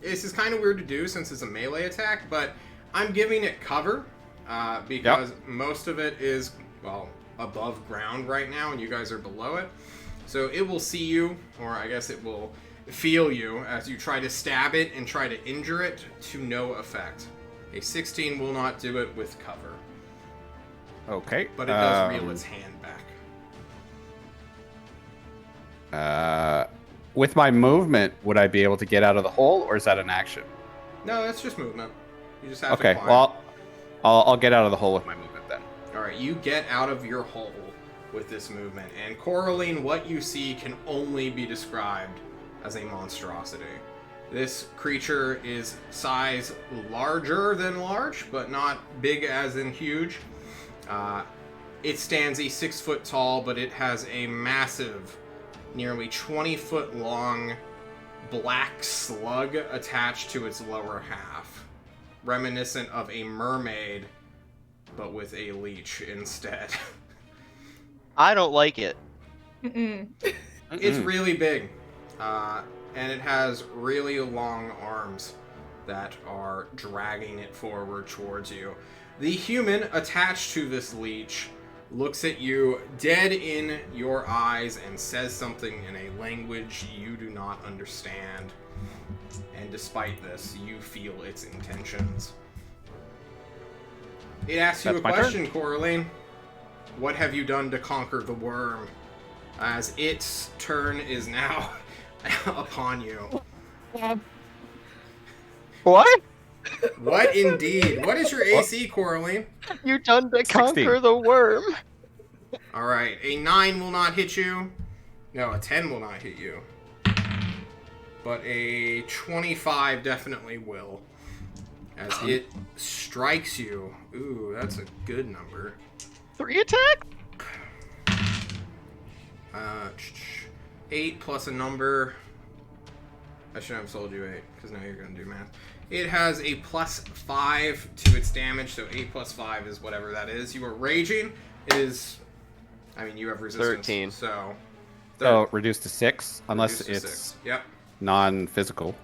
this is kind of weird to do since it's a melee attack, but I'm giving it cover because most of it is, well, above ground right now and you guys are below it. So it will see you, or I guess it will feel you as you try to stab it and try to injure it to no effect. A 16 will not do it with cover, Okay. but it does reel its hand back. With my movement, would I be able to get out of the hole, or is that an action? No, that's just movement. You just have Okay. to climb. Well, I'll get out of the hole with my movement then. Alright, you get out of your hole with this movement, and Coraline, what you see can only be described as a monstrosity. This creature is size larger than large, but not big as in huge. It stands a 6 foot tall, but it has a massive, nearly 20 foot long black slug attached to its lower half, reminiscent of a mermaid, but with a leech instead. I don't like it. Mm-mm. It's really big, and it has really long arms that are dragging it forward towards you. The human attached to this leech looks at you dead in your eyes and says something in a language you do not understand. And despite this, you feel its intentions. It asks you That's a my question, Coraline. What have you done to conquer the worm? As its turn is now upon you. What? What indeed? What is your AC, Coraline? You done to 16. conquer the worm? Alright, a 9 will not hit you. No, a 10 will not hit you. But a 25 definitely will. As it strikes you. Ooh, that's a good number. 3 attack? 8 plus a number. I shouldn't have told you 8, because now you're going to do math. It has a plus 5 to its damage, so 8 plus 5 is whatever that is. You are raging. It is... I mean, you have resistance. 13. So... So reduced to 6, unless reduced to it's 6. Yep. non-physical.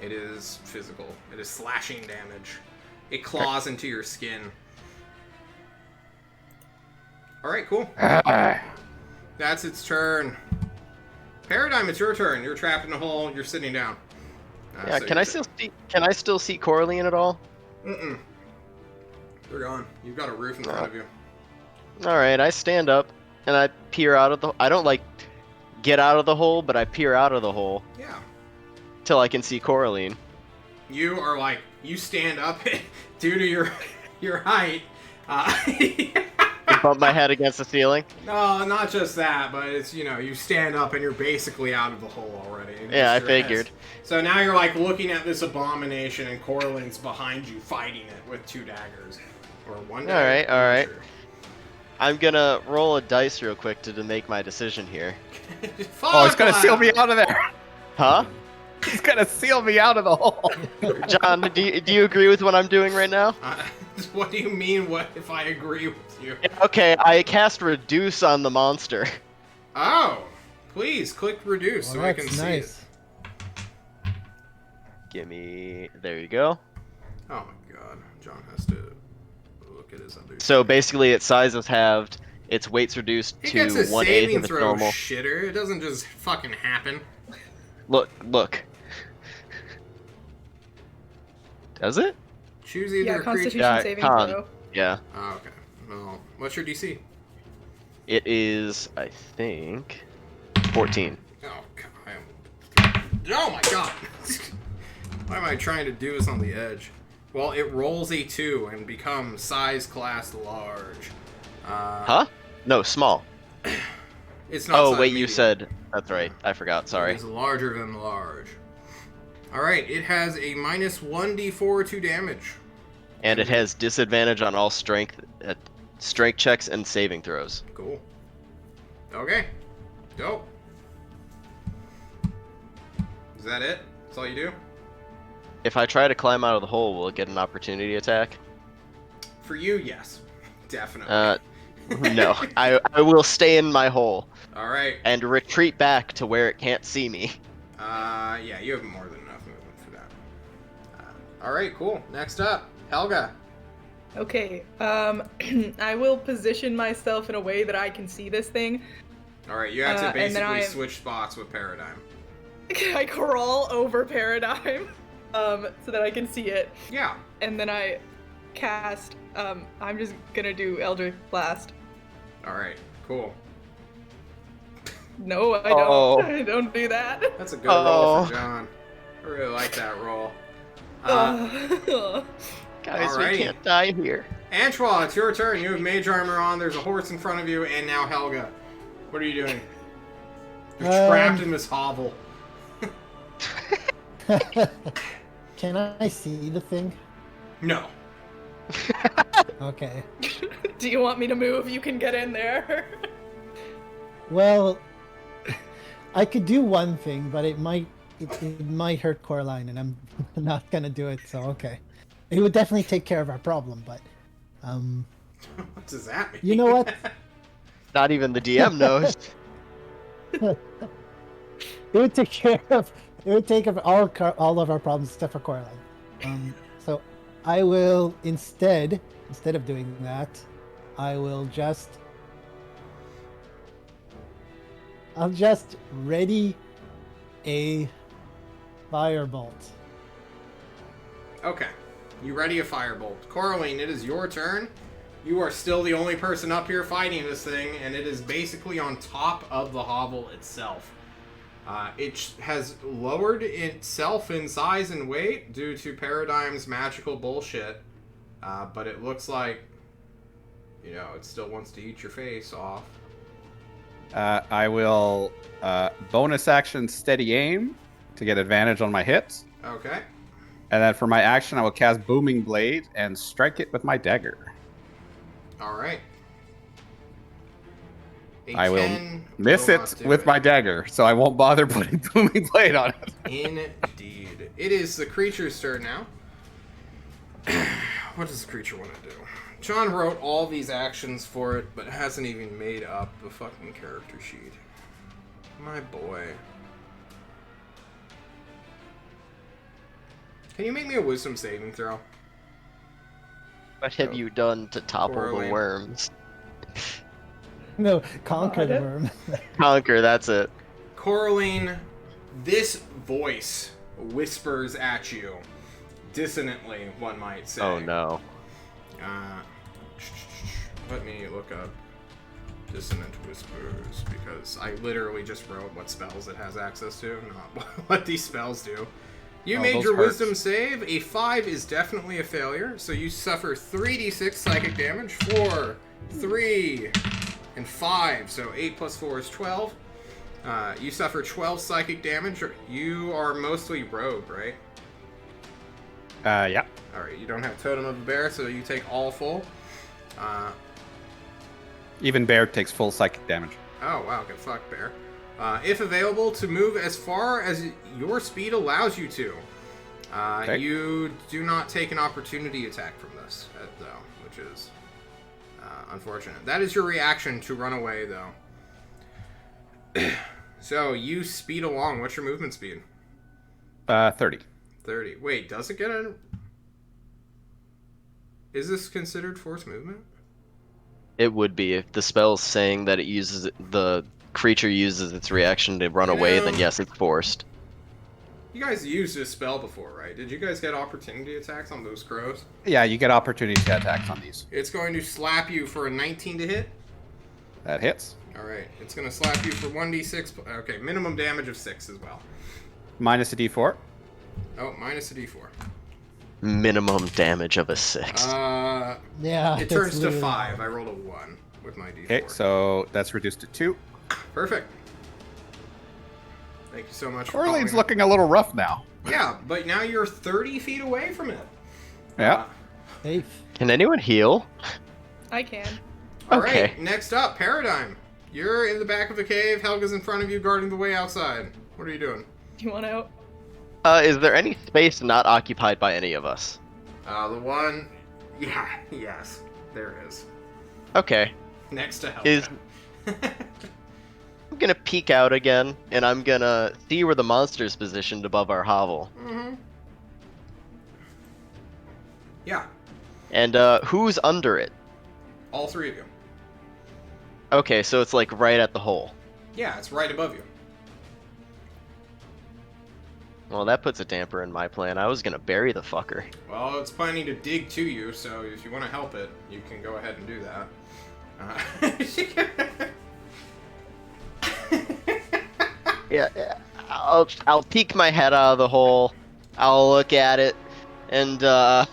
It is physical. It is slashing damage. It claws into your skin. Alright, cool. That's its turn. Paradigm, it's your turn. You're trapped in a hole. You're sitting down. Yeah, so can you're I still see Coraline at all? Mm-mm. They're gone. You've got a roof in front of you. Alright, I stand up and I peer out of the... I don't like get out of the hole, but I peer out of the hole Yeah. till I can see Coraline. You are like, you stand up due to your height. Bump my head against the ceiling. No, not just that, but it's, you stand up and you're basically out of the hole already. Yeah, I Just your figured. head. So now you're like looking at this abomination and Coraline's behind you fighting it with 2 daggers. Or 1 dagger. Alright, alright. I'm gonna roll a dice real quick to make my decision here. Fuck Oh, it's gonna seal me off. out of there. Huh? He's gonna seal me out of the hole. John, do you agree with what I'm doing right now? What do you mean? What if I agree with you? Okay, I cast reduce on the monster. Oh, please click reduce so I can see it. Gimme. There you go. Oh my god, John has to look at his other. So basically, its size is halved. Its weight's reduced He to gets a 1/8 saving of its throw, normal. shitter. It doesn't just fucking happen. Look. Does it? Choose either Yeah, a creature. Constitution Yeah, saving con. throw. Yeah. Oh, okay. Well, what's your DC? It is, I think, 14. Oh god. Oh my god. Why am I trying to do this on the edge? Well, it rolls a 2 and becomes size class large. Huh? No, small. It's not. Oh, size wait, medium. you said... That's right. I forgot. Sorry. It's larger than large. Alright, it has a minus 1d4 to damage. And it has disadvantage on all strength checks and saving throws. Cool. Okay. Dope. Is that it? That's all you do? If I try to climb out of the hole, will it get an opportunity attack? For you, yes. Definitely. No. I will stay in my hole Alright. and retreat back to where it can't see me. Yeah, you have more than enough movement for that. Alright, cool. Next up, Helga. Okay, I will position myself in a way that I can see this thing. Alright, you have to And then basically I- switch spots with Paradigm. I crawl over Paradigm, so that I can see it. Yeah. And then I cast, I'm just gonna do Eldritch Blast. Alright, cool. No, I Oh. don't. I don't do that. That's a good roll for Oh. John. I really like that roll. Guys, Alrighty. we can't die here. Antoine, it's your turn. You have mage armor on, there's a horse in front of you, and now Helga. What are you doing? You're trapped in this hovel. Can I see the thing? No. Okay. Do you want me to move? You can get in there. Well, I could do one thing, but it might hurt Coraline, and I'm not gonna do it. So okay, it would definitely take care of our problem. But What does that mean? you know what? Not even the DM knows. It would take care of. It would take of all of our problems except for Coraline. So I will instead of doing that, I'll just ready a firebolt. Okay. You ready a firebolt. Coraline, it is your turn. You are still the only person up here fighting this thing, and it is basically on top of the hovel itself. It has lowered itself in size and weight due to Paradigm's magical bullshit. But it looks like, you know, it still wants to eat your face off. I will bonus action steady aim to get advantage on my hits. Okay. And then for my action, I will cast Booming Blade and strike it with my dagger. Alright. I will miss it with my dagger, so I won't bother putting Booming Blade on it. Indeed. It is the creature's turn now. What does the creature want to do? John wrote all these actions for it, but hasn't even made up the fucking character sheet. My boy. Can you make me a wisdom saving throw? What have you done to topple Coraline. the worms? No, conquer the God. worm. Conquer, that's it. Coraline, this voice whispers at you. Dissonantly, one might say. Oh no. Let me look up dissonant whispers, because I literally just wrote what spells it has access to, not what these spells do. You Oh, made those your hurts. wisdom save. A 5 is definitely a failure, so you suffer 3d6 psychic damage. 4, 3, and 5, so 8 plus 4 is 12. You suffer 12 psychic damage. You are mostly rogue, right? Yeah. Alright, you don't have Totem of the Bear, so you take all full. Even Bear takes full psychic damage. Oh, wow, get fucked, Bear. If available, to move as far as your speed allows you to. Okay. You do not take an opportunity attack from this, though, which is unfortunate. That is your reaction to run away, though. So, you speed along. What's your movement speed? 30. 30. Wait, does it get a... Is this considered forced movement? It would be if the spell's saying that the creature uses its reaction to run away, then yes, it's forced. You guys used this spell before, right? Did you guys get opportunity attacks on those crows? Yeah, you get opportunity attacks on these. It's going to slap you for a 19 to hit. That hits. Alright, it's going to slap you for 1d6. Okay, minimum damage of 6 as well. Minus a d4. Oh, minus a d4. Minimum damage of a 6. Yeah. It that's turns to literally- 5. I rolled a 1 with my d4. Okay, so that's reduced to 2. Perfect. Thank you so much for Orleans calling looking a little rough now. it. Yeah, but now you're 30 feet away from it. Yeah. Safe. Can anyone heal? I can. Alright, Okay. next up, Paradigm. You're in the back of the cave. Helga's in front of you, guarding the way outside. What are you doing? You want out? Is there any space not occupied by any of us? The one... Yeah, yes, there is. Okay. Next to Helga. Is I'm gonna peek out again, and I'm gonna see where the monster's positioned above our hovel. Mm-hmm. Yeah, And who's under it? all three of you. Okay, so it's like right at the hole. Yeah, it's right above you. Well, that puts a damper in my plan. I was gonna bury the fucker. Well, it's planning to dig to you, so if you want to help it, you can go ahead and do that. Yeah, I'll peek my head out of the hole. I'll look at it, and Yeah?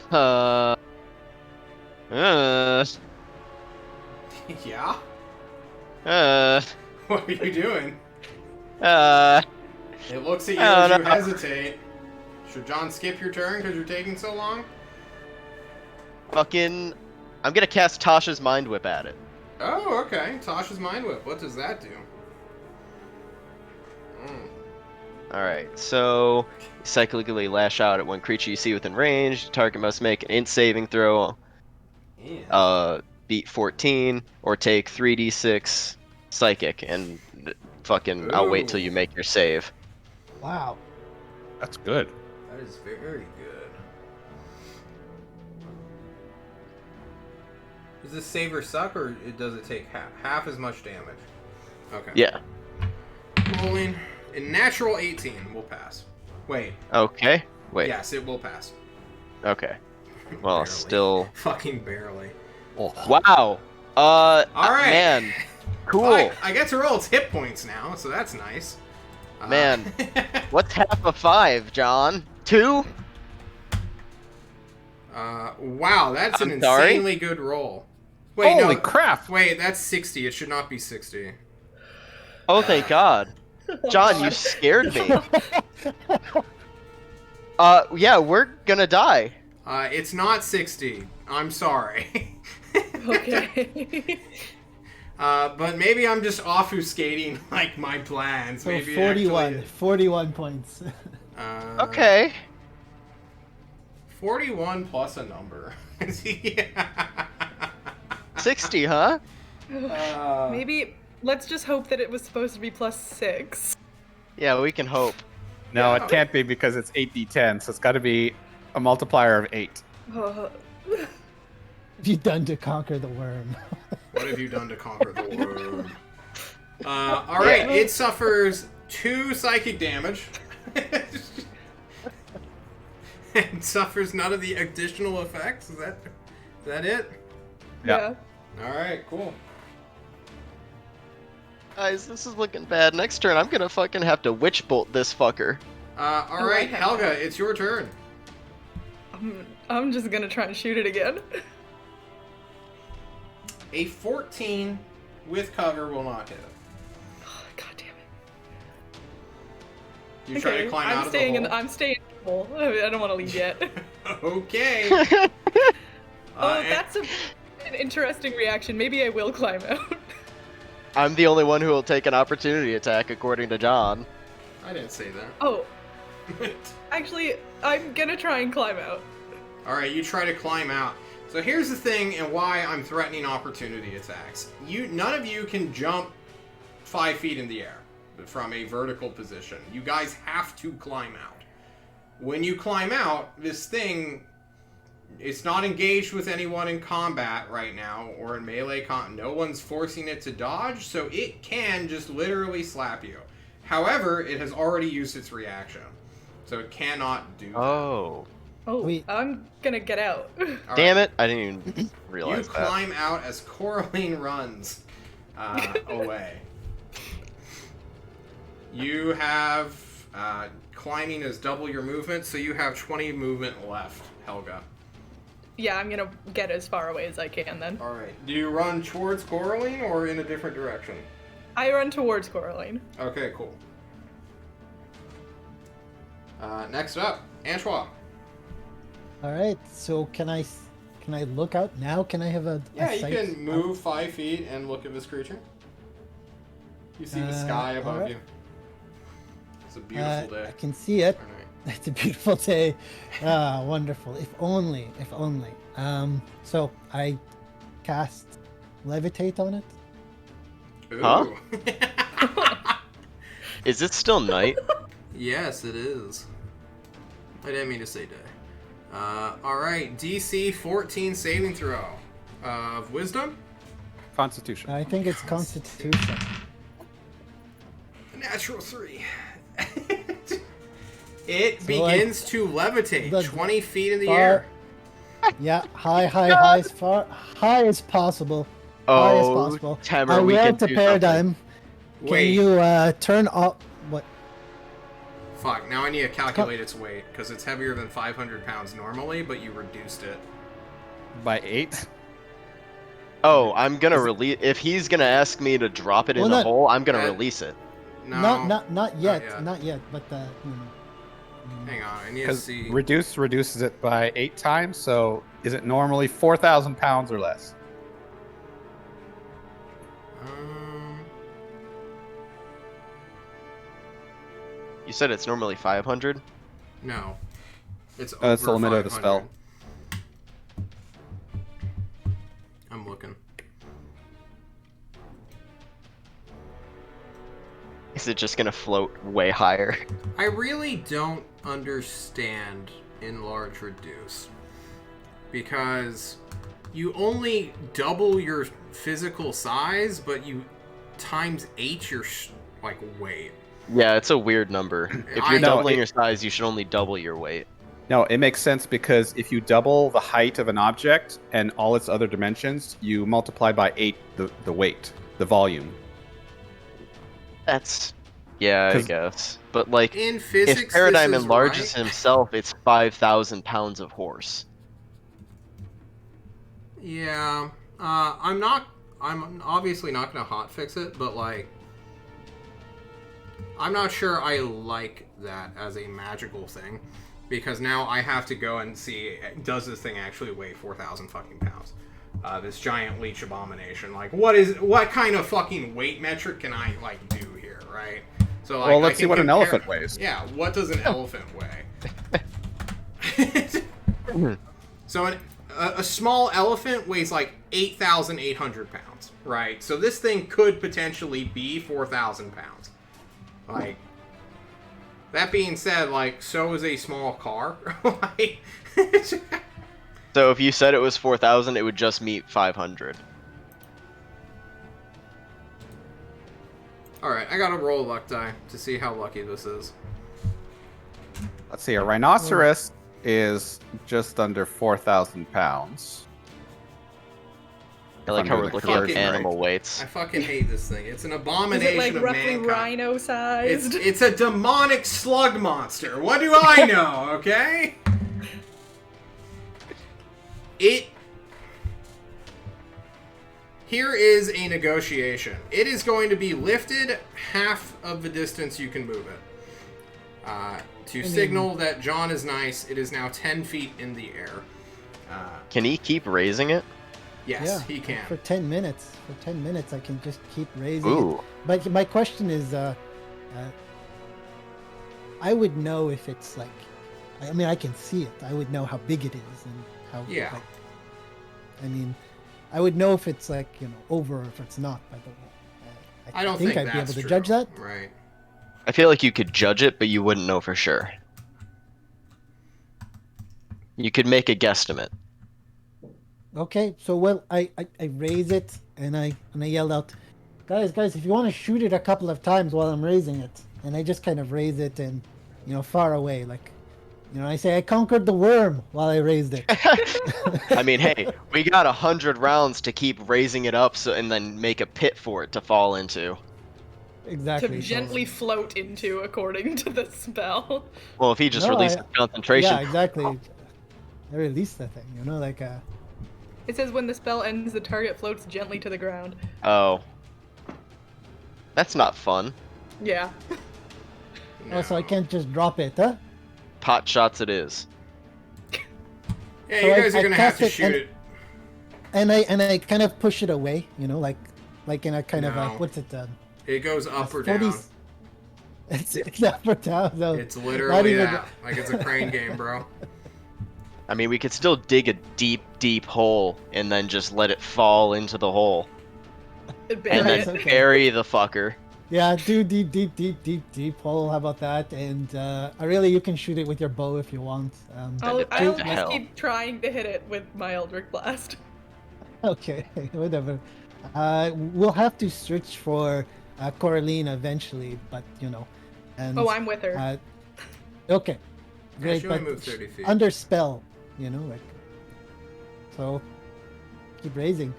uh, What are you doing? uh. It looks at you Oh, as you no. hesitate. Should John skip your turn because you're taking so long? Fucking, I'm gonna cast Tasha's Mind Whip at it. Oh, okay. Tasha's Mind Whip. What does that do? Alright, so cyclically lash out at one creature you see within range. The target must make an int saving throw, Yeah. beat 14, or take 3d6 psychic, and fucking I'll wait till Ooh. you make your save. Wow. That's good. That is very good. Does this saver suck, or does it take half as much damage? Okay. Yeah. Rolling. A natural 18 will pass. Wait. Okay. Wait. Yes, it will pass. Okay. Well, Barely. still. Fucking barely. Oh. Wow. All right. Man. Cool. I get to roll its hit points now, so that's nice. Man. What's half of 5, John? 2? Wow, that's an I'm sorry? insanely good roll. Wait, Holy no. crap! Wait, that's 60. It should not be 60. Oh, thank God. John, you scared me. Yeah, we're gonna die. It's not 60. I'm sorry. Okay. But maybe I'm just obfuscating like my plans. So Maybe 41. Actually, 41 points. Okay. 41 plus a number. Yeah. 60, huh? Maybe let's just hope that it was supposed to be +6. Yeah, we can hope. No, Yeah. it can't be because it's 8d10, so it's got to be a multiplier of 8. Oh. What have you done to conquer the worm? What have you done to conquer the world? Alright, it suffers 2 psychic damage. And suffers none of the additional effects. Is that it? Yeah. Alright, cool. Guys, this is looking bad. Next turn, I'm gonna fucking have to witch bolt this fucker. Alright, have Helga, that. it's your turn. I'm just gonna try and shoot it again. A 14 with cover will not hit. God damn it. You try to climb out of the hole. I'm staying in the hole. I don't want to leave yet. Okay. Oh, that's an interesting reaction. Maybe I will climb out. I'm the only one who will take an opportunity attack, according to John. I didn't say that. Oh, actually, I'm gonna try and climb out. Alright, you try to climb out. So here's the thing and why I'm threatening opportunity attacks. None of you can jump 5 feet in the air from a vertical position. You guys have to climb out. When you climb out, this thing, it's not engaged with anyone in combat right now or in melee combat. No one's forcing it to dodge, so it can just literally slap you. However, it has already used its reaction, so it cannot do that. Oh. Oh, Wait. I'm gonna get out. All Damn right. it! I didn't even realize You that. climb out as Coraline runs away. You have climbing is double your movement, so you have 20 movement left, Helga. Yeah, I'm gonna get as far away as I can then. All right. Do you run towards Coraline or in a different direction? I run towards Coraline. Okay, cool. Next up, Antoine. All right. So can I look out now? Can I have a Yeah, you sight can move 5 feet and look at this creature. You see the sky above alright. you. It's a beautiful day. I can see it. All right. It's a beautiful day. Ah, wonderful. If only. If only. So I cast levitate on it. Huh? Ooh. Is it still night? Yes, it is. I didn't mean to say day. Alright, DC 14 saving throw of wisdom. Constitution. I think it's Constitution. A natural 3. It So begins to levitate the 20 feet in the far- air. Yeah, high as possible. High as Oh, possible. Tamer, I we will can to do paradigm. Can Wait, you turn off what? fuck, now I need to calculate its weight, because it's heavier than 500 pounds normally, but you reduced it. By 8? Oh, I'm gonna release. If he's gonna ask me to drop it in Well, the not- hole, I'm gonna that- release it. No, Not yet. yet. Not yet. But hang on, I need to Because see. reduces it by 8 times, so is it normally 4,000 pounds or less? You said it's normally 500. No. It's That's the over limit of the 500. spell. I'm looking. Is it just gonna float way higher? I really don't understand enlarge reduce, because you only double your physical size, but you times 8 your like weight. Yeah, it's a weird number. If I you're know, doubling it- your size, you should only double your weight. No, it makes sense because if you double the height of an object and all its other dimensions, you multiply by 8 the weight, the volume. That's, yeah, I 'Cause- guess. But like, In physics, if Paradigm this is enlarges right. himself, it's 5,000 pounds of horse. Yeah, I'm obviously not gonna hotfix it, but like, I'm not sure I like that as a magical thing, because now I have to go and see, does this thing actually weigh 4,000 fucking pounds? This giant leech abomination. Like, what kind of fucking weight metric can I like do here, right? So like, Well, I let's see can what an compare- elephant weighs. Yeah, what does an elephant weigh? So a small elephant weighs like 8,800 pounds, right? So this thing could potentially be 4,000 pounds. Like, that being said, like, so is a small car. Like, So if you said it was 4,000, it would just meet 500. Alright, I gotta roll a luck die to see how lucky this is. Let's see, a rhinoceros is just under 4,000 pounds. I like I'm how doing we're the looking at fucking animal right. weights. I fucking hate this thing. It's an Is abomination it like of roughly mankind. rhino sized? It's a demonic slug monster. What do I know, okay? Here is a negotiation. It is going to be lifted half of the distance you can move it. To signal that John is nice, it is now 10 feet in the air. Can he keep raising it? Yes, Yeah, he can. for 10 minutes. For 10 minutes, I can just keep raising Ooh. it. But my question is, I would know if it's like, I mean, I can see it. I would know how big it is and how. Yeah. Like, I mean, I would know if it's like over or if it's not. By the way, I don't think think I'd be able that's to true. judge that. Right. I feel like you could judge it, but you wouldn't know for sure. You could make a guesstimate. Okay, so well, I raise it and I yell out, guys, if you want to shoot it a couple of times while I'm raising it, and I just kind of raise it and far away, like I say I conquered the worm while I raised it. I mean, hey, we got 100 rounds to keep raising it up, and then make a pit for it to fall into. Exactly. To gently float into, according to the spell. Well, if he just releases concentration. Yeah, exactly. I released the thing, like It says when the spell ends, the target floats gently to the ground. Oh. That's not fun. Yeah. No. Oh, so I can't just drop it, huh? Pot shots it is. Yeah, So you guys I are gonna have cast to it shoot it. And I kind of push it away, like in a kind of a, No. what's it? It goes up or 40 down. It's up or down. So It's literally even- that. Like it's a crane game, bro. I mean, we could still dig a deep, deep hole and then just let it fall into the hole. It And buried then That's it. okay. bury the fucker. Yeah, do deep hole. How about that? And really, you can shoot it with your bow if you want. I'll it just to hell. keep trying to hit it with my Eldritch Blast. Okay, whatever. We'll have to search for Coraline eventually, but and Oh, I'm with her. okay, Yeah, great. she only But moved 30 feet. under spell, like so. Keep raising,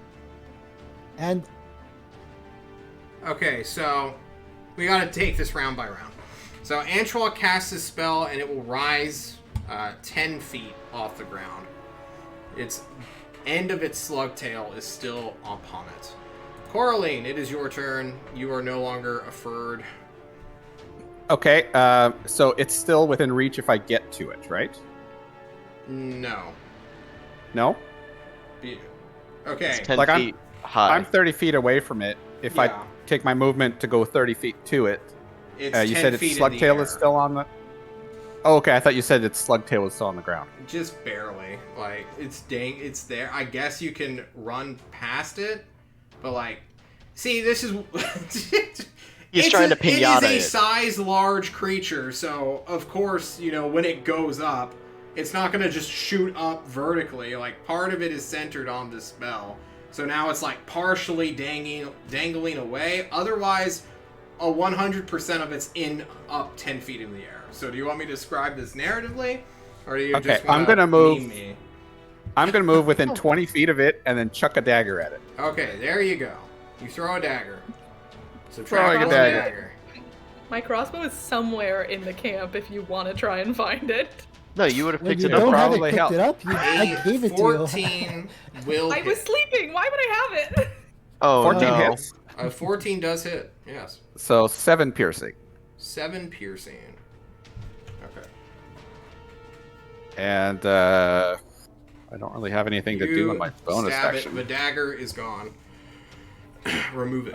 and Okay, so we gotta take this round by round. So Antwal casts his spell and it will rise 10 feet off the ground. Its end of its slug tail is still upon it. Coraline, it is your turn. You are no longer a furred. Okay, so it's still within reach if I get to it, right? No. No? Okay. It's 10 Like, feet high. I'm 30 feet away from it. If Yeah. I take my movement to go 30 feet to it, It's you 10 said feet its in slug the tail air. is still on the... Oh, okay, I thought you said its slug tail was still on the ground. Just barely. Like, it's it's there. I guess you can run past it, but like, see, this is... He's trying to pinata It it. is a size large creature, so of course, when it goes up, it's not going to just shoot up vertically. Like, part of it is centered on the spell. So now it's like partially dangling away. Otherwise, a 100% of it's up 10 feet in the air. So do you want me to describe this narratively? Or do you Okay, just want I'm gonna move- me? I'm going to move within 20 feet of it and then chuck a dagger at it. Okay, there you go. You throw a dagger. Throwing a one dagger. My crossbow is somewhere in the camp if you want to try and find it. No, you would have when picked you it up. don't have it probably picked help. it up, I gave it to you. 14 will I was hit. sleeping. Why would I have it? Oh, 14 no. hits, 14 does hit, yes. so 7 piercing. 7 piercing. Okay. And I don't really have anything to do in my bonus stab action. it. The dagger is gone. Remove it.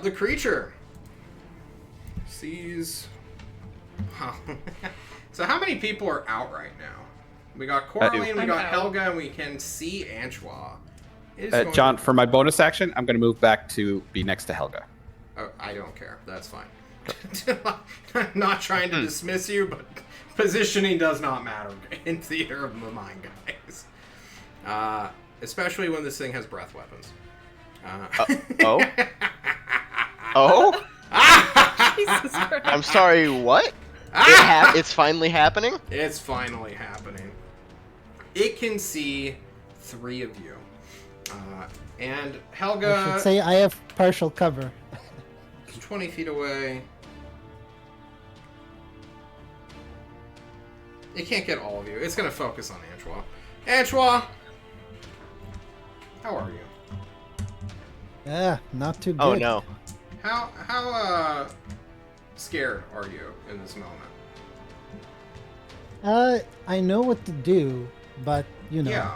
The creature sees... So how many people are out right now? We got Coraline, we I'm got out. Helga, and we can see Antwa. It is going John, for my bonus action, I'm going to move back to be next to Helga. Oh, I don't care. That's fine. Not trying to dismiss you, but positioning does not matter in theater of the mind, guys. Especially when this thing has breath weapons. Oh? Oh? Jesus Christ. I'm sorry, what? It's finally happening? It's finally happening. It can see 3 of you. And I Helga should say I have partial cover. is 20 feet away. It can't get all of you. It's going to focus on Antwa. Antwa! How are you? Yeah, not too good. Oh, no. How scared are you in this moment? I know what to do, but Yeah.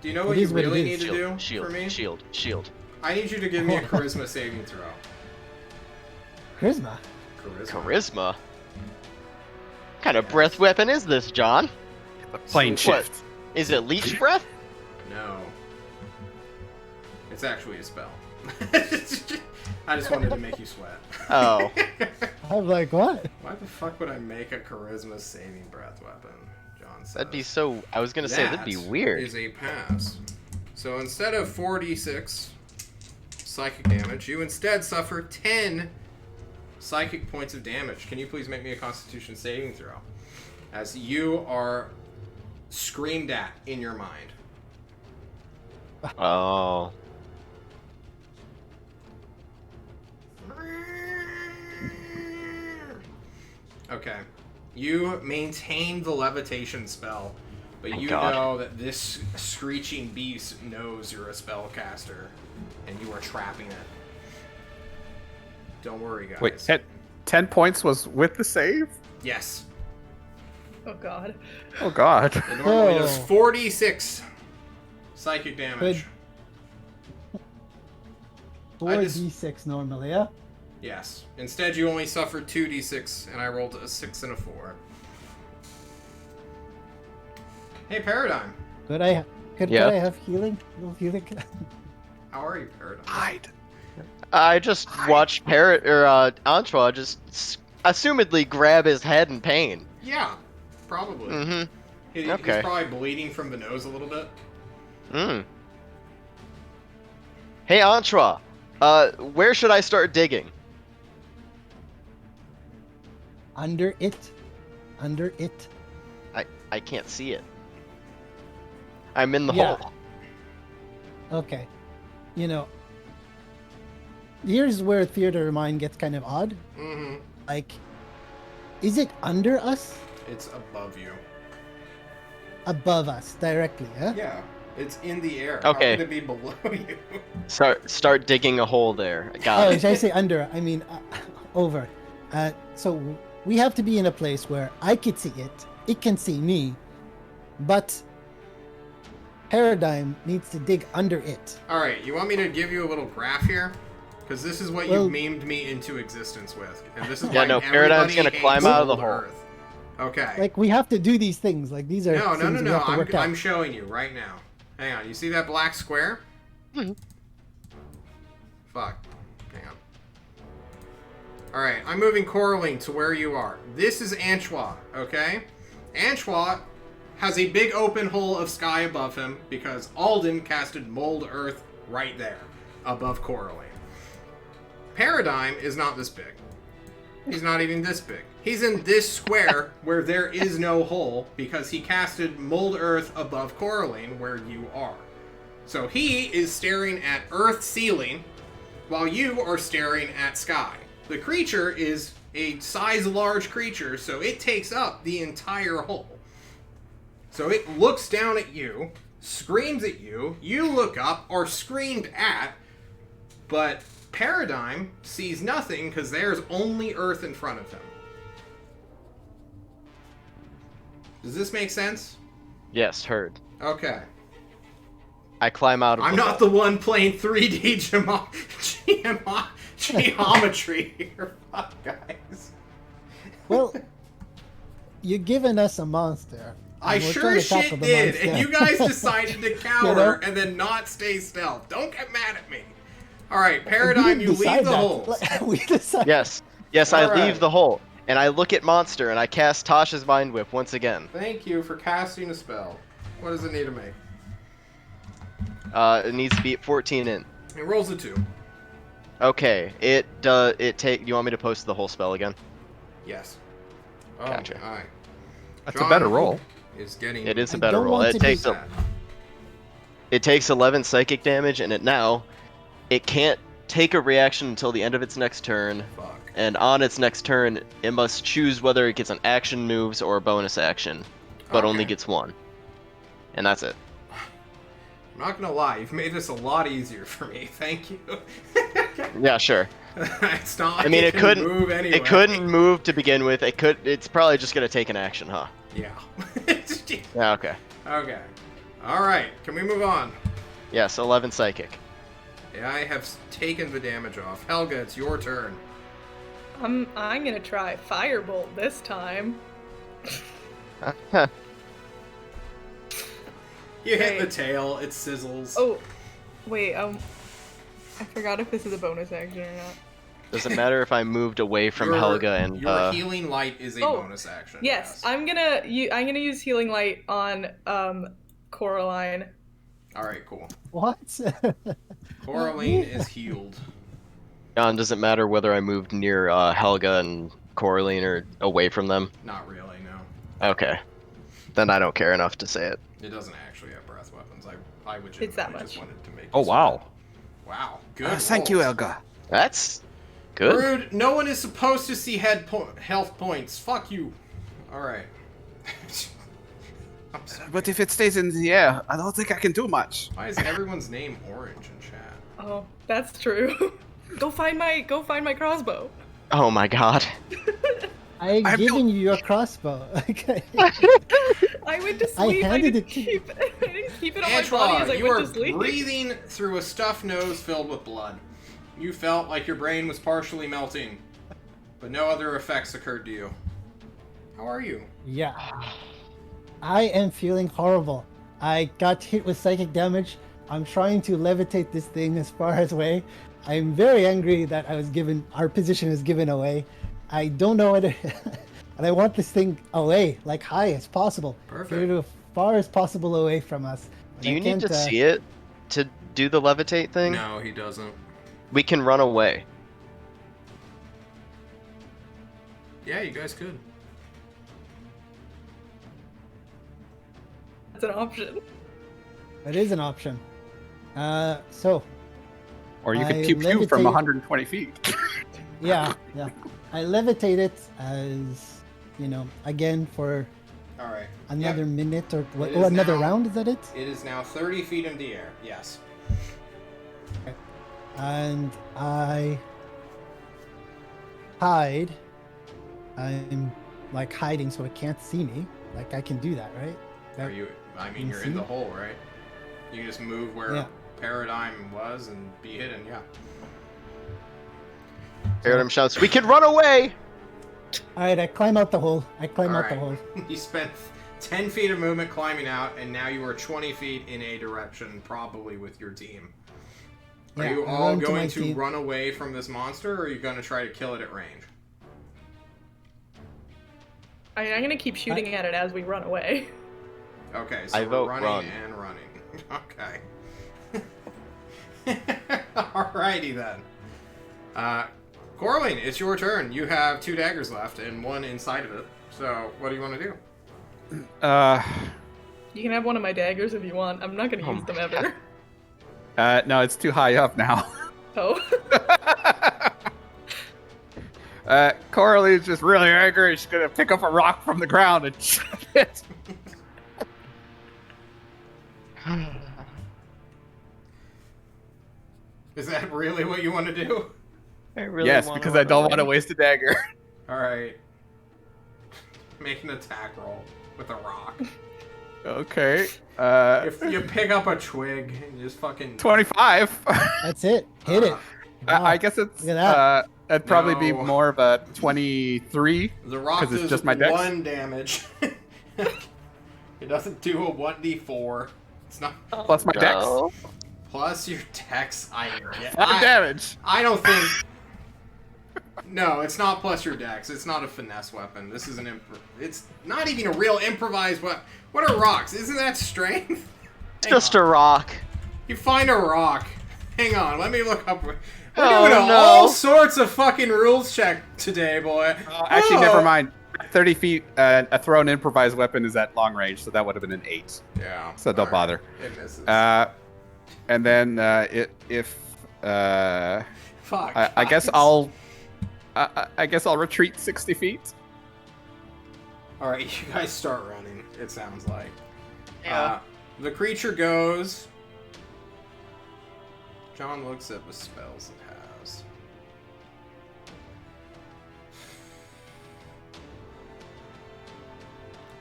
Do you know what It you is what it really is. need to do Shield, for me? shield. I need you to give me a charisma saving throw. Charisma. Charisma? What kind of breath weapon is this, John? The plane What? shift. Is it leech breath? No. It's actually a spell. I just wanted to make you sweat. Oh. I'm like, what? Why the fuck would I make a charisma saving breath weapon? John says. That'd be so... I was gonna say, that'd be That weird. is a pass. So instead of 4d6 psychic damage, you instead suffer 10 psychic points of damage. Can you please make me a Constitution saving throw? As you are screamed at in your mind. Oh. Okay. You maintain the levitation spell, but Thank you God. know that this screeching beast knows you're a spellcaster, and you are trapping it. Don't worry, guys. Wait, 10 points was with the save? Yes. Oh god. Oh god. It normally Oh. does 46 psychic damage. Good. I just- 4d6 normally, yeah? Yes. Instead, you only suffered 2d6, and I rolled a 6 and a 4. Hey, Paradigm. Could I Yeah. have healing? A little healing? How are you, Paradigm? Hide. I just watched Antoine just assumedly grab his head in pain. Yeah, probably. Mm-hmm. He's Okay. probably bleeding from the nose a little bit. Mm. Hey, Antra, where should I start digging? Under it. Under it. I can't see it. I'm in the Yeah. hole. Okay. You know, here's where theater of mind gets kind of odd. Mm-hmm. Like, is it under us? It's above you. Above us, directly, huh? Yeah, it's in the air. Okay. How could it be below you? Start digging a hole there. Got Oh, it. should I say under? I mean, over. So we have to be in a place where I can see it can see me, but Paradigm needs to dig under it. All right, you want me to give you a little graph here? Because this is what Well- you memed me into existence with, and this is Yeah, why no, Paradigm's everybody gonna hates climb out of the Old hole. Earth. Okay. Like, we have to do these things. Like, these are No, things we have to work out. I'm showing you right now. Hang on. You see that black square? Mhm. Fuck. Hang on. Alright, I'm moving Coraline to where you are. This is Anchois, okay? Anchois has a big open hole of sky above him because Alden casted Mold Earth right there, above Coraline. Paradigm is not this big. He's not even this big. He's in this square where there is no hole because he casted Mold Earth above Coraline where you are. So he is staring at Earth ceiling while you are staring at sky. The creature is a size large creature, so it takes up the entire hole. So it looks down at you, screams at you, you look up or screamed at, but Paradigm sees nothing because there's only Earth in front of him. Does this make sense? Yes, heard. Okay. I climb out of I'm the not hole. the one playing 3D geometry here. Fuck, guys. Well, you're giving us a monster. I and we're sure trying to as tackle shit the did, monster. and you guys decided to cower You know? and then not stay stealth. Don't get mad at me. Alright, Paradigm, We you didn't decide leave the that. holes. We decided. Yes, I Alright. leave the hole, and I look at Monster, and I cast Tasha's Mind Whip once again. Thank you for casting a spell. What does it need to make? It needs to be at 14 in. It rolls a 2. Okay, you want me to post the whole spell again? Yes. Oh, Gotcha. alright. That's a better John roll. Is getting It is a I better don't roll. want It to be takes sad. it takes 11 psychic damage, and it can't take a reaction until the end of its next turn. Fuck. And on its next turn, it must choose whether it gets an action moves or a bonus action, but only Okay. gets one. And that's it. I'm not gonna lie, you've made this a lot easier for me. Thank you. Yeah, sure. It's not like I mean, it can couldn't. move anyway. It couldn't move to begin with. It's probably just gonna take an action, huh? Yeah. Yeah. Okay. Okay. Alright, can we move on? Yes, 11 psychic. I have taken the damage off. Helga, it's your turn. I'm gonna try firebolt this time. You hit the Right. tail, it sizzles. Oh, wait. I forgot if this is a bonus action or not. Doesn't matter if I moved away from Helga and your healing light is a Oh, bonus action. Yes, I'm gonna use healing light on Coraline. Alright, cool. What? Coraline is healed. John, does it matter whether I moved near Helga and Coraline or away from them? Not really, no. Okay. Then I don't care enough to say it. It doesn't actually have breath weapons. I would It's that just much. wanted to make Oh, it wow. Wow, good. Thank you, rolls. Elga. That's good. Rude, no one is supposed to see health points. Fuck you. Alright. I'm sorry. But if it stays in the air, I don't think I can do much. Why is everyone's name orange in chat? Oh, that's true. Go find my crossbow. Oh my god. I'm I giving you your crossbow. Okay. I went to sleep. I handed didn't it to you. keep I didn't keep it on my body as I Antoine, you went are to sleep. breathing through a stuffed nose filled with blood. You felt like your brain was partially melting, but no other effects occurred to you. How are you? Yeah. I am feeling horrible. I got hit with psychic damage. I'm trying to levitate this thing as far as away. I'm very angry that our position is given away. I don't know whether, and I want this thing away, like high as possible. Perfect. Get it as far as possible away from us. Do you need to see it to do the levitate thing? No, he doesn't. We can run away. Yeah, you guys could. That's an option. That is an option. So, Or you could I pew pew from levitate- 120 feet. yeah. I levitate it as, again for Alright. another minute or what? It Oh, is another now- round, is that it? It is now 30 feet in the air. Yes. And I hide. I'm like hiding so it can't see me. Like I can do that, right? Are you? I mean, You you're in see? the hole, right? You can just move where Yeah. Paradigm was and be hidden. Yeah. Paradigm shouts, "We can run away!" All right, I climb out the hole. I climb out the Alright. hole. You spent 10 feet of movement climbing out, and now you are 20 feet in a direction, probably with your team. Are Yeah, you I all run to my going to team. run away from this monster, or are you going to try to kill it at range? I'm gonna keep shooting at it as we run away. Okay, so I we're vote running run. and running. Okay. Alrighty then. Coraline, it's your turn. You have 2 daggers left and 1 inside of it. So, what do you want to do? You can have one of my daggers if you want. I'm not gonna use them ever. No, it's too high up now. Oh. Coralie's just really angry. She's gonna pick up a rock from the ground and chuck it. Is that really what you want to do? I really Yes, wanna because run I don't away. want to waste a dagger. Alright. Make an attack roll with a rock. Okay. If you pick up a twig and just fucking... 25. That's it. Hit it. I guess it's Look at that. that'd probably be No. more of a 23. The rock 'Cause it's does just my dex? 1 damage. It doesn't do a 1d4. It's not... Plus my dex. No. Plus your dex. 5 damage. I don't think... No, it's not plus your dex. It's not a finesse weapon. This is an It's not even a real improvised weapon. What are rocks? Isn't that strength? It's just a rock. You find a rock. Hang on, let me look up. We're Oh, doing no. all sorts of fucking rules check today, boy. Actually, Oh. never mind. 30 feet, a thrown improvised weapon is at long range, so that would have been an 8. Yeah. So don't bother. It misses. And then if Fuck. I guess guys. I guess I'll retreat 60 feet. All right, you guys start running. It sounds like. Yeah. The creature goes. John looks at the spells it has.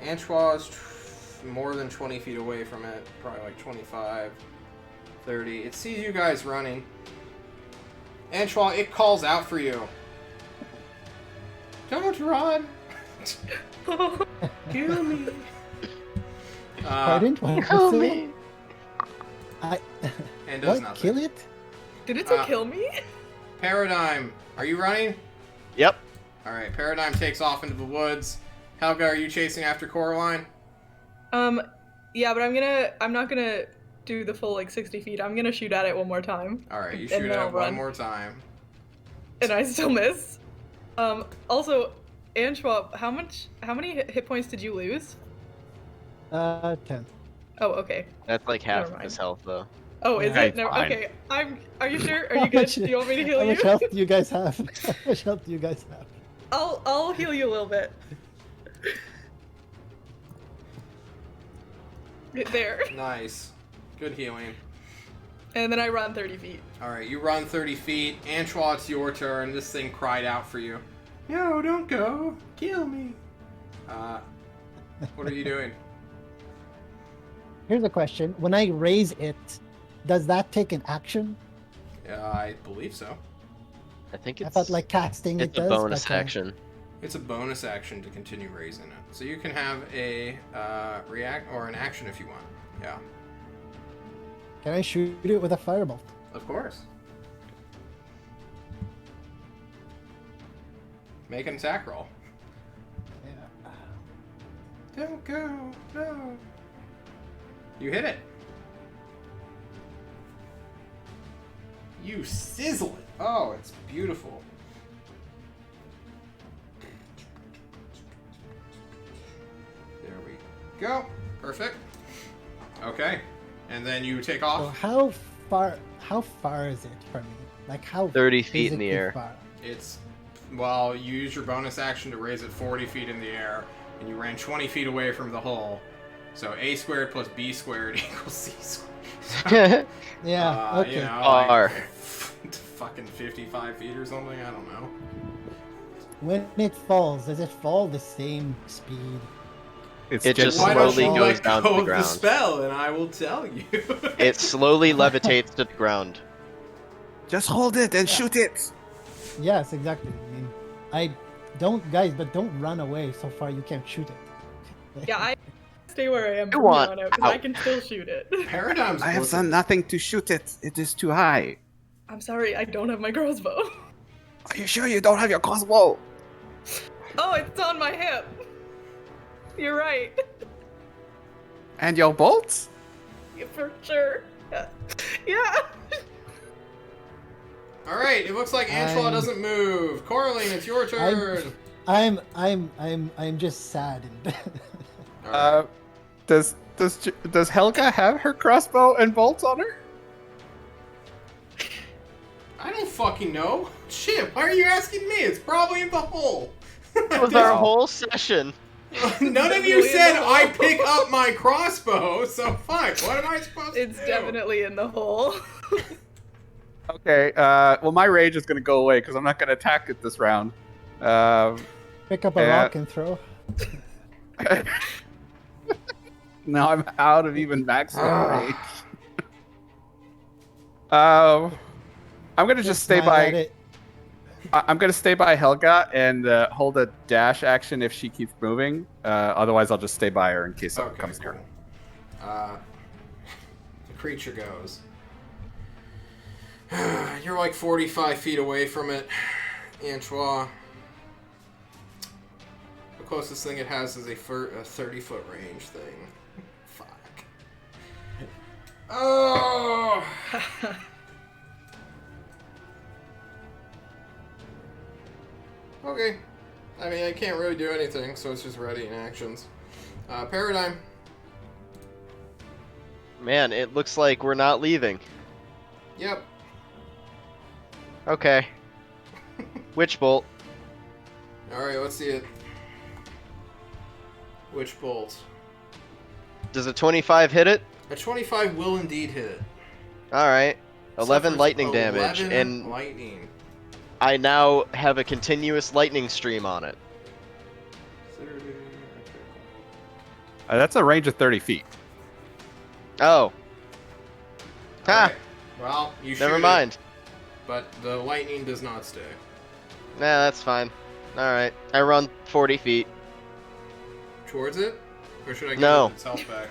Antoine's more than 20 feet away from it. Probably like 25, 30. It sees you guys running. Antoine, it calls out for you. Don't run! Kill me! Pardon? What Kill was me. I And does what? nothing. Kill it? Did it say kill me? Paradigm, are you running? Yep. Alright, Paradigm takes off into the woods. Helga, are you chasing after Coraline? Yeah, but I'm not gonna do the full like 60 feet. I'm gonna shoot at it one more time. Alright, you And shoot then at I'll it one run. more time. And I still miss. Also, Antoine, how many hit points did you lose? 10. Oh, okay. That's like half Never of mind. his health, though. Oh, is Yeah. it? No, Fine. okay. Are you sure? Are How you good? much- Do you want me to heal How you? much health do you guys have? How much health do you guys have? I'll heal you a little bit. There. Nice. Good healing. And then I run 30 feet. Alright, you run 30 feet. Antoine, it's your turn. This thing cried out for you. No, don't go. Kill me. What are you doing? Here's a question. When I raise it, does that take an action? I believe so. I think I it's thought like casting it it's a does. bonus but, action. It's a bonus action to continue raising it. So you can have a react or an action if you want. Yeah. Can I shoot it with a firebolt? Of course. Make an attack roll. Yeah. Don't go. No. You hit it. You sizzle it. Oh, it's beautiful. There we go. Perfect. Okay. And then you take So off. how far is it from me? Like how 30 feet in the physically air. far? It's, well, you use your bonus action to raise it 40 feet in the air, and you ran 20 feet away from the hole. So a squared plus b squared equals c squared. Yeah, okay. You know, Far. like, fucking 55 feet or something, I don't know. When it falls, does it fall the same speed? It's It just Why don't slowly you goes let down go to the of the ground. spell, and I will tell you. It slowly levitates to the ground. Just hold it and shoot it. Yes, exactly. I mean, I don't, guys, but don't run away so far you can't shoot it. Yeah, I stay where I am You from want here on out because I out. can still shoot it. Paradigm's I have looking- done nothing to shoot it. It is too high. I'm sorry, I don't have my crossbow. Are you sure you don't have your crossbow? Oh, it's on my hip. You're right. And your bolts? For sure. Yeah. Yeah. All right, it looks like Antoine doesn't move. Coraline, it's your turn. I'm just sad. All right. Does Helga have her crossbow and bolts on her? I don't fucking know. Shit, why are you asking me? It's probably in the hole. That was our whole session. None of you said I pick up my crossbow, so fuck. What am I supposed to It's do? definitely in the hole. Okay, well my rage is gonna go away because I'm not gonna attack it this round. Pick up a Yeah. rock and throw. Now I'm out of even maximum Ah. rage. I'm gonna just stay smile at by. it. I'm gonna stay by Helga and hold a dash action if she keeps moving. Otherwise, I'll just stay by her in case someone Okay, comes near. cool. The creature goes. You're like 45 feet away from it, Antoine. The closest thing it has is a 30-foot range thing. Fuck. Oh! Okay. I mean, I can't really do anything, so it's just ready in actions. Paradigm. Man, it looks like we're not leaving. Yep. Okay. Witch bolt. Alright, let's see it. Which bolt? Does a 25 hit it? A 25 will indeed hit it. Alright. 11 Suffers lightning damage, 11 and lightning. I now have a continuous lightning stream on it. That's a range of 30 feet. Oh. Ha! Alright. Well, you shoot Never it, mind. but the lightning does not stay. Nah, that's fine. Alright. I run 40 feet. Towards it? Or should I give No. it its health back?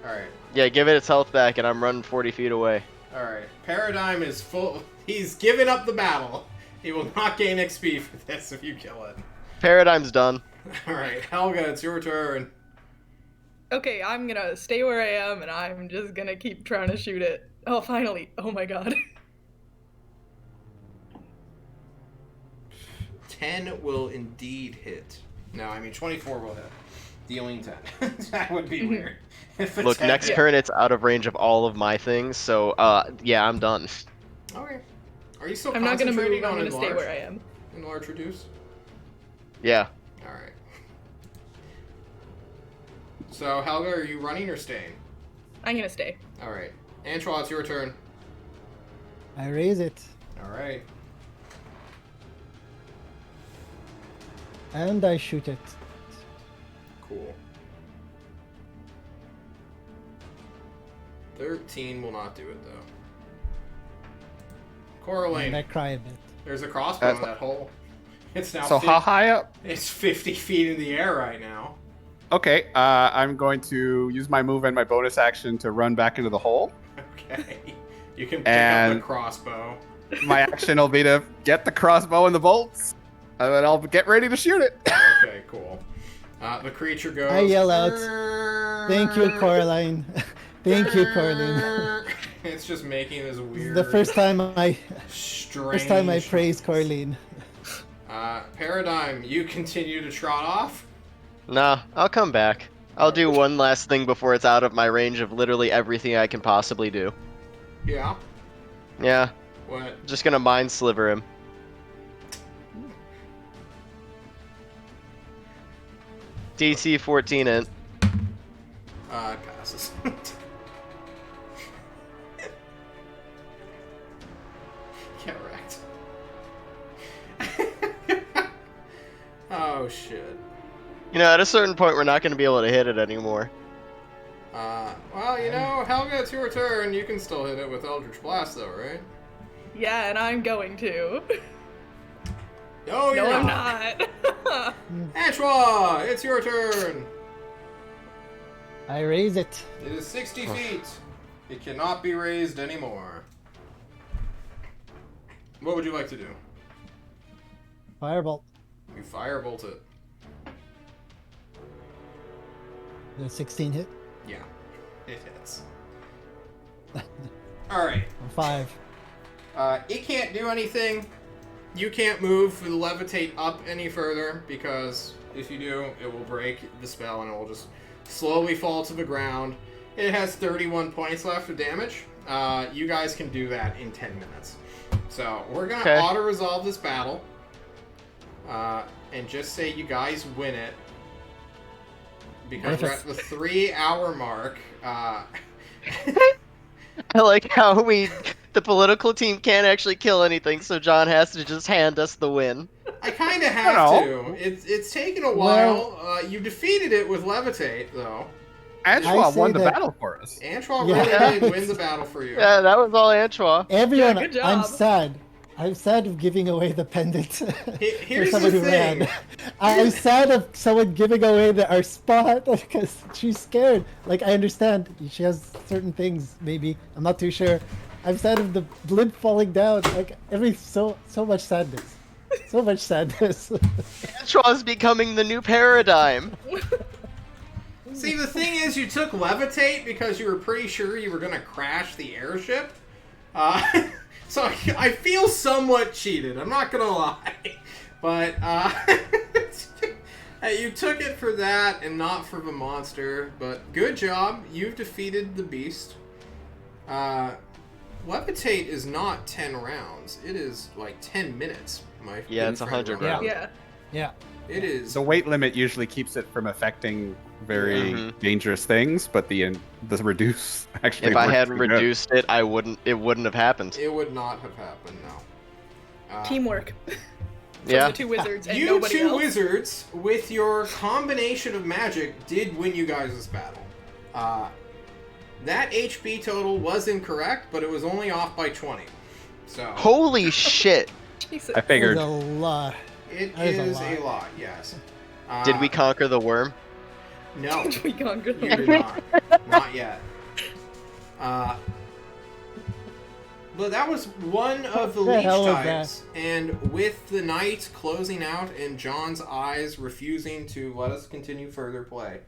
Alright. Yeah, give it its health back, and I'm running 40 feet away. Alright. Paradigm is full. He's given up the battle. He will not gain XP for this if you kill it. Paradigm's done. Alright, Helga, it's your turn. Okay, I'm gonna stay where I am and I'm just gonna keep trying to shoot it. Oh, finally. Oh my god. 10 will indeed hit. No, I mean 24 will hit. Dealing 10. That would be weird. If a Look, 10 next hit. turn it's out of range of all of my things, so, yeah, I'm done. Okay. Are you still I'm not gonna move, concentrating I'm on gonna stay enlarge? where I am. Enlarge reduce? Yeah. Alright. So, Helga, are you running or staying? I'm gonna stay. Alright. Antwa, it's your turn. I raise it. Alright. And I shoot it. Cool. 13 will not do it, though. And Coraline, I cry a bit. there's a crossbow in that hole. It's now So how high up? It's 50 feet in the air right now. Okay, I'm going to use my move and my bonus action to run back into the hole. Okay. You can pick up And- the crossbow. My action will be to get the crossbow and the bolts, and then I'll get ready to shoot it. Okay, cool. The creature goes. I yell out, "Thank you, Coraline." Thank you, Coraline. It's just making this This is weird. the first time I strange. praise Coraline. Paradigm, you continue to trot off. Nah, I'll come back. I'll do one last thing before it's out of my range of literally everything I can possibly do. Yeah. Yeah, What? just gonna mind sliver him. DC 14 int. It passes. Get wrecked. Oh shit. You know, at a certain point, we're not gonna be able to hit it anymore. Well, you know, Helga, it's your turn. You can still hit it with Eldritch Blast, though, right? Yeah, and I'm going to. No, you're No, I'm not. not. Antwa, it's your turn. I raise it. It is 60 feet. It cannot be raised anymore. What would you like to do? Firebolt. You firebolt it. The 16 hit. Yeah, it hits. Alright. On 5. It can't do anything. You can't move the levitate up any further because if you do, it will break the spell and it will just slowly fall to the ground. It has 31 points left of damage. You guys can do that in 10 minutes. So we're gonna Okay. auto-resolve this battle. And just say you guys win it. Because we're at the 3-hour mark. I like how the political team can't actually kill anything, so John has to just hand us the win. I kind of have know. to. It's taken a while. You defeated it with levitate, though. Antwa say won the that- battle for us. Antwa Yeah. really did win the battle for you. Yeah, that was all Antwa. Everyone, good I'm job. sad. I'm sad of giving away the pendant for Here's someone the who thing. ran. I'm sad of someone giving away our spot because she's scared. Like, I understand she has certain things, maybe. I'm not too sure. I'm sad of the blimp falling down. Like, so much sadness. So much sadness. Antwa's becoming the new paradigm. See, the thing is, you took levitate because you were pretty sure you were going to crash the airship. So I feel somewhat cheated. I'm not going to lie. But you took it for that and not for the monster. But good job. You've defeated the beast. Levitate is not 10 rounds. It is like 10 minutes. My Yeah, it's friend 100 Ryan. rounds. Yeah. Yeah. It is. The weight limit usually keeps it from affecting very Mhm. dangerous things, but the reduce actually. If I works hadn't pretty good. reduced it, it wouldn't have happened. It would not have happened, no. Teamwork. Yeah. the two wizards and You nobody two else. wizards, with your combination of magic, did win you guys this battle. That HP total was incorrect, but it was only off by 20. So Holy shit! Jesus. I figured. There's a lot. it That is is a a lot. lot, yes. Did we conquer the worm? No, We conquered you the did world. not. Not yet. But that was one of the What the leech hell is types, and with the night closing out and John's eyes refusing to let us continue further play,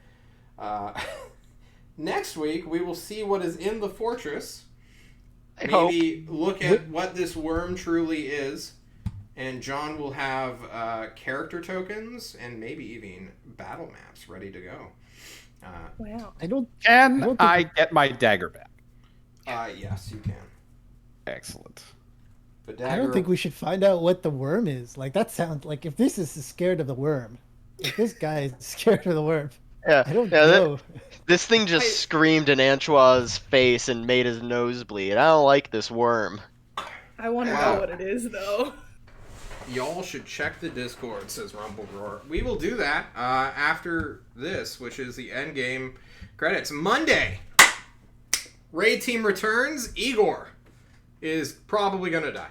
next week we will see what is in the fortress. I hope. Maybe look at what this worm truly is, and John will have character tokens and maybe even battle maps ready to go. Wow. I don't. Can don't think- I get my dagger back? Yes, you can. Excellent. The I dagger. don't think we should find out what the worm is. Like that sounds like if this is scared of the worm, if this guy is scared of the worm, Yeah. I don't yeah, know. This thing just screamed in Antoine's face and made his nose bleed. I don't like this worm. I want to Wow. know what it is, though. Y'all should check the Discord, says Rumble Roar. We will do that after this, which is the end game credits. Monday, Raid Team returns. Igor is probably going to die.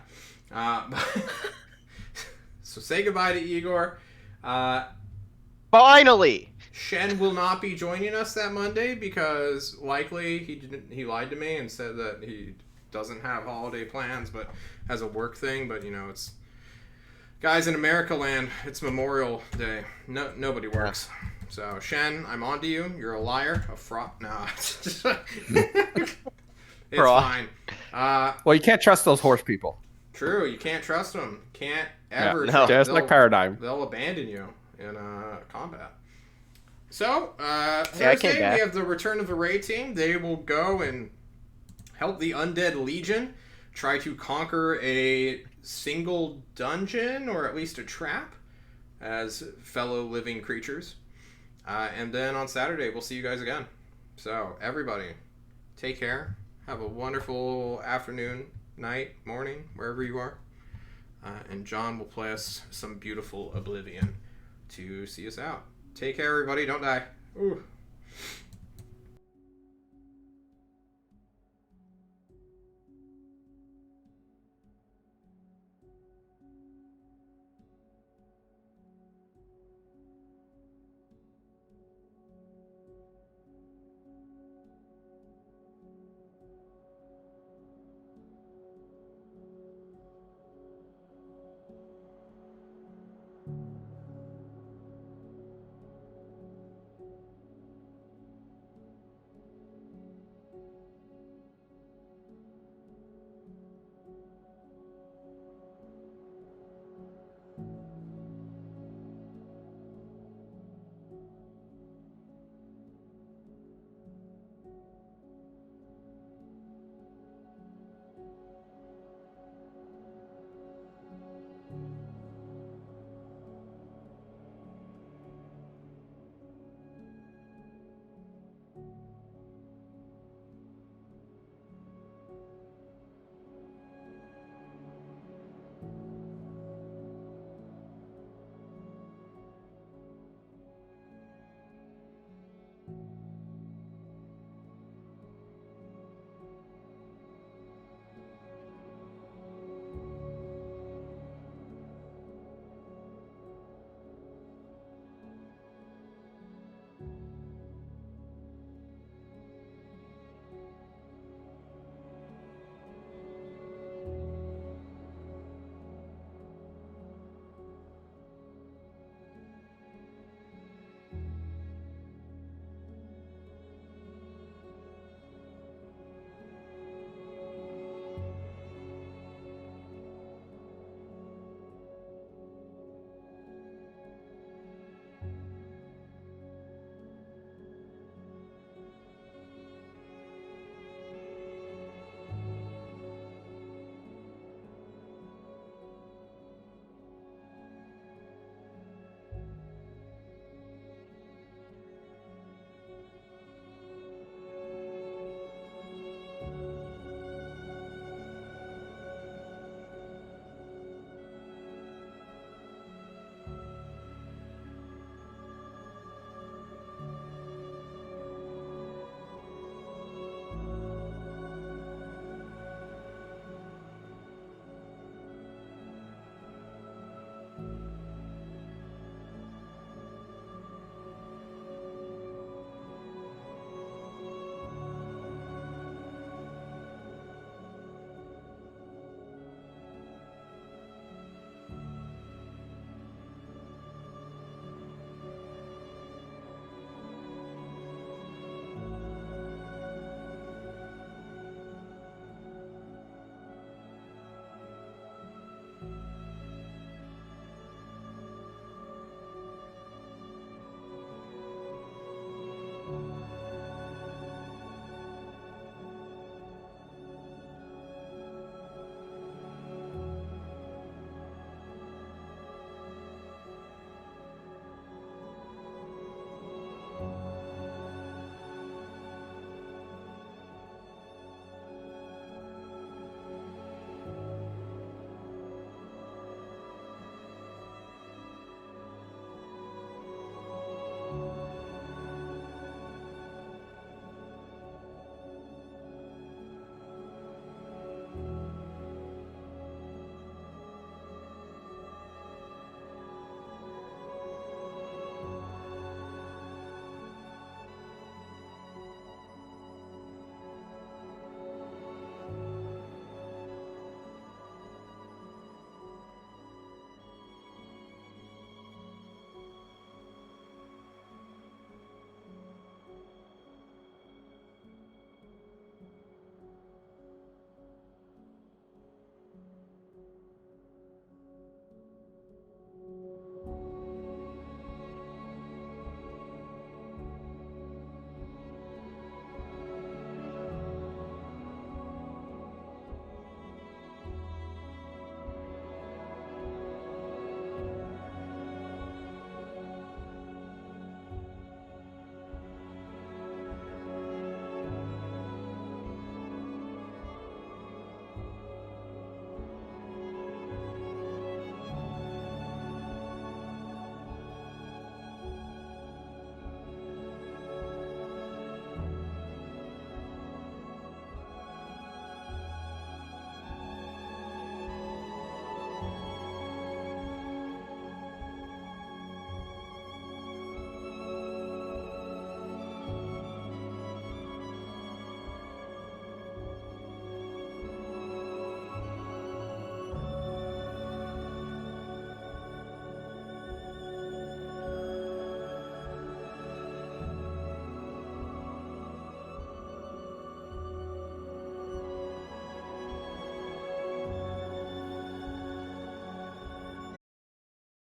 So say goodbye to Igor. Finally! Shen will not be joining us that Monday because likely he lied to me and said that he doesn't have holiday plans but has a work thing. But, you know, it's... Guys, in America land, it's Memorial Day. Nobody works. So, Shen, I'm on to you. You're a liar, a fraud. No, it's Fraud. fine. Well, you can't trust those horse people. True, you can't trust them. Can't ever no. trust Just like Paradigm. They'll abandon you in combat. So, I Thursday, came back. we have the return of the raid team. They will go and help the Undead Legion try to conquer a single dungeon, or at least a trap, as fellow living creatures. And then on Saturday, we'll see you guys again. So, everybody, take care. Have a wonderful afternoon, night, morning, wherever you are. And John will play us some beautiful Oblivion to see us out. Take care, everybody. Don't die. Ooh.